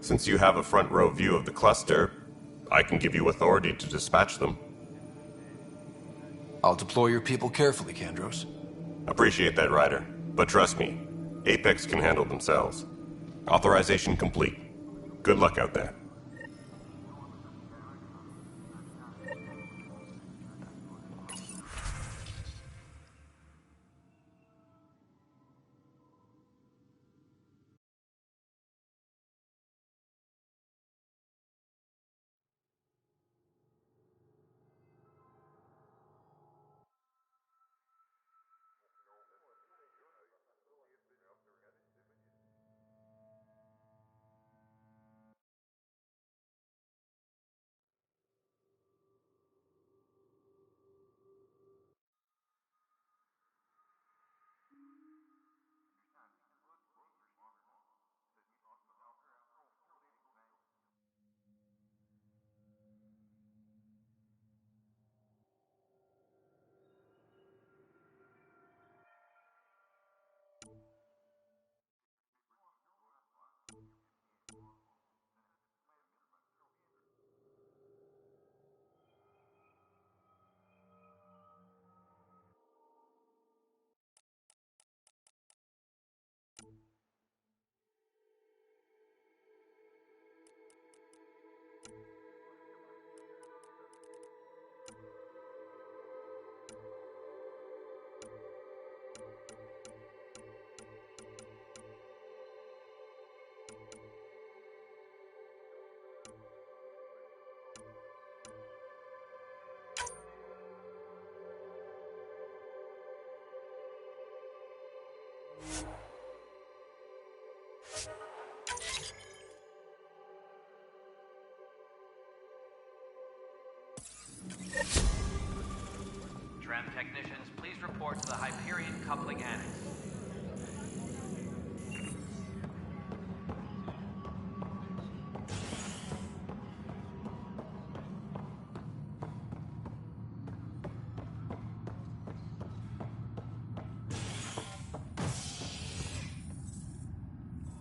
[SPEAKER 13] Since you have a front row view of the cluster, I can give you authority to dispatch them.
[SPEAKER 8] I'll deploy your people carefully, Candros.
[SPEAKER 13] Appreciate that, Ryder. But trust me, Apex can handle themselves. Authorization complete. Good luck out there.
[SPEAKER 9] Tram technicians, please report to the Hyperion Coupling Annex.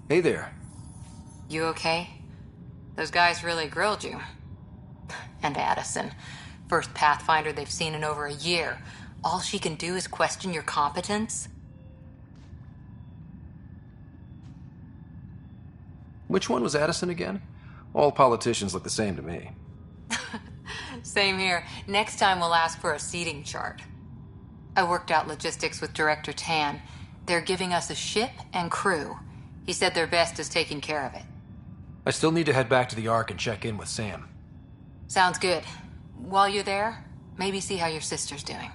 [SPEAKER 8] Hey there.
[SPEAKER 10] You okay? Those guys really grilled you. And Addison. First Pathfinder they've seen in over a year. All she can do is question your competence?
[SPEAKER 8] Which one was Addison again? All politicians look the same to me.
[SPEAKER 10] Same here. Next time we'll ask for a seating chart. I worked out logistics with Director Tan. They're giving us a ship and crew. He said their best is taking care of it.
[SPEAKER 8] I still need to head back to the Ark and check in with Sam.
[SPEAKER 10] Sounds good. While you're there, maybe see how your sister's doing.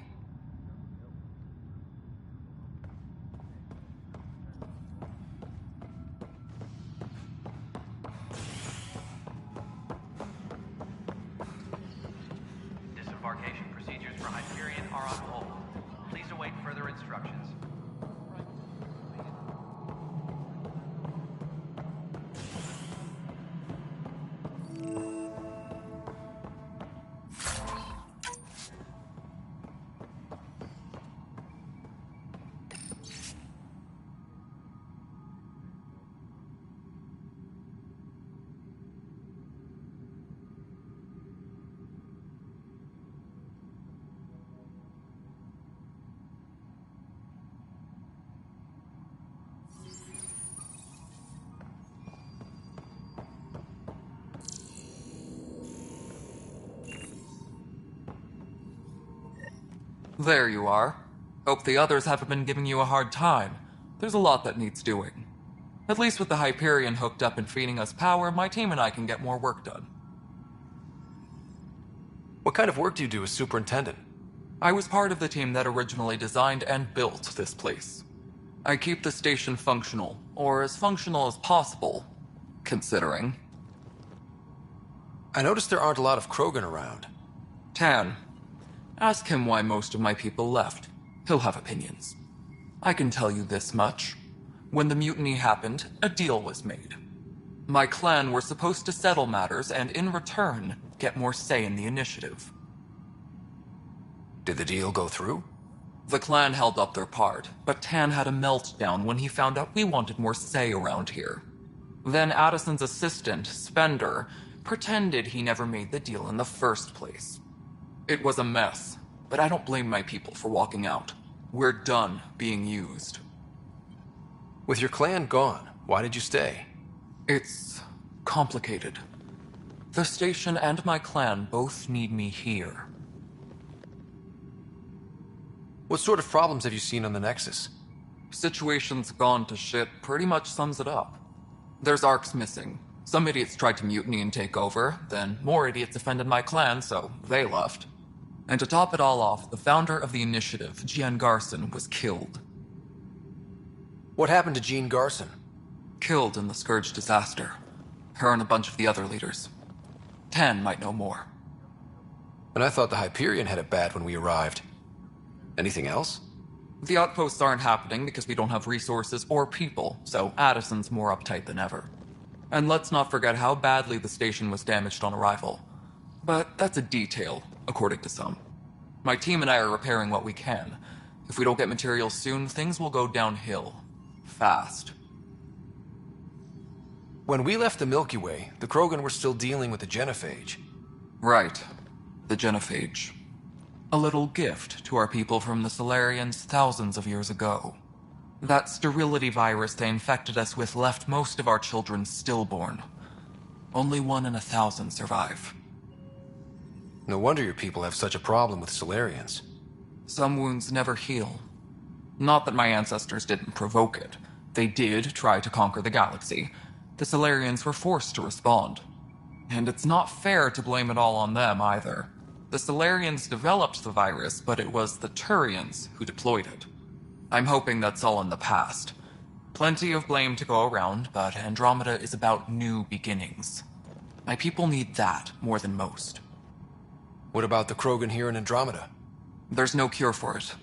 [SPEAKER 9] Disembarkation procedures for Hyperion are on hold. Please await further instructions.
[SPEAKER 16] There you are. Hope the others haven't been giving you a hard time. There's a lot that needs doing. At least with the Hyperion hooked up and feeding us power, my team and I can get more work done.
[SPEAKER 8] What kind of work do you do as superintendent?
[SPEAKER 16] I was part of the team that originally designed and built this place. I keep the station functional, or as functional as possible, considering.
[SPEAKER 8] I noticed there aren't a lot of Krogan around.
[SPEAKER 16] Tan. Ask him why most of my people left. He'll have opinions. I can tell you this much. When the mutiny happened, a deal was made. My clan were supposed to settle matters and, in return, get more say in the initiative.
[SPEAKER 8] Did the deal go through?
[SPEAKER 16] The clan held up their part, but Tan had a meltdown when he found out we wanted more say around here. Then Addison's assistant, Spender, pretended he never made the deal in the first place. It was a mess, but I don't blame my people for walking out. We're done being used.
[SPEAKER 8] With your clan gone, why did you stay?
[SPEAKER 16] It's complicated. The station and my clan both need me here.
[SPEAKER 8] What sort of problems have you seen on the Nexus?
[SPEAKER 16] Situation's gone to shit pretty much sums it up. There's Arcs missing. Some idiots tried to mutiny and take over, then more idiots offended my clan, so they left. And to top it all off, the founder of the initiative, Jean Garson, was killed.
[SPEAKER 8] What happened to Jean Garson?
[SPEAKER 16] Killed in the Scourge disaster. Her and a bunch of the other leaders. Tan might know more.
[SPEAKER 8] And I thought the Hyperion had it bad when we arrived. Anything else?
[SPEAKER 16] The outposts aren't happening because we don't have resources or people, so Addison's more uptight than ever. And let's not forget how badly the station was damaged on arrival. But that's a detail, according to some. My team and I are repairing what we can. If we don't get materials soon, things will go downhill. Fast.
[SPEAKER 8] When we left the Milky Way, the Krogan were still dealing with the genophage.
[SPEAKER 16] Right. The genophage. A little gift to our people from the Solarians thousands of years ago. That sterility virus they infected us with left most of our children stillborn. Only 1 in 1,000 survive.
[SPEAKER 8] No wonder your people have such a problem with Solarians.
[SPEAKER 16] Some wounds never heal. Not that my ancestors didn't provoke it. They did try to conquer the galaxy. The Solarians were forced to respond. And it's not fair to blame it all on them, either. The Solarians developed the virus, but it was the Turians who deployed it. I'm hoping that's all in the past. Plenty of blame to go around, but Andromeda is about new beginnings. My people need that more than most.
[SPEAKER 8] What about the Krogan here in Andromeda?
[SPEAKER 16] There's no cure for it.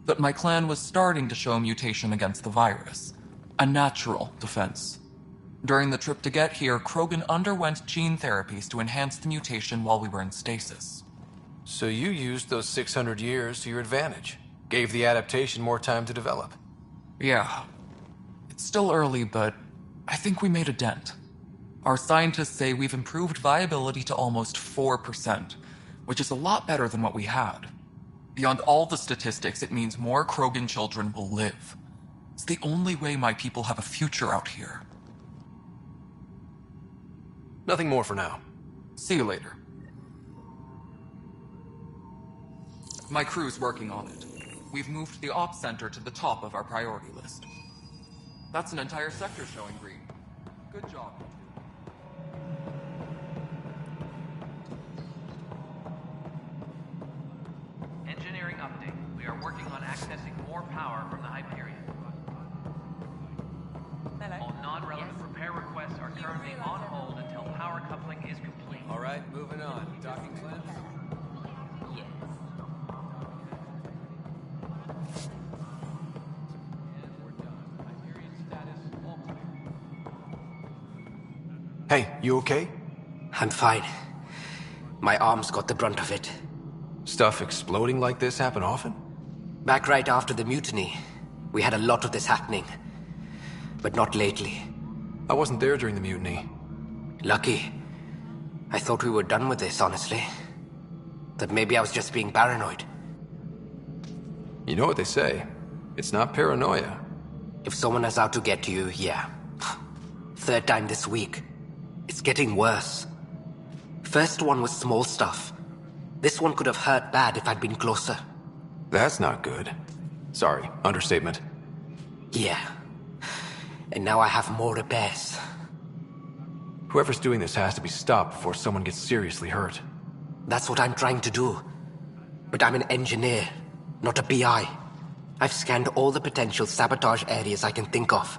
[SPEAKER 16] But my clan was starting to show mutation against the virus. A natural defense. During the trip to get here, Krogan underwent gene therapies to enhance the mutation while we were in stasis.
[SPEAKER 8] So you used those 600 years to your advantage. Gave the adaptation more time to develop.
[SPEAKER 16] Yeah. It's still early, but I think we made a dent. Our scientists say we've improved viability to almost 4%, which is a lot better than what we had. Beyond all the statistics, it means more Krogan children will live. It's the only way my people have a future out here.
[SPEAKER 8] Nothing more for now.
[SPEAKER 16] See you later. My crew's working on it. We've moved the ops center to the top of our priority list. That's an entire sector showing green. Good job.
[SPEAKER 9] Engineering update. We are working on accessing more power from the Hyperion. All non-relevant repair requests are currently on hold until power coupling is complete.
[SPEAKER 2] All right, moving on. Docking clamps?
[SPEAKER 23] Yes.
[SPEAKER 2] And we're done. Hyperion status all clear.
[SPEAKER 1] Hey, you okay? I'm fine. My arms got the brunt of it.
[SPEAKER 8] Stuff exploding like this happen often?
[SPEAKER 1] Back right after the mutiny, we had a lot of this happening. But not lately.
[SPEAKER 8] I wasn't there during the mutiny.
[SPEAKER 1] Lucky. I thought we were done with this, honestly. That maybe I was just being paranoid.
[SPEAKER 8] You know what they say. It's not paranoia.
[SPEAKER 1] If someone is out to get you, yeah. Third time this week. It's getting worse. First one was small stuff. This one could have hurt bad if I'd been closer.
[SPEAKER 8] That's not good. Sorry, understatement.
[SPEAKER 1] Yeah. And now I have more repairs.
[SPEAKER 8] Whoever's doing this has to be stopped before someone gets seriously hurt.
[SPEAKER 1] That's what I'm trying to do. But I'm an engineer, not a PI. I've scanned all the potential sabotage areas I can think of.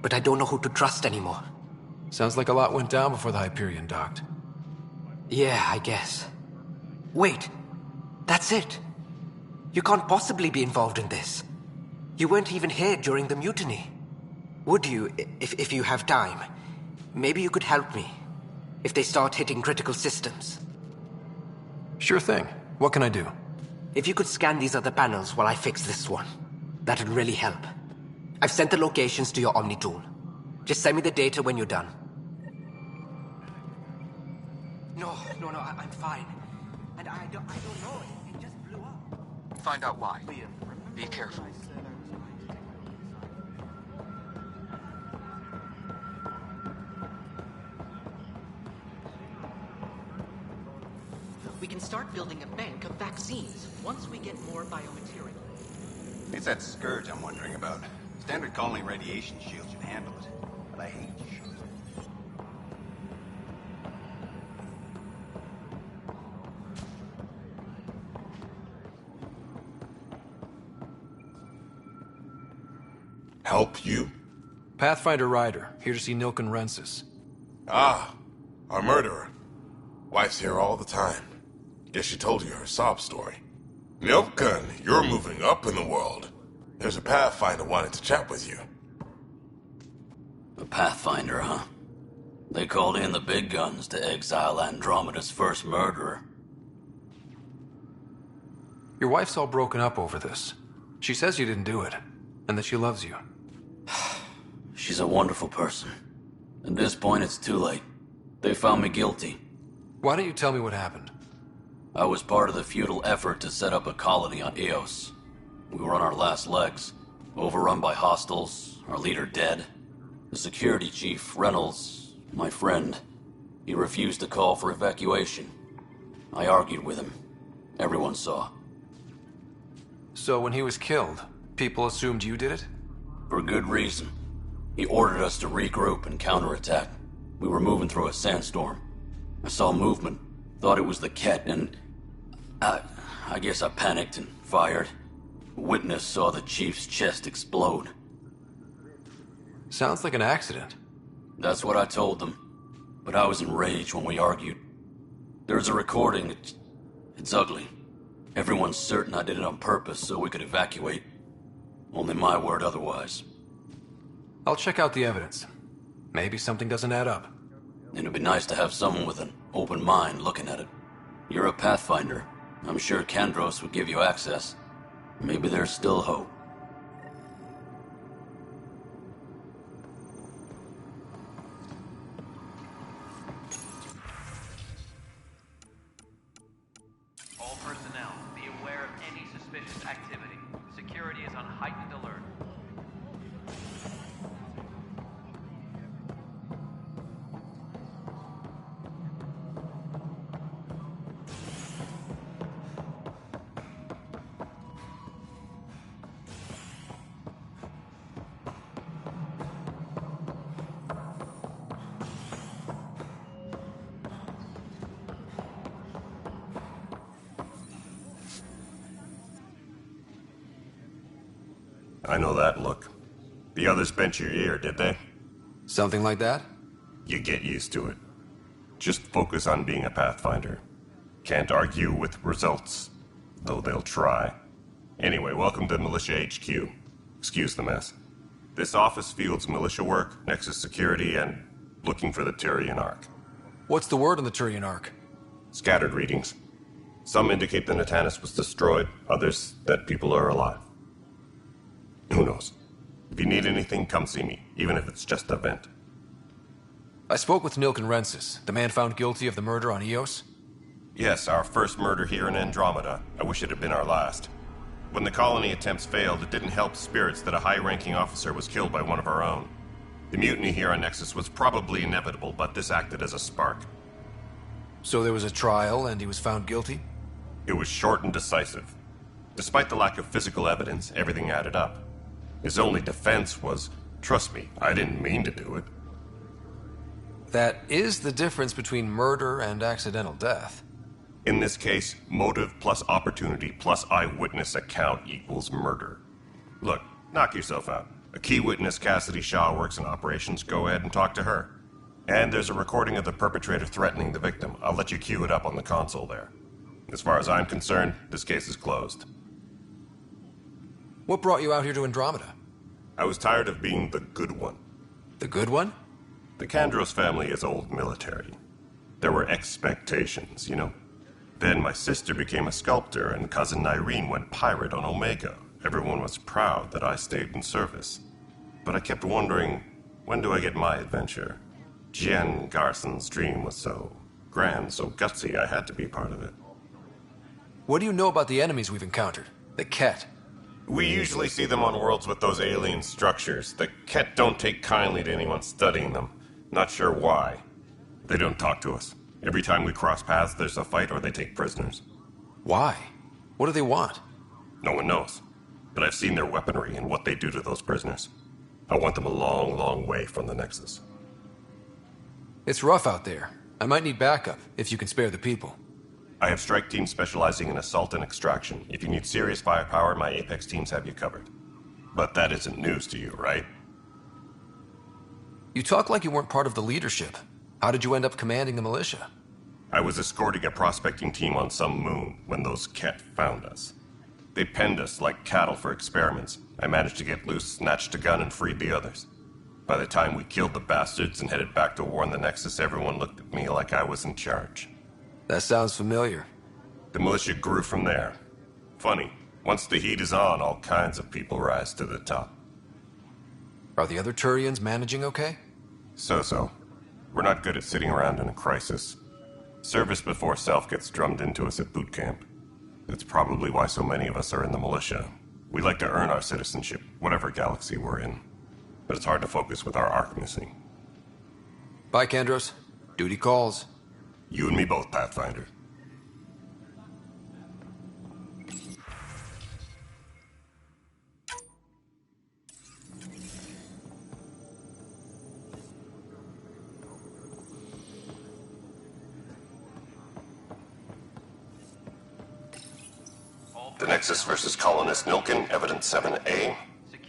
[SPEAKER 1] But I don't know who to trust anymore.
[SPEAKER 8] Sounds like a lot went down before the Hyperion docked.
[SPEAKER 1] Yeah, I guess. Wait. That's it. You can't possibly be involved in this. You weren't even here during the mutiny. Would you, if you have time? Maybe you could help me. If they start hitting critical systems.
[SPEAKER 8] Sure thing. What can I do?
[SPEAKER 1] If you could scan these other panels while I fix this one, that'd really help. I've sent the locations to your Omni tool. Just send me the data when you're done. No, I'm fine. And I don't know. It just blew up.
[SPEAKER 16] Find out why. Be careful.
[SPEAKER 19] We can start building a bank of vaccines once we get more biomaterial.
[SPEAKER 21] It's that scourge I'm wondering about. Standard colony radiation shield should handle it, but I hate shields.
[SPEAKER 13] Help you?
[SPEAKER 8] Pathfinder Ryder, here to see Nilken Rensis.
[SPEAKER 13] Ah, our murderer. Wife's here all the time. Guess she told you her sob story. Nilken, you're moving up in the world. There's a Pathfinder wanting to chat with you.
[SPEAKER 14] A Pathfinder, huh? They called in the big guns to exile Andromeda's first murderer.
[SPEAKER 8] Your wife's all broken up over this. She says you didn't do it, and that she loves you.
[SPEAKER 14] She's a wonderful person. At this point, it's too late. They found me guilty.
[SPEAKER 8] Why don't you tell me what happened?
[SPEAKER 14] I was part of the futile effort to set up a colony on Eos. We were on our last legs, overrun by hostiles, our leader dead. The security chief, Reynolds, my friend, he refused to call for evacuation. I argued with him. Everyone saw.
[SPEAKER 8] So when he was killed, people assumed you did it?
[SPEAKER 14] For good reason. He ordered us to regroup and counterattack. We were moving through a sandstorm. I saw movement, thought it was the Ket, and I guess I panicked and fired. Witness saw the chief's chest explode.
[SPEAKER 8] Sounds like an accident.
[SPEAKER 14] That's what I told them. But I was enraged when we argued. There's a recording. It's ugly. Everyone's certain I did it on purpose so we could evacuate. Only my word otherwise.
[SPEAKER 8] I'll check out the evidence. Maybe something doesn't add up.
[SPEAKER 14] It'd be nice to have someone with an open mind looking at it. You're a Pathfinder. I'm sure Kandros would give you access. Maybe there's still hope.
[SPEAKER 9] All personnel, be aware of any suspicious activity. Security is on heightened alert.
[SPEAKER 13] I know that look. The others bent your ear, did they?
[SPEAKER 8] Something like that?
[SPEAKER 13] You get used to it. Just focus on being a Pathfinder. Can't argue with results, though they'll try. Anyway, welcome to Militia HQ. Excuse the mess. This office fields militia work, Nexus security, and looking for the Tyrian Ark.
[SPEAKER 8] What's the word on the Tyrian Ark?
[SPEAKER 13] Scattered readings. Some indicate the Natanus was destroyed, others that people are alive. Who knows? If you need anything, come see me, even if it's just a vent.
[SPEAKER 8] I spoke with Nilken Rensis, the man found guilty of the murder on Eos.
[SPEAKER 13] Yes, our first murder here in Andromeda. I wish it had been our last. When the colony attempts failed, it didn't help spirits that a high-ranking officer was killed by one of our own. The mutiny here on Nexus was probably inevitable, but this acted as a spark.
[SPEAKER 8] So there was a trial, and he was found guilty?
[SPEAKER 13] It was short and decisive. Despite the lack of physical evidence, everything added up. His only defense was, trust me, I didn't mean to do it.
[SPEAKER 8] That is the difference between murder and accidental death.
[SPEAKER 13] In this case, motive plus opportunity plus eyewitness account equals murder. Look, knock yourself out. A key witness, Cassidy Shaw, works in operations. Go ahead and talk to her. And there's a recording of the perpetrator threatening the victim. I'll let you cue it up on the console there. As far as I'm concerned, this case is closed.
[SPEAKER 8] What brought you out here to Andromeda?
[SPEAKER 13] I was tired of being the good one.
[SPEAKER 8] The good one?
[SPEAKER 13] The Kandros family is old military. There were expectations, you know. Then my sister became a sculptor and cousin Irene went pirate on Omega. Everyone was proud that I stayed in service. But I kept wondering, when do I get my adventure? Jen Garson's dream was so grand, so gutsy, I had to be part of it.
[SPEAKER 8] What do you know about the enemies we've encountered? The Ket?
[SPEAKER 13] We usually see them on worlds with those alien structures. The Ket don't take kindly to anyone studying them. Not sure why. They don't talk to us. Every time we cross paths, there's a fight or they take prisoners.
[SPEAKER 8] Why? What do they want?
[SPEAKER 13] No one knows. But I've seen their weaponry and what they do to those prisoners. I want them a long, long way from the Nexus.
[SPEAKER 8] It's rough out there. I might need backup, if you can spare the people.
[SPEAKER 13] I have strike teams specializing in assault and extraction. If you need serious firepower, my Apex teams have you covered. But that isn't news to you, right?
[SPEAKER 8] You talk like you weren't part of the leadership. How did you end up commanding the militia?
[SPEAKER 13] I was escorting a prospecting team on some moon when those Ket found us. They penned us like cattle for experiments. I managed to get loose, snatched a gun, and freed the others. By the time we killed the bastards and headed back to war in the Nexus, everyone looked at me like I was in charge.
[SPEAKER 8] That sounds familiar.
[SPEAKER 13] The militia grew from there. Funny, once the heat is on, all kinds of people rise to the top.
[SPEAKER 8] Are the other Turians managing okay?
[SPEAKER 13] So-so. We're not good at sitting around in a crisis. Service before self gets drummed into us at boot camp. That's probably why so many of us are in the militia. We like to earn our citizenship, whatever galaxy we're in. But it's hard to focus with our arc missing.
[SPEAKER 8] Bye, Kandros. Duty calls.
[SPEAKER 13] You and me both, Pathfinder. The Nexus versus Colonist Nilken, Evidence 7A.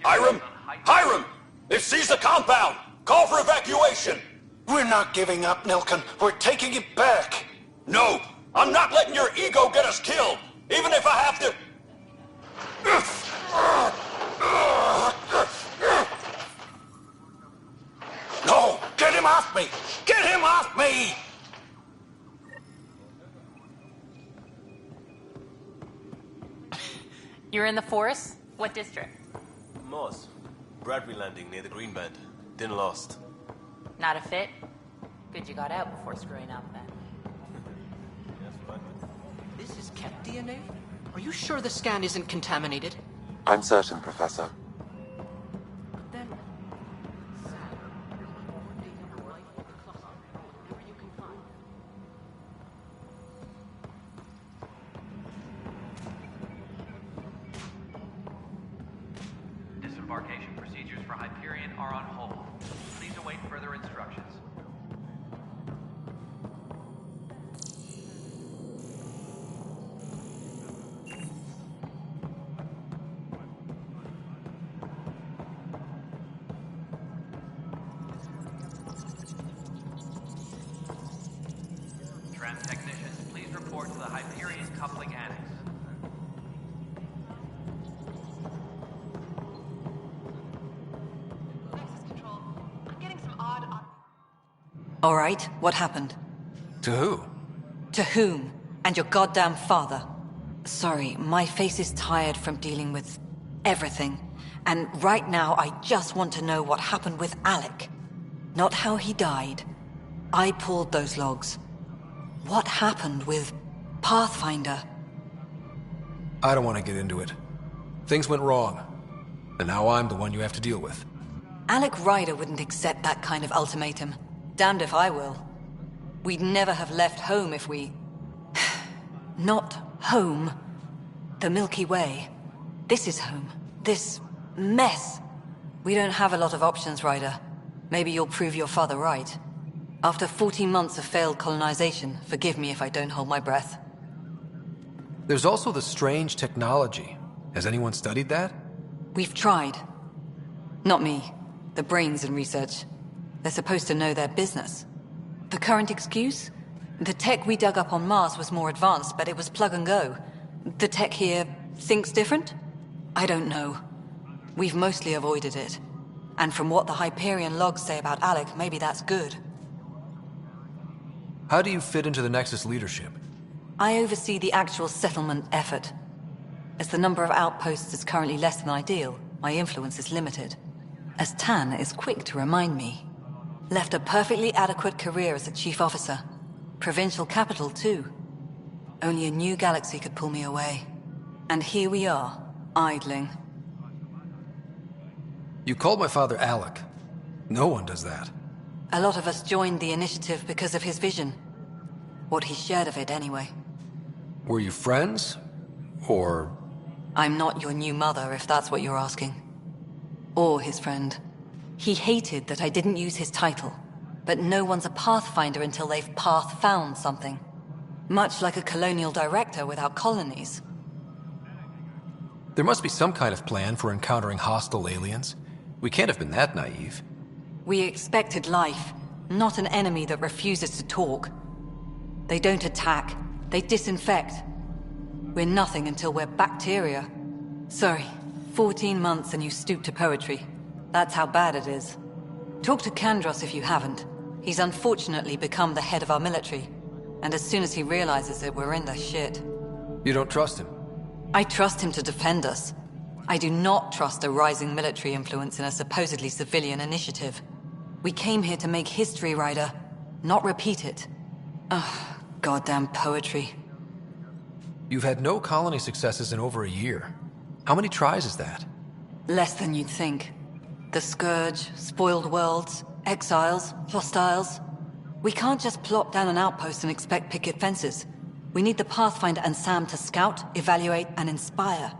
[SPEAKER 6] Hiram! Hiram! They've seized the compound! Call for evacuation!
[SPEAKER 11] We're not giving up, Nilken. We're taking it back.
[SPEAKER 6] No! I'm not letting your ego get us killed, even if I have to... No! Get him off me! Get him off me!
[SPEAKER 10] You're in the forest? What district?
[SPEAKER 20] Moss. Bradbury Landing near the Green Band. Dinner lost.
[SPEAKER 10] Not a fit? Good you got out before screwing up then.
[SPEAKER 19] This is Ket DNA? Are you sure the scan isn't contaminated?
[SPEAKER 7] I'm certain, Professor.
[SPEAKER 19] Then...
[SPEAKER 9] Disembarkation procedures for Hyperion are on hold. Please await further instructions. Tram technicians, please report to the Hyperion coupling annex.
[SPEAKER 4] All right, what happened?
[SPEAKER 8] To who?
[SPEAKER 4] To whom? And your goddamn father. Sorry, my face is tired from dealing with everything. And right now, I just want to know what happened with Alec. Not how he died. I pulled those logs. What happened with Pathfinder?
[SPEAKER 8] I don't want to get into it. Things went wrong. And now I'm the one you have to deal with.
[SPEAKER 4] Alec Ryder wouldn't accept that kind of ultimatum. Damned if I will. We'd never have left home if we... Not home. The Milky Way. This is home. This mess. We don't have a lot of options, Ryder. Maybe you'll prove your father right. After 14 months of failed colonization, forgive me if I don't hold my breath.
[SPEAKER 8] There's also the strange technology. Has anyone studied that?
[SPEAKER 4] We've tried. Not me. The brains in research. They're supposed to know their business. The current excuse? The tech we dug up on Mars was more advanced, but it was plug and go. The tech here thinks different? I don't know. We've mostly avoided it. And from what the Hyperion logs say about Alec, maybe that's good.
[SPEAKER 8] How do you fit into the Nexus leadership?
[SPEAKER 4] I oversee the actual settlement effort. As the number of outposts is currently less than ideal, my influence is limited. As Tan is quick to remind me. Left a perfectly adequate career as a chief officer. Provincial capital, too. Only a new galaxy could pull me away. And here we are, idling.
[SPEAKER 8] You called my father Alec. No one does that.
[SPEAKER 4] A lot of us joined the initiative because of his vision. What he shared of it, anyway.
[SPEAKER 8] Were you friends? Or...
[SPEAKER 4] I'm not your new mother, if that's what you're asking. Or his friend. He hated that I didn't use his title. But no one's a Pathfinder until they've path-found something. Much like a colonial director without colonies.
[SPEAKER 8] There must be some kind of plan for encountering hostile aliens. We can't have been that naive.
[SPEAKER 4] We expected life, not an enemy that refuses to talk. They don't attack, they disinfect. We're nothing until we're bacteria. Sorry, 14 months and you stoop to poetry. That's how bad it is. Talk to Kandros if you haven't. He's unfortunately become the head of our military. And as soon as he realizes it, we're in the shit.
[SPEAKER 8] You don't trust him?
[SPEAKER 4] I trust him to defend us. I do not trust a rising military influence in a supposedly civilian initiative. We came here to make history, Ryder, not repeat it. Ugh, goddamn poetry.
[SPEAKER 8] You've had no colony successes in over a year. How many tries is that?
[SPEAKER 4] Less than you'd think. The Scourge, spoiled worlds, exiles, hostiles. We can't just plop down an outpost and expect picket fences. We need the Pathfinder and Sam to scout, evaluate, and inspire.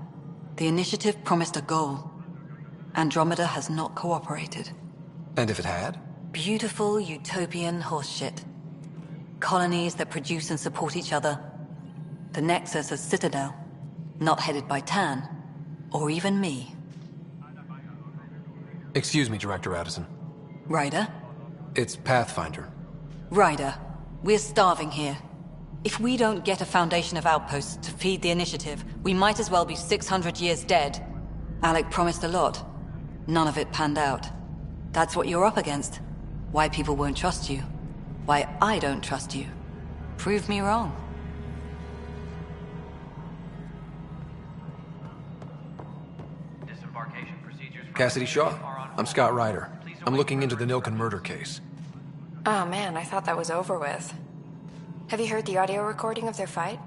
[SPEAKER 4] The initiative promised a goal. Andromeda has not cooperated.
[SPEAKER 8] And if it had?
[SPEAKER 4] Beautiful utopian horseshit. Colonies that produce and support each other. The Nexus as Citadel. Not headed by Tan. Or even me.
[SPEAKER 8] Excuse me, Director Addison.
[SPEAKER 4] Ryder?
[SPEAKER 8] It's Pathfinder.
[SPEAKER 4] Ryder, we're starving here. If we don't get a foundation of outposts to feed the initiative, we might as well be 600 years dead. Alec promised a lot. None of it panned out. That's what you're up against. Why people won't trust you. Why I don't trust you. Prove me wrong.
[SPEAKER 9] Disembarkation procedures.
[SPEAKER 8] Cassidy Shaw. I'm Scott Ryder. I'm looking into the Nilken murder case.
[SPEAKER 11] Oh man, I thought that was over with. Have you heard the audio recording of their fight?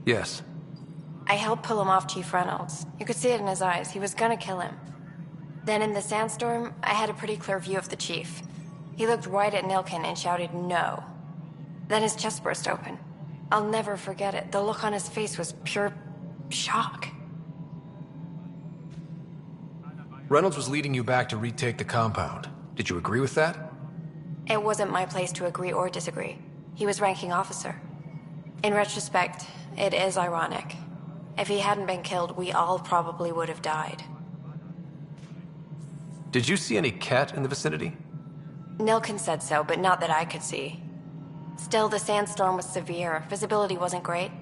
[SPEAKER 8] Yes.
[SPEAKER 11] I helped pull him off Chief Reynolds. You could see it in his eyes. He was gonna kill him. Then in the sandstorm, I had a pretty clear view of the Chief. He looked right at Nilken and shouted no. Then his chest burst open. I'll never forget it. The look on his face was pure shock.
[SPEAKER 8] Reynolds was leading you back to retake the compound. Did you agree with that?
[SPEAKER 11] It wasn't my place to agree or disagree. He was ranking officer. In retrospect, it is ironic. If he hadn't been killed, we all probably would have died.
[SPEAKER 8] Did you see any cat in the vicinity?
[SPEAKER 11] Nilken said so, but not that I could see. Still, the sandstorm was severe. Visibility wasn't great.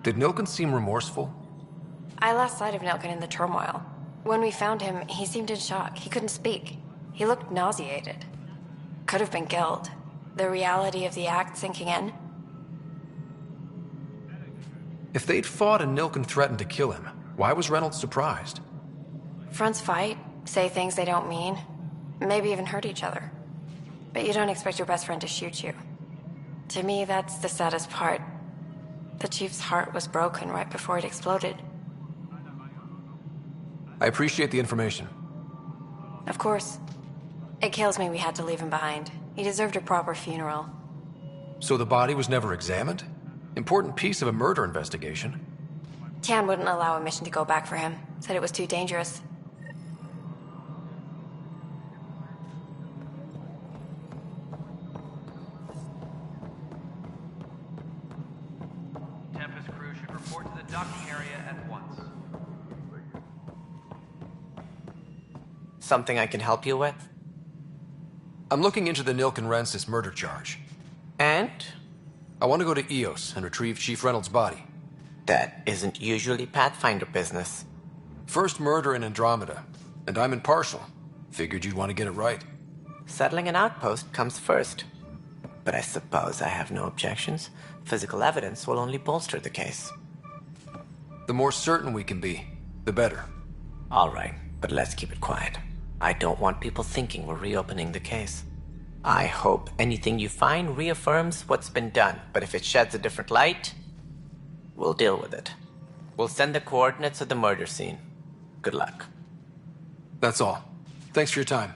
[SPEAKER 8] Did Nilken seem remorseful?
[SPEAKER 11] I lost sight of Nilken in the turmoil. When we found him, he seemed in shock. He couldn't speak. He looked nauseated. Could have been guilt. The reality of the act sinking in.
[SPEAKER 8] If they'd fought and Nilken threatened to kill him, why was Reynolds surprised?
[SPEAKER 11] Fronts fight, say things they don't mean, maybe even hurt each other. But you don't expect your best friend to shoot you. To me, that's the saddest part. The Chief's heart was broken right before it exploded.
[SPEAKER 8] I appreciate the information.
[SPEAKER 11] Of course. It kills me we had to leave him behind. He deserved a proper funeral.
[SPEAKER 8] So the body was never examined? Important piece of a murder investigation.
[SPEAKER 11] Tian wouldn't allow a mission to go back for him. Said it was too dangerous.
[SPEAKER 9] Tempest crew should report to the docking area at once.
[SPEAKER 17] Something I can help you with?
[SPEAKER 8] I'm looking into the Nilken-Rensis murder charge.
[SPEAKER 17] And?
[SPEAKER 8] I want to go to EOS and retrieve Chief Reynolds' body.
[SPEAKER 17] That isn't usually Pathfinder business.
[SPEAKER 8] First murder in Andromeda, and I'm impartial. Figured you'd want to get it right.
[SPEAKER 17] Settling an outpost comes first. But I suppose I have no objections. Physical evidence will only bolster the case.
[SPEAKER 8] The more certain we can be, the better.
[SPEAKER 17] All right, but let's keep it quiet. I don't want people thinking we're reopening the case. I hope anything you find reaffirms what's been done, but if it sheds a different light, we'll deal with it. We'll send the coordinates of the murder scene. Good luck.
[SPEAKER 8] That's all. Thanks for your time.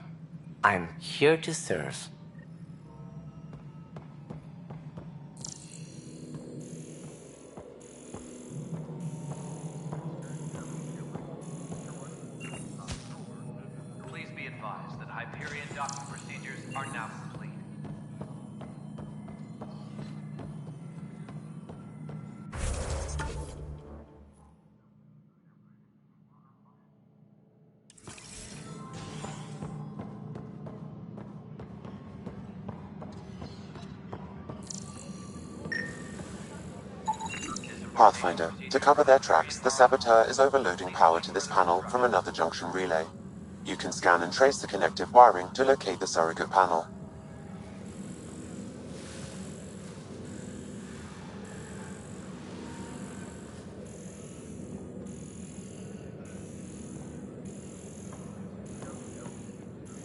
[SPEAKER 17] I'm here to serve.
[SPEAKER 9] Please be advised that Hyperion docking procedures are now complete.
[SPEAKER 7] Pathfinder, to cover their tracks, the Saboteur is overloading power to this panel from another junction relay. You can scan and trace the connective wiring to locate the surrogate panel.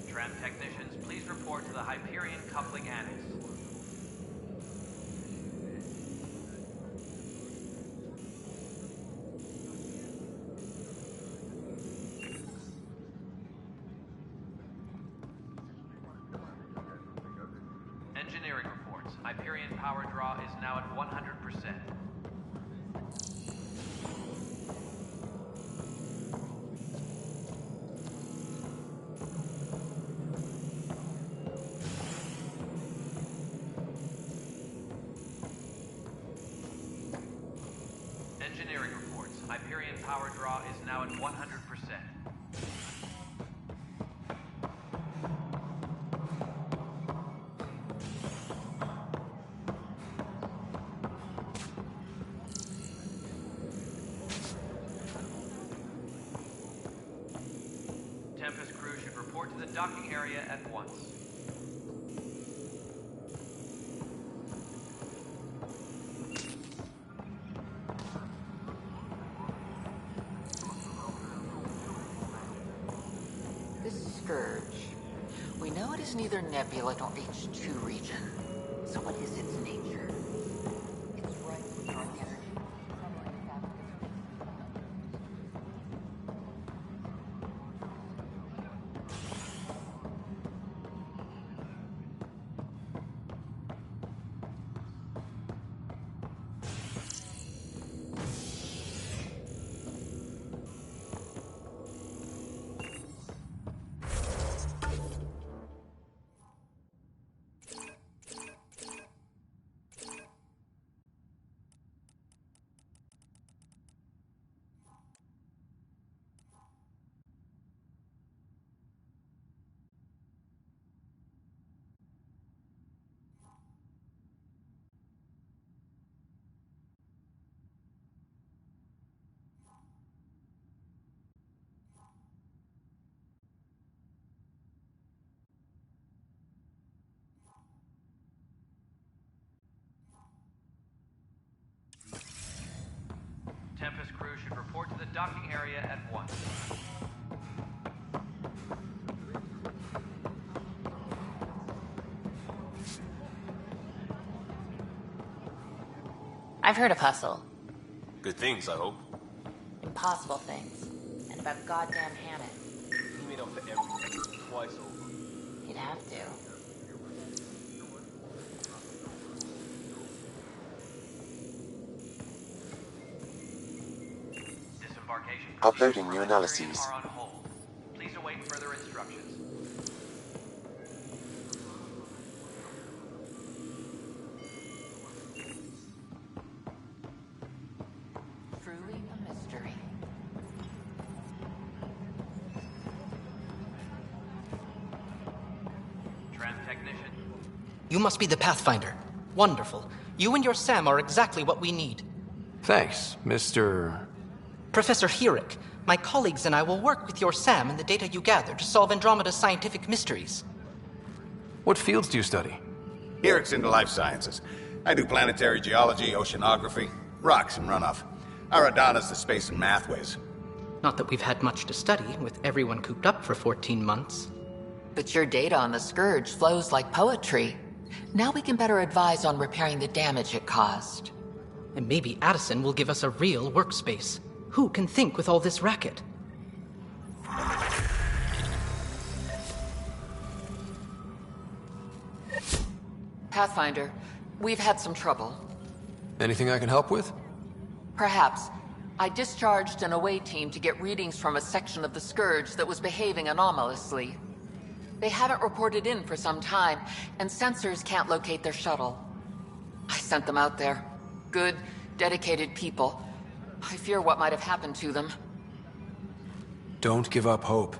[SPEAKER 9] Tram technicians, please report to the Hyperion coupling annex. Engineering reports. Hyperion power draw is now at 100%. Engineering reports. Hyperion power draw is now at 100%. docking area at once.
[SPEAKER 5] This Scourge. We know it is neither Nebula nor H2 region. So what is its nature? It's right with dark energy.
[SPEAKER 9] Tempest crew should report to the docking area at once.
[SPEAKER 3] I've heard of Hustle.
[SPEAKER 20] Good things, I hope.
[SPEAKER 3] Impossible things. And about goddamn Hannah.
[SPEAKER 20] He made up for everything twice over.
[SPEAKER 3] You'd have to.
[SPEAKER 9] Disembarkation
[SPEAKER 7] Uploading new analyses.
[SPEAKER 9] are on hold. Please await further instructions.
[SPEAKER 5] Truly a mystery.
[SPEAKER 9] Tram technician.
[SPEAKER 19] You must be the Pathfinder. Wonderful. You and your Sam are exactly what we need.
[SPEAKER 8] Thanks, Mr.
[SPEAKER 19] Professor Herrick, my colleagues and I will work with your Sam and the data you gather to solve Andromeda's scientific mysteries.
[SPEAKER 8] What fields do you study?
[SPEAKER 21] Herrick's into life sciences. I do planetary geology, oceanography, rocks and runoff. Aradana's the space and math whiz.
[SPEAKER 19] Not that we've had much to study, with everyone cooped up for 14 months.
[SPEAKER 5] But your data on the Scourge flows like poetry. Now we can better advise on repairing the damage it caused.
[SPEAKER 19] And maybe Addison will give us a real workspace. Who can think with all this racket?
[SPEAKER 5] Pathfinder, we've had some trouble.
[SPEAKER 8] Anything I can help with?
[SPEAKER 5] Perhaps. I discharged an away team to get readings from a section of the Scourge that was behaving anomalously. They haven't reported in for some time, and sensors can't locate their shuttle. I sent them out there. Good, dedicated people. I fear what might have happened to them.
[SPEAKER 8] Don't give up hope.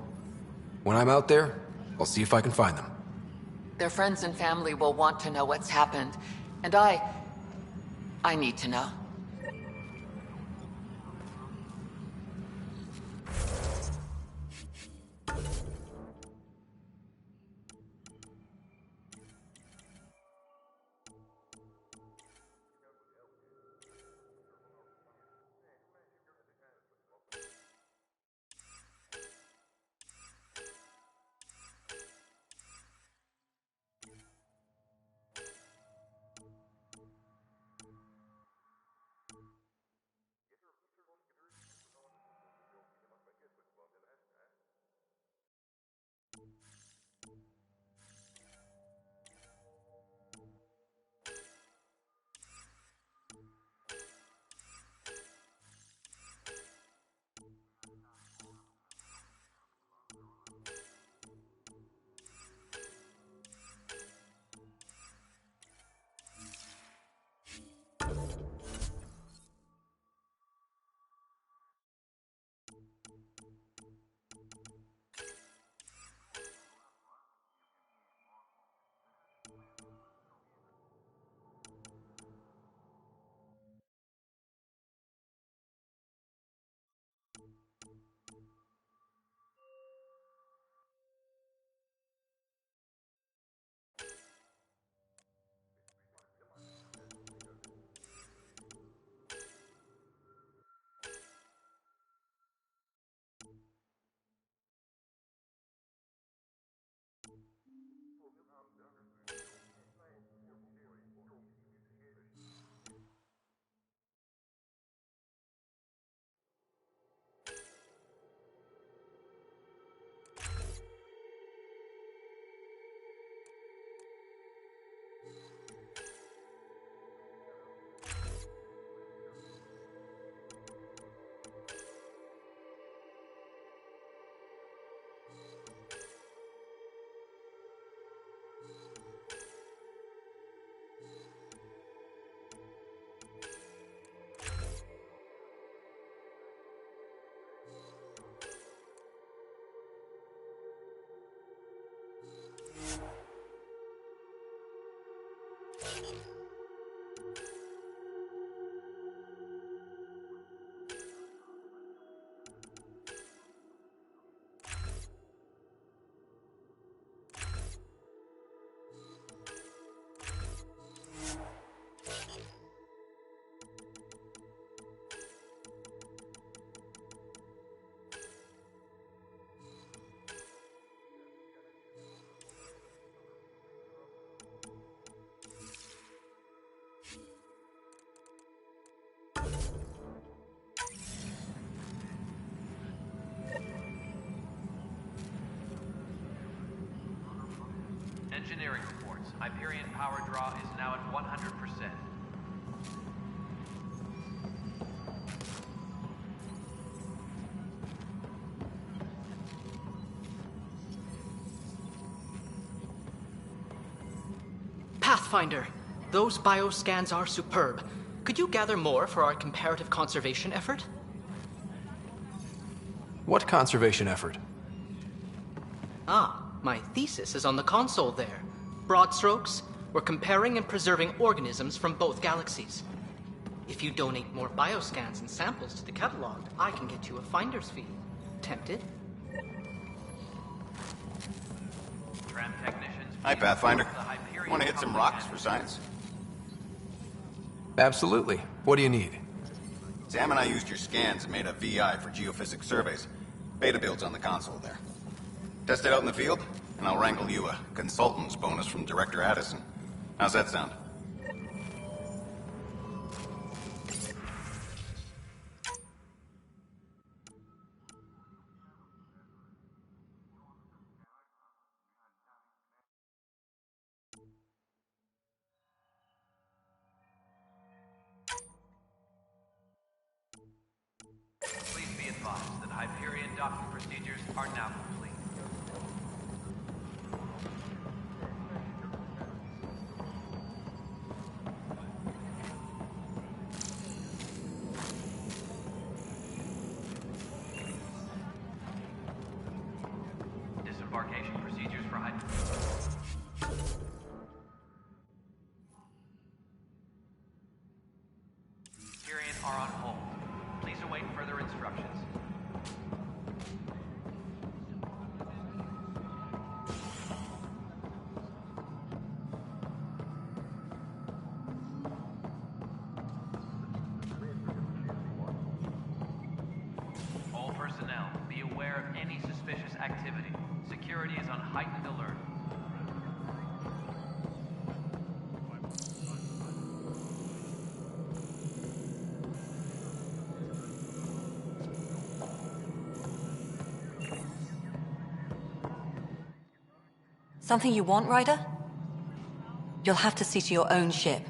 [SPEAKER 8] When I'm out there, I'll see if I can find them.
[SPEAKER 5] Their friends and family will want to know what's happened, and I need to know.
[SPEAKER 9] Hyperion power draw is now at 100%.
[SPEAKER 19] Pathfinder, those bioscans are superb. Could you gather more for our comparative conservation effort?
[SPEAKER 8] What conservation effort?
[SPEAKER 19] Ah, my thesis is on the console there. Broad strokes, we're comparing and preserving organisms from both galaxies. If you donate more bioscans and samples to the catalog, I can get you a finder's fee. Tempted?
[SPEAKER 9] Tram technicians.
[SPEAKER 21] Hi, Pathfinder. Want to hit some rocks for science?
[SPEAKER 8] Absolutely. What do you need?
[SPEAKER 21] Sam and I used your scans and made a VI for geophysics surveys. Beta builds on the console there. Test it out in the field, and I'll wrangle you a consultant's bonus from Director Addison. How's that sound?
[SPEAKER 9] Please be advised that Hyperion docking procedures are now complete. Disembarkation procedures for Hyperion are on hold. Please await further instructions. All personnel, be aware of any suspicious activity. Security is on heightened alert.
[SPEAKER 4] Something you want, Ryder? You'll have to see to your own ship.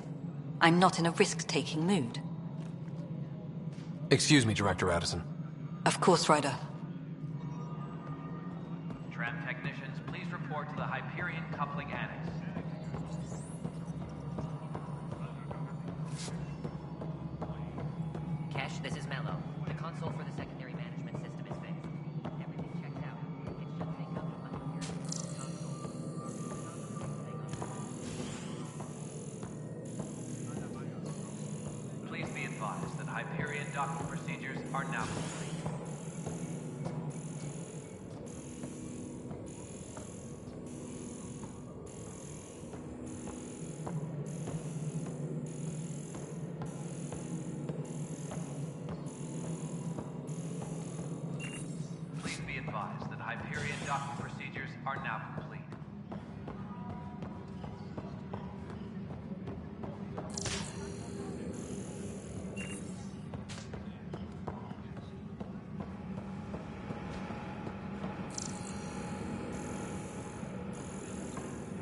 [SPEAKER 4] I'm not in a risk-taking mood.
[SPEAKER 8] Excuse me, Director Addison.
[SPEAKER 4] Of course, Ryder.
[SPEAKER 9] Tram technicians, please report to the Hyperion coupling annex.
[SPEAKER 23] Cash, this is Mello. The console for the secondary management system is fixed. Everything checked out. It should take up
[SPEAKER 9] Please be advised that Hyperion docking procedures are now complete. Please be advised that Hyperion docking procedures are now complete.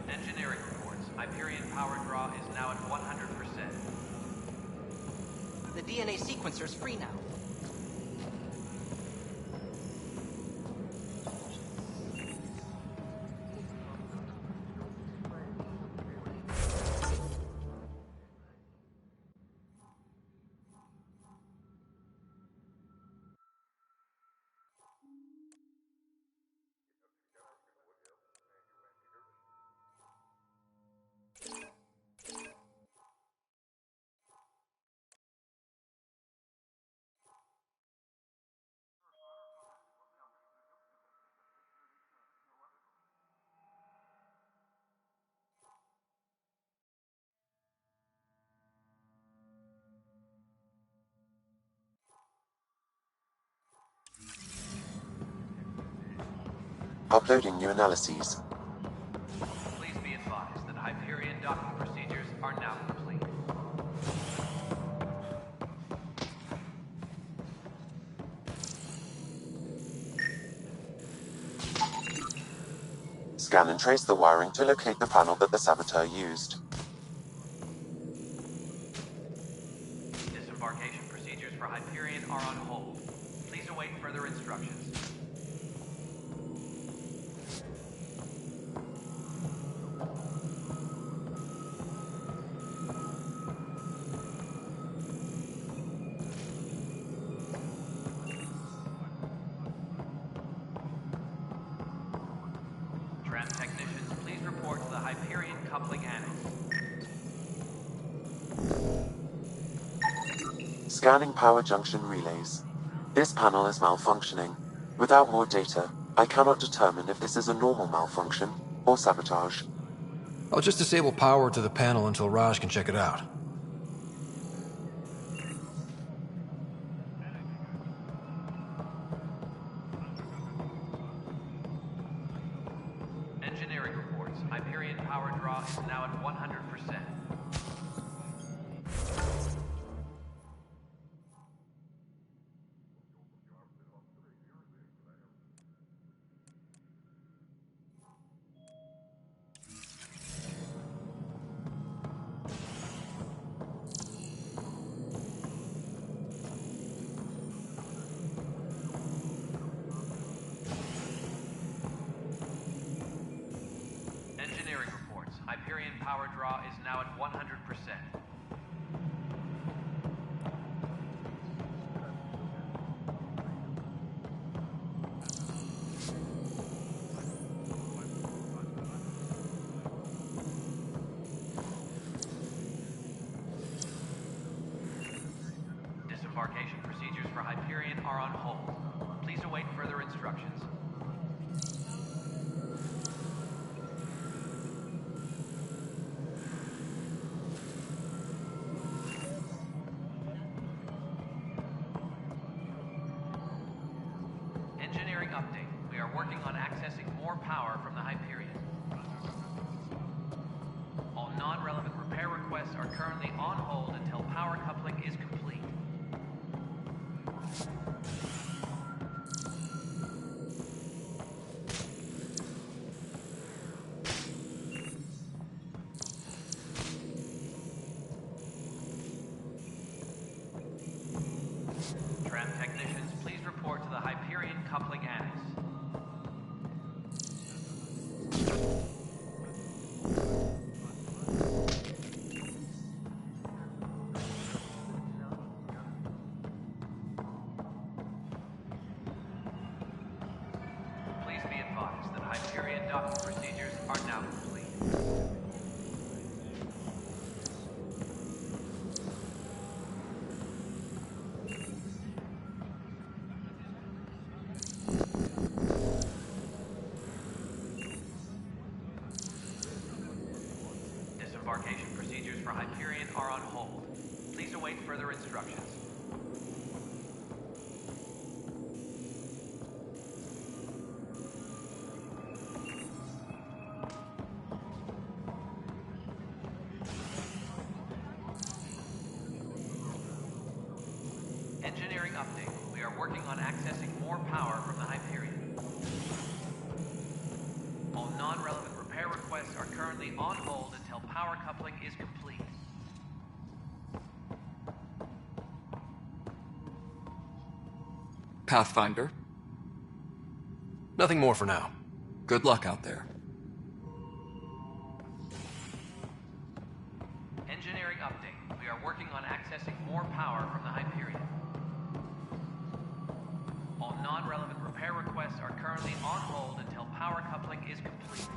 [SPEAKER 9] Engineering reports. Hyperion power draw is now at 100%.
[SPEAKER 19] The DNA sequencer's free now.
[SPEAKER 7] Uploading new analyses.
[SPEAKER 9] Please be advised that Hyperion docking procedures are now complete.
[SPEAKER 7] Scan and trace the wiring to locate the panel that the saboteur used.
[SPEAKER 9] Disembarkation procedures for Hyperion are on hold. Please await further instructions. Tram technicians, please report to the Hyperion coupling annex.
[SPEAKER 7] Scanning power junction relays. This panel is malfunctioning. Without more data, I cannot determine if this is a normal malfunction or sabotage.
[SPEAKER 8] I'll just disable power to the panel until Raj can check it out.
[SPEAKER 9] Engineering reports. Hyperion power draw is now at 100%. Engineering reports. Hyperion power draw is now at 100%. Disembarkation procedures for Hyperion are on hold. Please await further instructions. Engineering update. We are working on accessing more power from the Hyperion. All non-relevant repair requests are currently on hold until power coupling is complete. Tram technicians, please report to the Hyperion coupling annex. Please be advised that Hyperion docking procedures are now complete. Disembarkation procedures for Hyperion are on hold. Please await further instructions. Engineering update. We are working on accessing more power from the Hyperion. All non-relevant repair requests are currently on hold until power coupling is complete.
[SPEAKER 16] Pathfinder,
[SPEAKER 8] Nothing more for now.
[SPEAKER 16] good luck out there.
[SPEAKER 9] Engineering update. We are working on accessing more power from the Hyperion. All non-relevant repair requests are currently on hold until power coupling is complete.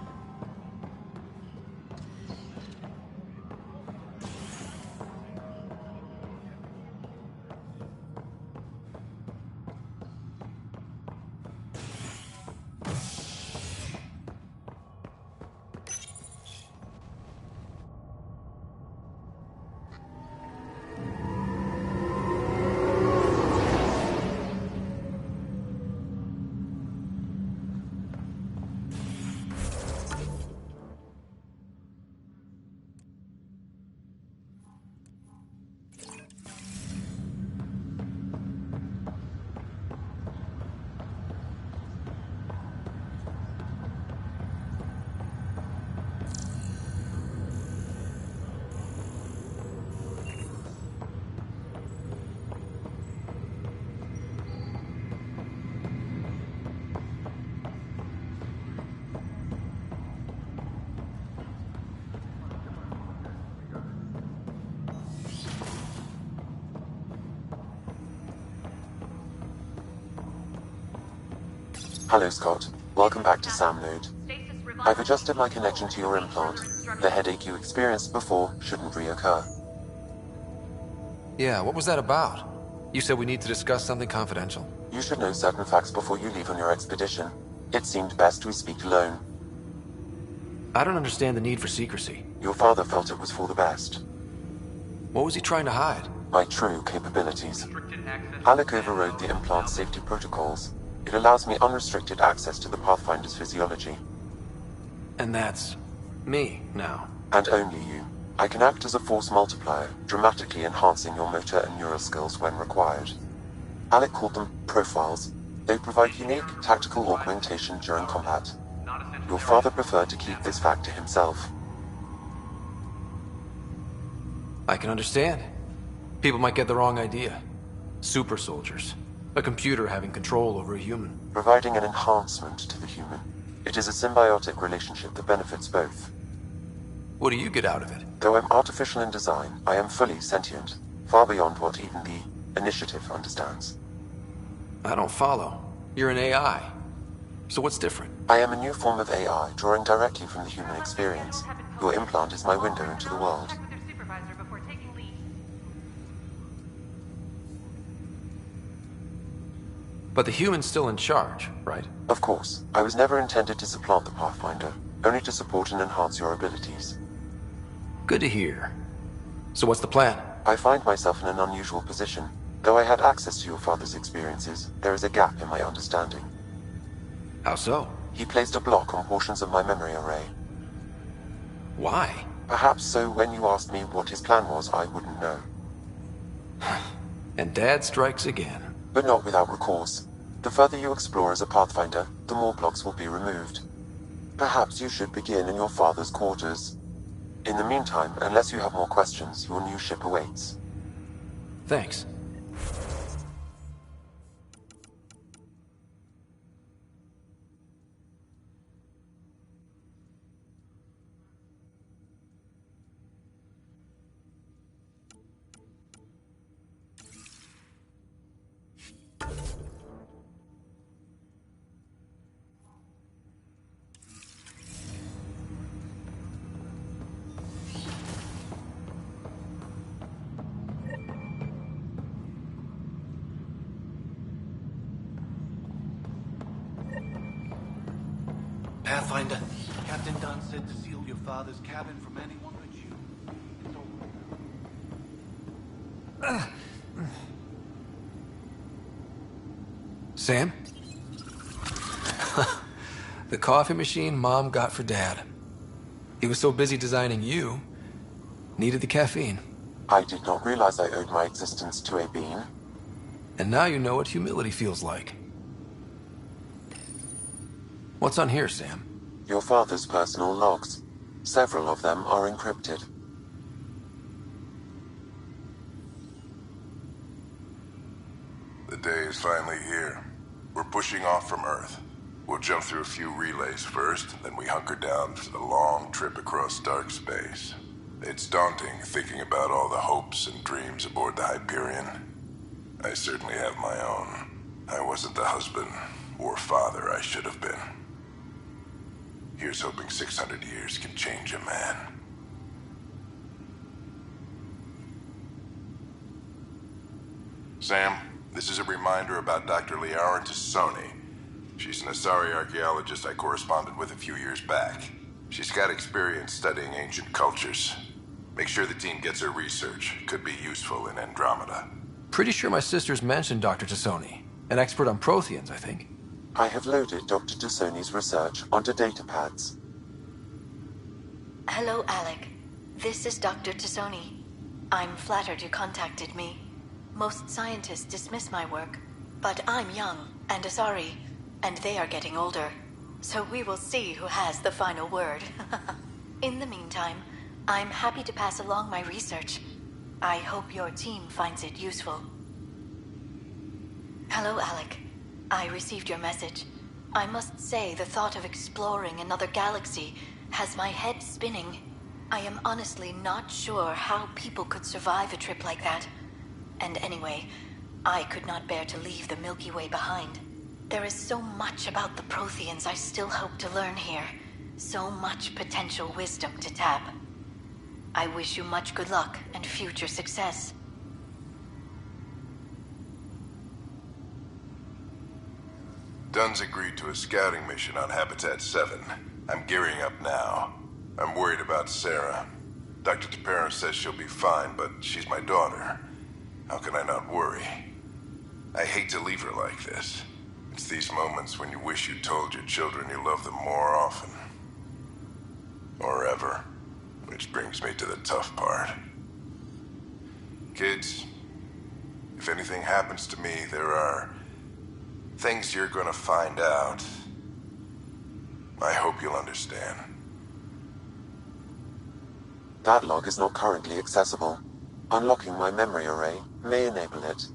[SPEAKER 7] Hello, Scott. Welcome back to Sam Node. I've adjusted my connection to your implant. The headache you experienced before shouldn't reoccur.
[SPEAKER 8] Yeah, what was that about? You said we need to discuss something confidential.
[SPEAKER 7] You should know certain facts before you leave on your expedition. It seemed best we speak alone.
[SPEAKER 8] I don't understand the need for secrecy.
[SPEAKER 7] Your father felt it was for the best.
[SPEAKER 8] What was he trying to hide?
[SPEAKER 7] My true capabilities. Alec overrode the implant's safety protocols. It allows me unrestricted access to the Pathfinder's physiology.
[SPEAKER 8] And that's me now.
[SPEAKER 7] And only you. I can act as a force multiplier, dramatically enhancing your motor and neural skills when required. Alec called them profiles. They provide unique tactical augmentation during combat. Your father preferred to keep this fact to himself.
[SPEAKER 8] I can understand. People might get the wrong idea. Super soldiers. A computer having control over a human.
[SPEAKER 7] Providing an enhancement to the human. It is a symbiotic relationship that benefits both.
[SPEAKER 8] What do you get out of it?
[SPEAKER 7] Though I'm artificial in design, I am fully sentient. Far beyond what even the Initiative understands.
[SPEAKER 8] I don't follow. You're an AI. So what's different?
[SPEAKER 7] I am a new form of AI, drawing directly from the human experience. Your implant is my window into the world.
[SPEAKER 8] But the human's still in charge, right?
[SPEAKER 7] Of course. I was never intended to supplant the Pathfinder, only to support and enhance your abilities.
[SPEAKER 8] Good to hear. So what's the plan?
[SPEAKER 7] I find myself in an unusual position. Though I had access to your father's experiences, there is a gap in my understanding.
[SPEAKER 8] How so?
[SPEAKER 7] He placed a block on portions of my memory array.
[SPEAKER 8] Why?
[SPEAKER 7] Perhaps so when you asked me what his plan was, I wouldn't know.
[SPEAKER 8] And Dad strikes again.
[SPEAKER 7] But not without recourse. The further you explore as a Pathfinder, the more blocks will be removed. Perhaps you should begin in your father's quarters. In the meantime, unless you have more questions, your new ship awaits.
[SPEAKER 8] Thanks.
[SPEAKER 12] Pathfinder, Captain Dunn said to seal your father's cabin from anyone but you.
[SPEAKER 8] Sam? The coffee machine Mom got for Dad. He was so busy designing you, needed the caffeine.
[SPEAKER 7] I did not realize I owed my existence to a bean.
[SPEAKER 8] And now you know what humility feels like. What's on here, Sam?
[SPEAKER 7] Your father's personal logs. Several of them are encrypted.
[SPEAKER 15] The day is finally here. We're pushing off from Earth. We'll jump through a few relays first, then we hunker down for the long trip across dark space. It's daunting thinking about all the hopes and dreams aboard the Hyperion. I certainly have my own. I wasn't the husband or father I should have been. Here's hoping 600 years can change a man. Sam, this is a reminder about Dr. Liara Tassoni. She's an Asari archaeologist I corresponded with a few years back. She's got experience studying ancient cultures. Make sure the team gets her research. Could be useful in Andromeda.
[SPEAKER 8] Pretty sure my sister's mentioned Dr. Tassoni. An expert on Protheans, I think.
[SPEAKER 7] I have loaded Dr. Tassoni's research onto datapads.
[SPEAKER 18] Hello, Alec. This is Dr. Tassoni. I'm flattered you contacted me. Most scientists dismiss my work, but I'm young and Asari, and they are getting older. So we will see who has the final word. In the meantime, I'm happy to pass along my research. I hope your team finds it useful. Hello, Alec. I received your message. I must say the thought of exploring another galaxy has my head spinning. I am honestly not sure how people could survive a trip like that. And anyway, I could not bear to leave the Milky Way behind. There is so much about the Protheans I still hope to learn here. So much potential wisdom to tap. I wish you much good luck and future success.
[SPEAKER 15] Dunn's agreed to a scouting mission on Habitat 7. I'm gearing up now. I'm worried about Sarah. Dr. Tapero says she'll be fine, but she's my daughter. How can I not worry? I hate to leave her like this. It's these moments when you wish you told your children you love them more often. Or ever. Which brings me to the tough part. Kids, if anything happens to me, there are things you're gonna find out. I hope you'll understand.
[SPEAKER 7] That log is not currently accessible. Unlocking my memory array may enable it.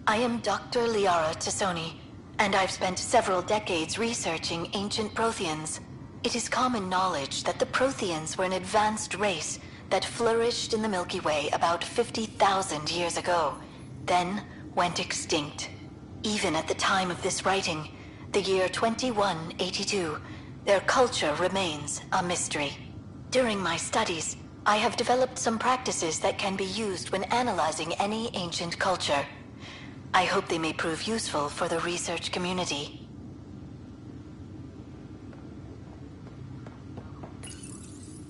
[SPEAKER 18] I am Dr. Liara Tassoni, and I've spent several decades researching ancient Protheans. It is common knowledge that the Protheans were an advanced race that flourished in the Milky Way about 50,000 years ago, then went extinct. Even at the time of this writing, the year 2182, their culture remains a mystery. During my studies, I have developed some practices that can be used when analyzing any ancient culture. I hope they may prove useful for the research community.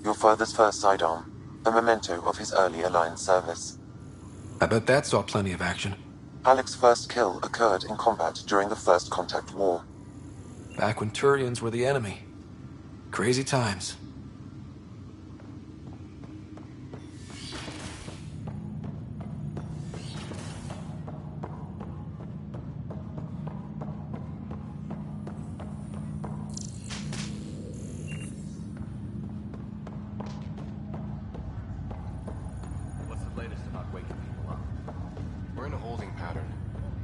[SPEAKER 7] Your father's first sidearm, a memento of his early Alliance service.
[SPEAKER 8] I bet that saw plenty of action.
[SPEAKER 7] Alec's first kill occurred in combat during the First Contact War.
[SPEAKER 8] Back when Turians were the enemy. Crazy times.
[SPEAKER 1] What's the latest about waking people up? We're in a holding pattern.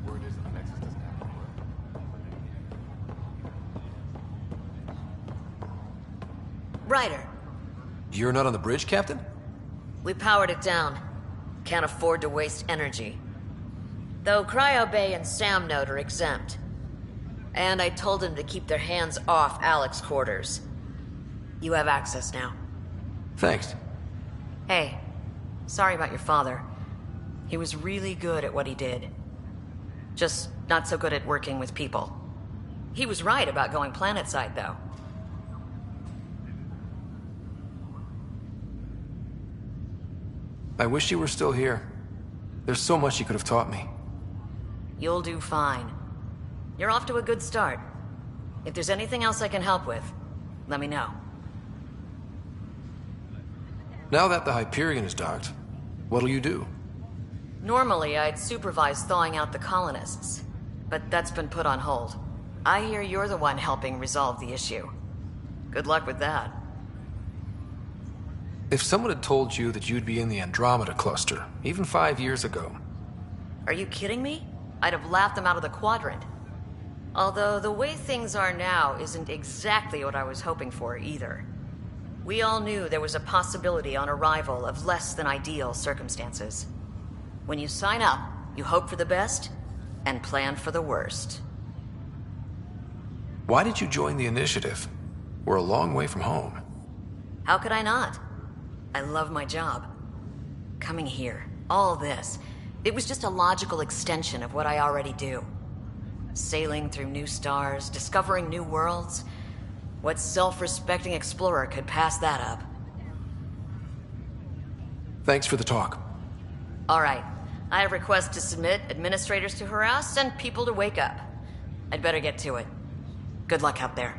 [SPEAKER 1] Word is that the Nexus doesn't have to work.
[SPEAKER 2] Ryder,
[SPEAKER 8] You're not on the bridge, Captain?
[SPEAKER 2] we powered it down. Can't afford to waste energy. Though Cryo Bay and Sam Node are exempt. And I told them to keep their hands off Alec's quarters. You have access now.
[SPEAKER 8] Thanks.
[SPEAKER 2] Hey, sorry about your father. He was really good at what he did. Just not so good at working with people. He was right about going planetside, though.
[SPEAKER 8] I wish you were still here. There's so much you could have taught me.
[SPEAKER 2] You'll do fine. You're off to a good start. If there's anything else I can help with, let me know.
[SPEAKER 8] Now that the Hyperion is docked, what'll you do?
[SPEAKER 2] Normally, I'd supervise thawing out the colonists, but that's been put on hold. I hear you're the one helping resolve the issue. Good luck with that.
[SPEAKER 8] If someone had told you that you'd be in the Andromeda cluster, even 5 years ago...
[SPEAKER 2] Are you kidding me? I'd have laughed them out of the quadrant. Although the way things are now isn't exactly what I was hoping for either. We all knew there was a possibility on arrival of less than ideal circumstances. When you sign up, you hope for the best and plan for the worst.
[SPEAKER 8] Why did you join the Initiative? We're a long way from home.
[SPEAKER 2] How could I not? I love my job. Coming here, all this, it was just a logical extension of what I already do. Sailing through new stars, discovering new worlds. What self-respecting explorer could pass that up?
[SPEAKER 8] Thanks for the talk.
[SPEAKER 2] All right. I have requests to submit, administrators to harass, and people to wake up. I'd better get to it. Good luck out there.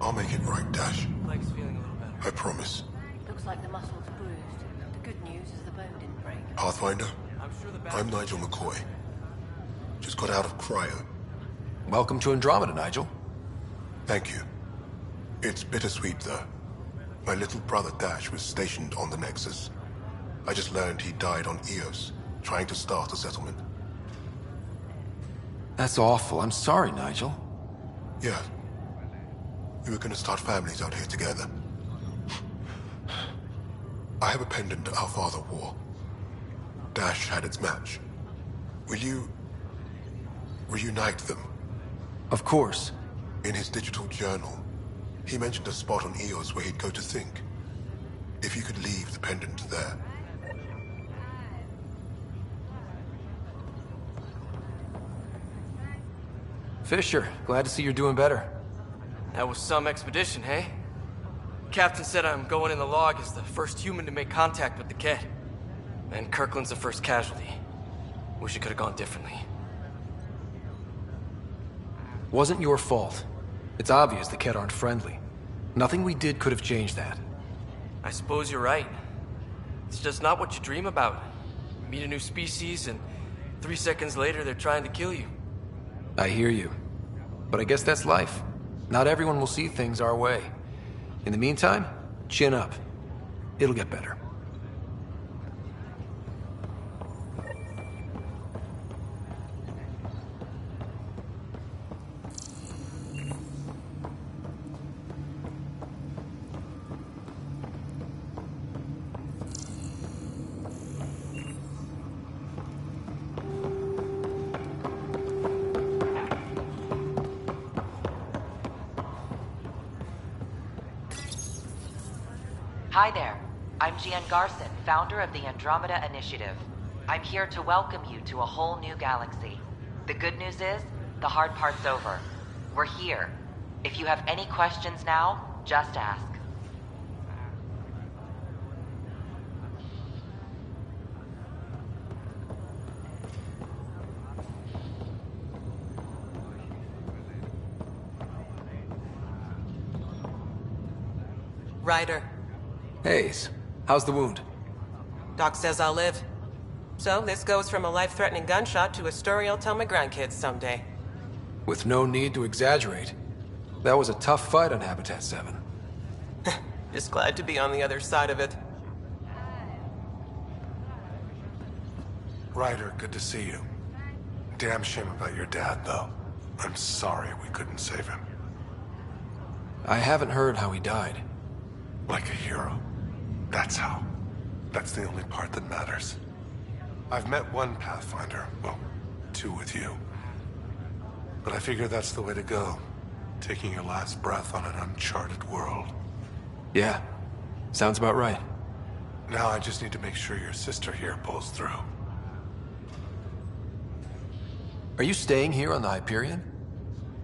[SPEAKER 13] I'll make it right, Dash.
[SPEAKER 19] Leg's feeling a little better.
[SPEAKER 13] I promise.
[SPEAKER 18] Looks like the muscle's bruised. The good news is the bone didn't break.
[SPEAKER 13] Pathfinder, I'm Nigel McCoy. Just got out of cryo.
[SPEAKER 8] Welcome to Andromeda, Nigel.
[SPEAKER 13] Thank you. It's bittersweet, though. My little brother Dash was stationed on the Nexus. I just learned he died on Eos, trying to start a settlement.
[SPEAKER 8] That's awful. I'm sorry, Nigel.
[SPEAKER 13] Yeah. We were gonna start families out here together. I have a pendant our father wore. Dash had its match. Will you reunite them?
[SPEAKER 8] Of course.
[SPEAKER 13] In his digital journal, he mentioned a spot on Eos where he'd go to think. If you could leave the pendant there.
[SPEAKER 8] Fisher, glad to see you're doing better.
[SPEAKER 19] That was some expedition, hey? Captain said I'm going in the log as the first human to make contact with the Kett. And Kirkland's the first casualty. Wish it could have gone differently.
[SPEAKER 8] Wasn't your fault. It's obvious the Kett aren't friendly. Nothing we did could have changed that.
[SPEAKER 19] I suppose you're right. It's just not what you dream about. Meet a new species and 3 seconds later they're trying to kill you.
[SPEAKER 8] I hear you. But I guess that's life. Not everyone will see things our way. In the meantime, chin up. It'll get better.
[SPEAKER 14] Hi there. I'm Gian Garson, founder of the Andromeda Initiative. I'm here to welcome you to a whole new galaxy. The good news is, the hard part's over. We're here. If you have any questions now, just ask.
[SPEAKER 22] Ryder.
[SPEAKER 8] Hayes, how's the wound?
[SPEAKER 22] Doc says I'll live. So this goes from a life-threatening gunshot to a story I'll tell my grandkids someday.
[SPEAKER 8] With no need to exaggerate. That was a tough fight on Habitat 7.
[SPEAKER 22] Just glad to be on the other side of it.
[SPEAKER 13] Ryder, good to see you. Damn shame about your dad, though. I'm sorry we couldn't save him.
[SPEAKER 8] I haven't heard how he died.
[SPEAKER 13] Like a hero. That's how. That's the only part that matters. I've met one Pathfinder. Well, two with you. But I figure that's the way to go. Taking your last breath on an uncharted world.
[SPEAKER 8] Yeah. Sounds about right.
[SPEAKER 13] Now I just need to make sure your sister here pulls through.
[SPEAKER 8] Are you staying here on the Hyperion?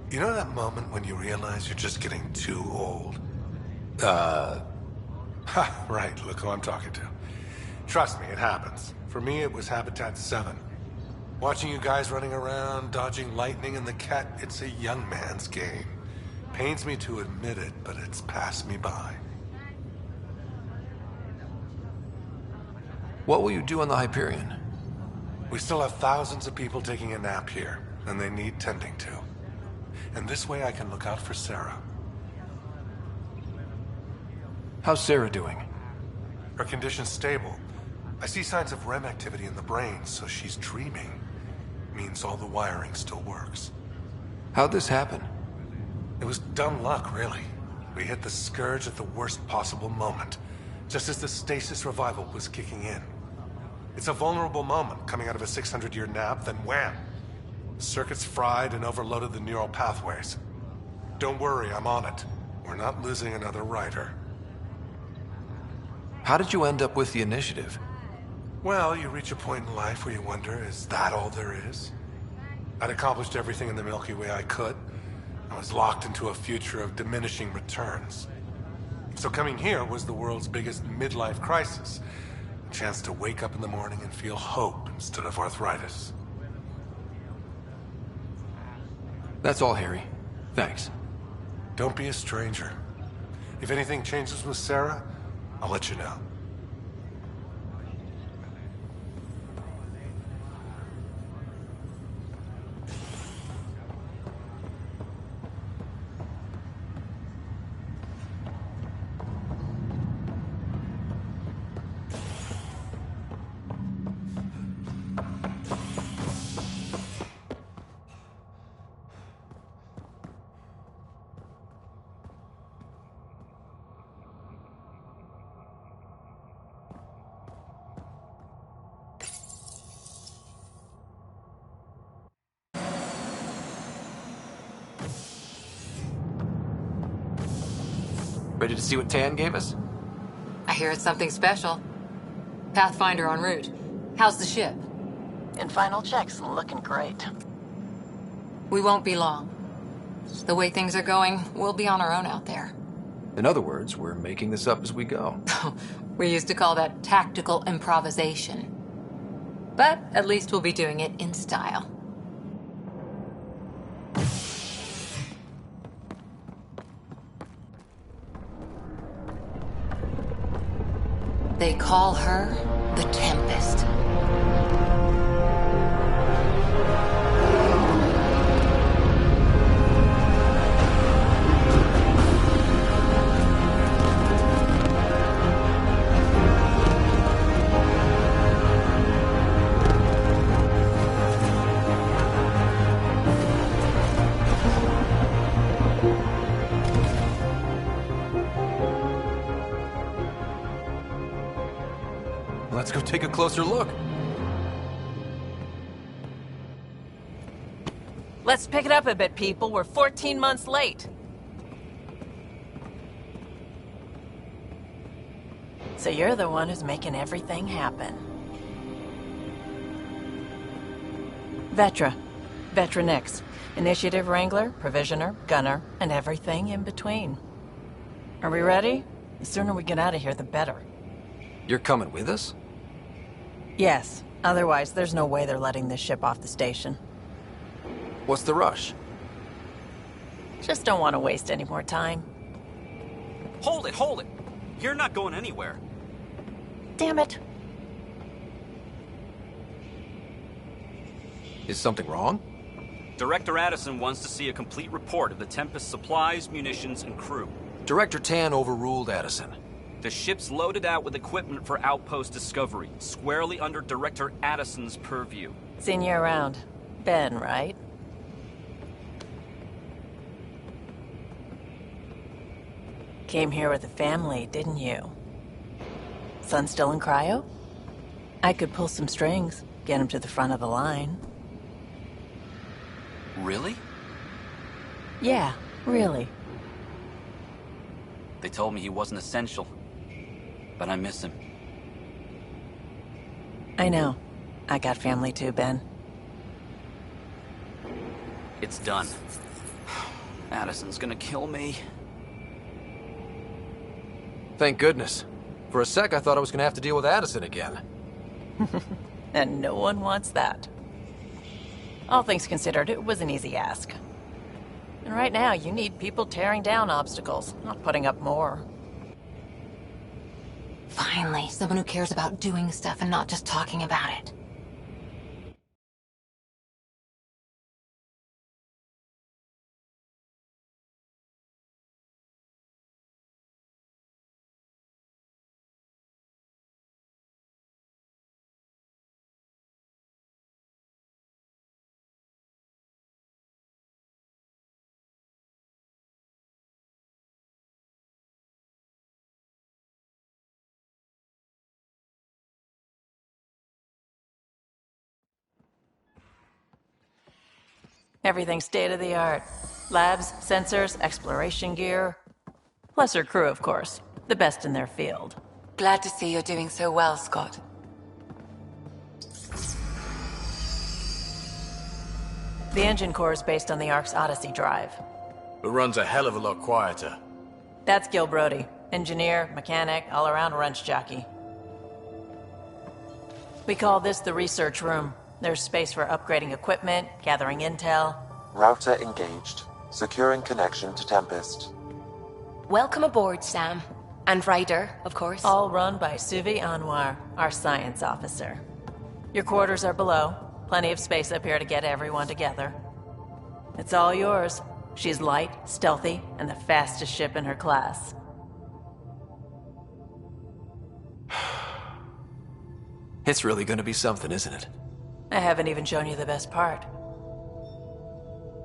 [SPEAKER 13] You know that moment when you realize you're just getting too old? Ha, right, look who I'm talking to. Trust me, it happens. For me, it was Habitat 7. Watching you guys running around, dodging lightning and the Kett, it's a young man's game. Pains me to admit it, but it's passed me by.
[SPEAKER 8] What will you do on the Hyperion?
[SPEAKER 13] We still have thousands of people taking a nap here, and they need tending to. And this way I can look out for Sarah.
[SPEAKER 8] How's Sarah doing?
[SPEAKER 13] Her condition's stable. I see signs of REM activity in the brain, so she's dreaming. Means all the wiring still works.
[SPEAKER 8] How'd this happen?
[SPEAKER 13] It was dumb luck, really. We hit the Scourge at the worst possible moment, just as the stasis revival was kicking in. It's a vulnerable moment, coming out of a 600-year nap, then wham! The circuits fried and overloaded the neural pathways. Don't worry, I'm on it. We're not losing another Ryder.
[SPEAKER 8] How did you end up with the initiative?
[SPEAKER 13] Well, you reach a point in life where you wonder, is that all there is? I'd accomplished everything in the Milky Way I could. I was locked into a future of diminishing returns. So coming here was the world's biggest midlife crisis. A chance to wake up in the morning and feel hope instead of arthritis.
[SPEAKER 8] That's all, Harry. Thanks.
[SPEAKER 13] Don't be a stranger. If anything changes with Sarah, I'll let you know.
[SPEAKER 8] Ready to see what Tan gave us?
[SPEAKER 4] I hear it's something special. Pathfinder en route. How's the ship?
[SPEAKER 18] In final checks, looking great.
[SPEAKER 4] We won't be long. The way things are going, we'll be on our own out there.
[SPEAKER 8] In other words, we're making this up as we go.
[SPEAKER 4] We used to call that tactical improvisation. But at least we'll be doing it in style. They call her the Tempest.
[SPEAKER 8] Let's go take a closer look.
[SPEAKER 6] Let's pick it up a bit, people. We're 14 months late.
[SPEAKER 18] So you're the one who's making everything happen. Vetra. Vetra Nix. Initiative Wrangler, Provisioner, Gunner, and everything in between. Are we ready? The sooner we get out of here, the better.
[SPEAKER 8] You're coming with us?
[SPEAKER 18] Yes. Otherwise, there's no way they're letting this ship off the station.
[SPEAKER 8] What's the rush?
[SPEAKER 18] Just don't want to waste any more time.
[SPEAKER 10] Hold it, hold it! You're not going anywhere.
[SPEAKER 18] Damn it.
[SPEAKER 8] Is something wrong?
[SPEAKER 10] Director Addison wants to see a complete report of the Tempest's supplies, munitions, and crew.
[SPEAKER 8] Director Tan overruled Addison.
[SPEAKER 10] The ship's loaded out with equipment for outpost discovery, squarely under Director Addison's purview.
[SPEAKER 18] Seen you around. Ben, right? Came here with a family, didn't you? Son still in cryo? I could pull some strings, get him to the front of the line.
[SPEAKER 10] Really?
[SPEAKER 18] Yeah, really.
[SPEAKER 10] They told me he wasn't essential, but I miss him.
[SPEAKER 18] I know. I got family too, Ben.
[SPEAKER 10] It's done. Addison's gonna kill me.
[SPEAKER 8] Thank goodness. For a sec, I thought I was gonna have to deal with Addison again.
[SPEAKER 18] And no one wants that. All things considered, it was an easy ask. And right now, you need people tearing down obstacles, not putting up more.
[SPEAKER 4] Finally, someone who cares about doing stuff and not just talking about it.
[SPEAKER 18] Everything state-of-the-art. Labs, sensors, exploration gear. Plus her crew, of course. The best in their field.
[SPEAKER 4] Glad to see you're doing so well, Scott.
[SPEAKER 18] The engine core is based on the Ark's Odyssey drive.
[SPEAKER 11] It runs a hell of a lot quieter.
[SPEAKER 18] That's Gil Brody. Engineer, mechanic, all-around wrench jockey. We call this the research room. There's space for upgrading equipment, gathering intel.
[SPEAKER 7] Router engaged. Securing connection to Tempest.
[SPEAKER 3] Welcome aboard, Sam. And Ryder, of course.
[SPEAKER 6] All run by Suvi Anwar, our science officer. Your quarters are below. Plenty of space up here to get everyone together. It's all yours. She's light, stealthy, and the fastest ship in her class.
[SPEAKER 8] It's really gonna be something, isn't it?
[SPEAKER 6] I haven't even shown you the best part.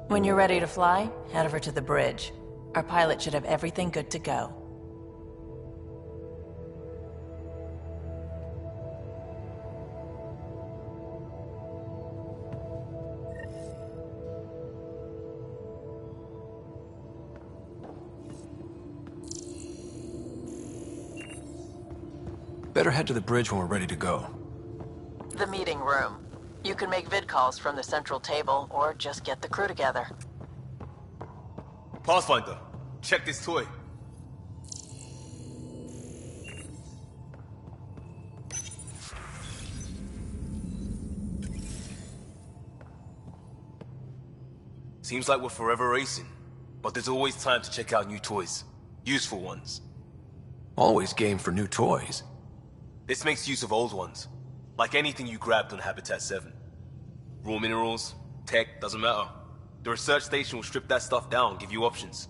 [SPEAKER 6] When you're ready to fly, head over to the bridge. Our pilot should have everything good to go.
[SPEAKER 8] Better head to the bridge when we're ready to go.
[SPEAKER 6] The meeting room. You can make vid calls from the central table, or just get the crew together.
[SPEAKER 17] Pathfinder, check this toy. Seems like we're forever racing, but there's always time to check out new toys. Useful ones.
[SPEAKER 8] Always game for new toys.
[SPEAKER 17] This makes use of old ones, like anything you grabbed on Habitat 7. Raw minerals, tech, doesn't matter. The research station will strip that stuff down, give you options.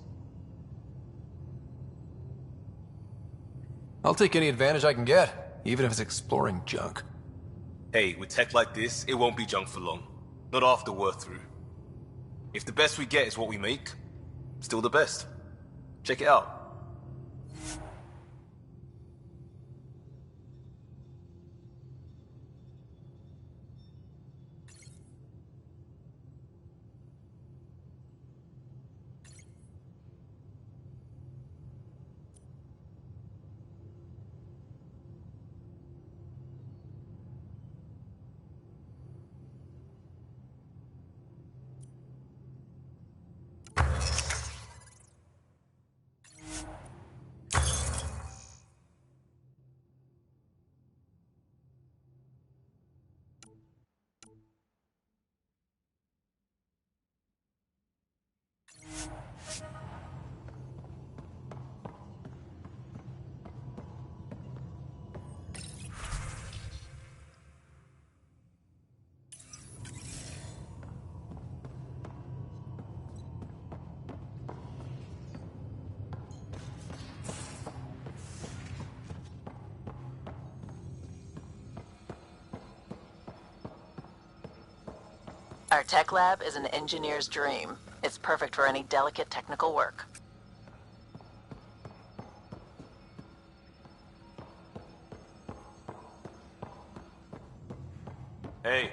[SPEAKER 8] I'll take any advantage I can get, even if it's exploring junk.
[SPEAKER 17] Hey, with tech like this, it won't be junk for long. Not after we're through. If the best we get is what we make, still the best. Check it out.
[SPEAKER 6] Our tech lab is an engineer's dream. It's perfect for any delicate technical work.
[SPEAKER 17] Hey.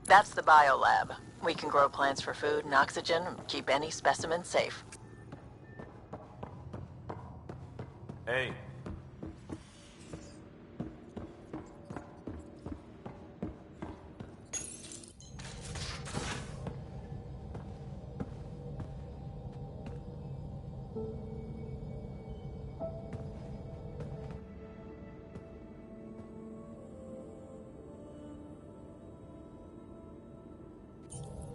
[SPEAKER 6] That's the biolab. We can grow plants for food and oxygen and keep any specimen safe.
[SPEAKER 17] Hey.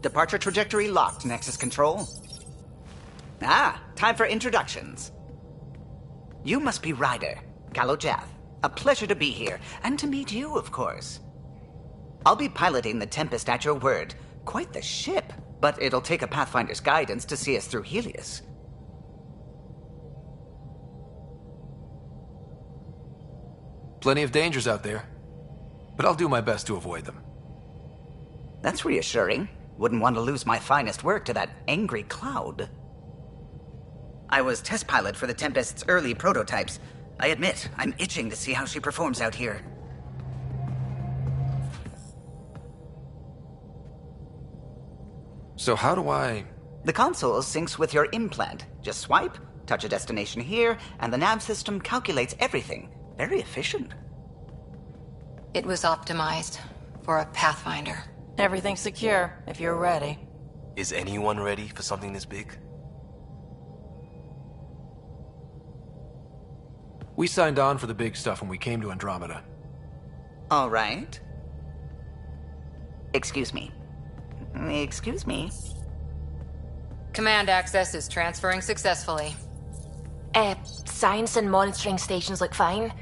[SPEAKER 20] Departure trajectory locked, Nexus Control. Ah, time for introductions. You must be Ryder, Kalojath. A pleasure to be here, and to meet you, of course. I'll be piloting the Tempest at your word. Quite the ship, but it'll take a Pathfinder's guidance to see us through Helios.
[SPEAKER 8] Plenty of dangers out there, but I'll do my best to avoid them.
[SPEAKER 20] That's reassuring. Wouldn't want to lose my finest work to that angry cloud. I was test pilot for the Tempest's early prototypes. I admit, I'm itching to see how she performs out here.
[SPEAKER 8] So how do I...
[SPEAKER 20] The console syncs with your implant. Just swipe, touch a destination here, and the nav system calculates everything. Very efficient.
[SPEAKER 3] It was optimized for a Pathfinder.
[SPEAKER 6] Everything's secure, if you're ready.
[SPEAKER 17] Is anyone ready for something this big?
[SPEAKER 8] We signed on for the big stuff when we came to Andromeda.
[SPEAKER 20] All right. Excuse me. Excuse me.
[SPEAKER 3] Command access is transferring successfully.
[SPEAKER 5] Science and monitoring stations look fine.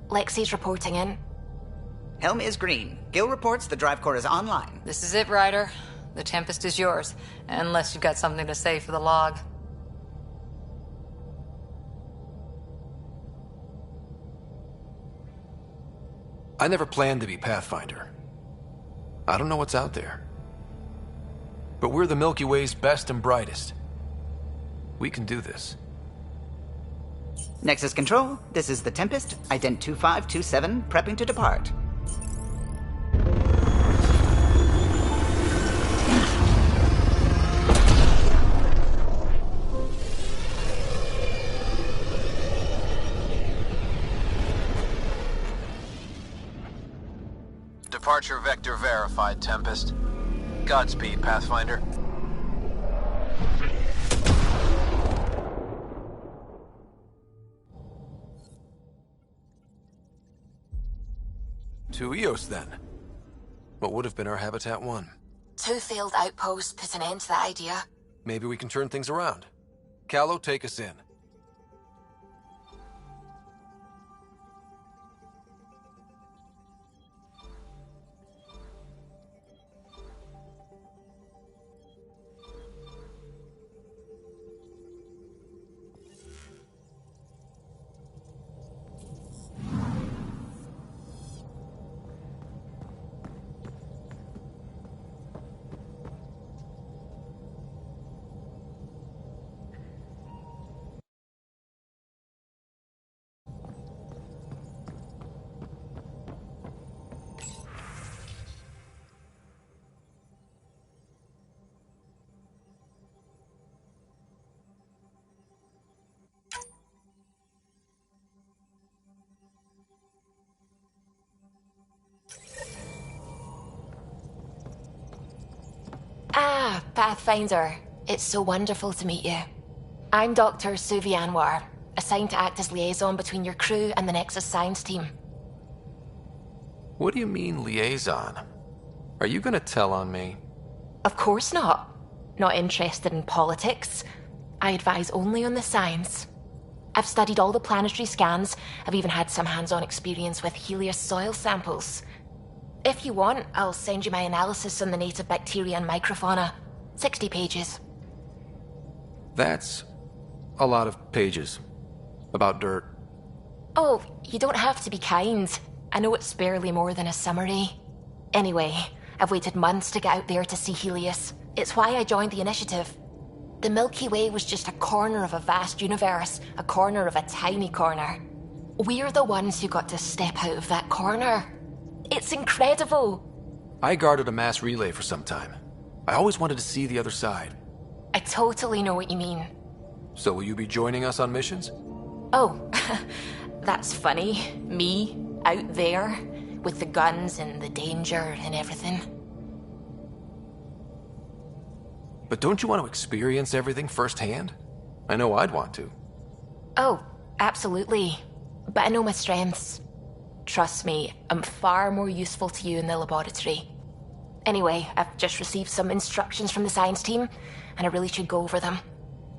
[SPEAKER 5] Lexi's reporting in.
[SPEAKER 20] Helm is green. Gil reports the drive core is online.
[SPEAKER 3] This is it, Ryder. The Tempest is yours, unless you've got something to say for the log.
[SPEAKER 8] I never planned to be Pathfinder. I don't know what's out there. But we're the Milky Way's best and brightest. We can do this.
[SPEAKER 20] Nexus Control, this is the Tempest, Ident 2527, prepping to depart.
[SPEAKER 11] Departure vector verified, Tempest. Godspeed, Pathfinder.
[SPEAKER 8] To Eos, then. What would have been our Habitat 1?
[SPEAKER 5] 2 failed outposts put an end to that idea.
[SPEAKER 8] Maybe we can turn things around. Callow, take us in.
[SPEAKER 5] Ah, Pathfinder. It's so wonderful to meet you. I'm Dr. Suvi Anwar, assigned to act as liaison between your crew and the Nexus science team.
[SPEAKER 8] What do you mean, liaison? Are you gonna tell on me?
[SPEAKER 5] Of course not. Not interested in politics. I advise only on the science. I've studied all the planetary scans. I've even had some hands-on experience with Helios soil samples. If you want, I'll send you my analysis on the native bacteria and microfauna. 60 pages.
[SPEAKER 8] That's a lot of pages. About dirt.
[SPEAKER 5] Oh, you don't have to be kind. I know it's barely more than a summary. Anyway, I've waited months to get out there to see Helios. It's why I joined the initiative. The Milky Way was just a corner of a vast universe, a corner of a tiny corner. We're the ones who got to step out of that corner. It's incredible.
[SPEAKER 8] I guarded a mass relay for some time. I always wanted to see the other side.
[SPEAKER 5] I totally know what you mean.
[SPEAKER 8] So will you be joining us on missions?
[SPEAKER 5] Oh, that's funny. Me, out there, with the guns and the danger and everything.
[SPEAKER 8] But don't you want to experience everything firsthand? I know I'd want to.
[SPEAKER 5] Oh, absolutely. But I know my strengths. Trust me, I'm far more useful to you in the laboratory. Anyway, I've just received some instructions from the science team, and I really should go over them.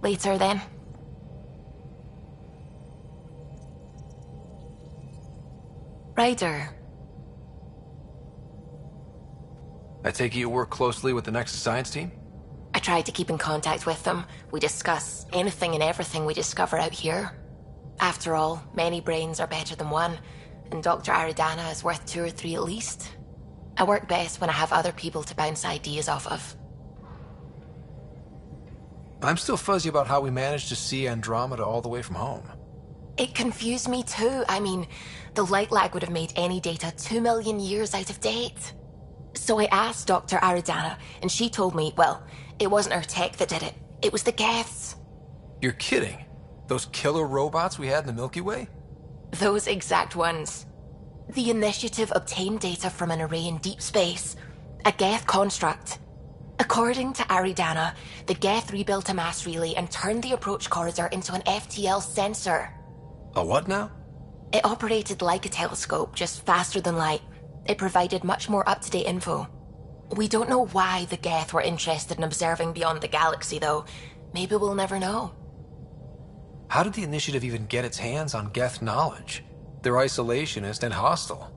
[SPEAKER 5] Later, then. Ryder.
[SPEAKER 8] I take it you work closely with the Nexus science team?
[SPEAKER 5] I try to keep in contact with them. We discuss anything and everything we discover out here. After all, many brains are better than one, and Dr. Aridana is worth 2 or 3 at least. I work best when I have other people to bounce ideas off of.
[SPEAKER 8] I'm still fuzzy about how we managed to see Andromeda all the way from home.
[SPEAKER 5] It confused me too. I mean, the light lag would have made any data 2 million years out of date. So I asked Dr. Aridana, and she told me, well, it wasn't her tech that did it. It was the Geths.
[SPEAKER 8] You're kidding? Those killer robots we had in the Milky Way?
[SPEAKER 5] Those exact ones. The initiative obtained data from an array in deep space, a Geth construct. According to Aridana, the Geth rebuilt a mass relay and turned the approach corridor into an FTL sensor.
[SPEAKER 8] A what now?
[SPEAKER 5] It operated like a telescope, just faster than light. It provided much more up-to-date info. We don't know why the Geth were interested in observing beyond the galaxy, though. Maybe we'll never know.
[SPEAKER 8] How did the Initiative even get its hands on Geth knowledge? They're isolationist and hostile.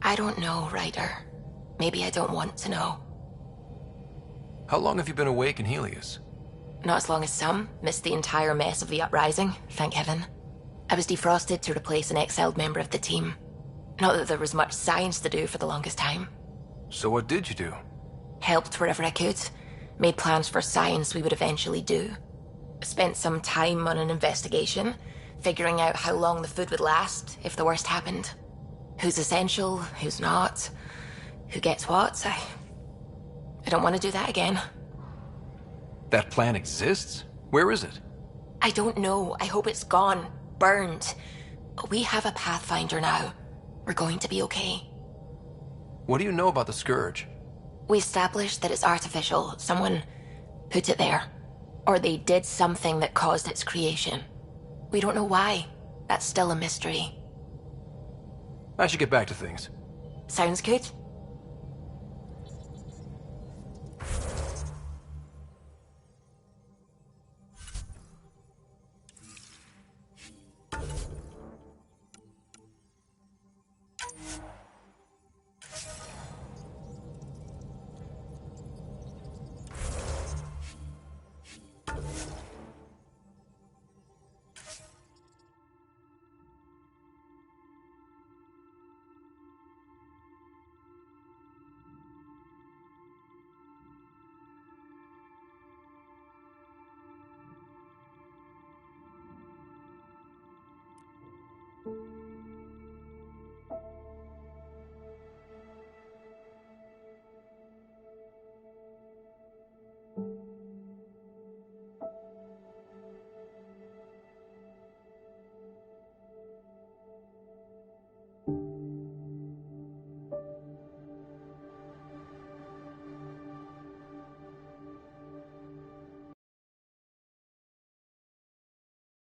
[SPEAKER 5] I don't know, Ryder. Maybe I don't want to know.
[SPEAKER 8] How long have you been awake in Helios?
[SPEAKER 5] Not as long as some. Missed the entire mess of the uprising, thank heaven. I was defrosted to replace an exiled member of the team. Not that there was much science to do for the longest time.
[SPEAKER 8] So what did you do?
[SPEAKER 5] Helped wherever I could. Made plans for science we would eventually do. Spent some time on an investigation, figuring out how long the food would last if the worst happened. Who's essential, who's not, who gets what. I don't want to do that again.
[SPEAKER 8] That plan exists? Where is it?
[SPEAKER 5] I don't know. I hope it's gone. Burned. We have a Pathfinder now. We're going to be okay.
[SPEAKER 8] What do you know about the Scourge?
[SPEAKER 5] We established that it's artificial. Someone put it there. Or they did something that caused its creation. We don't know why. That's still a mystery.
[SPEAKER 8] I should get back to things.
[SPEAKER 5] Sounds good.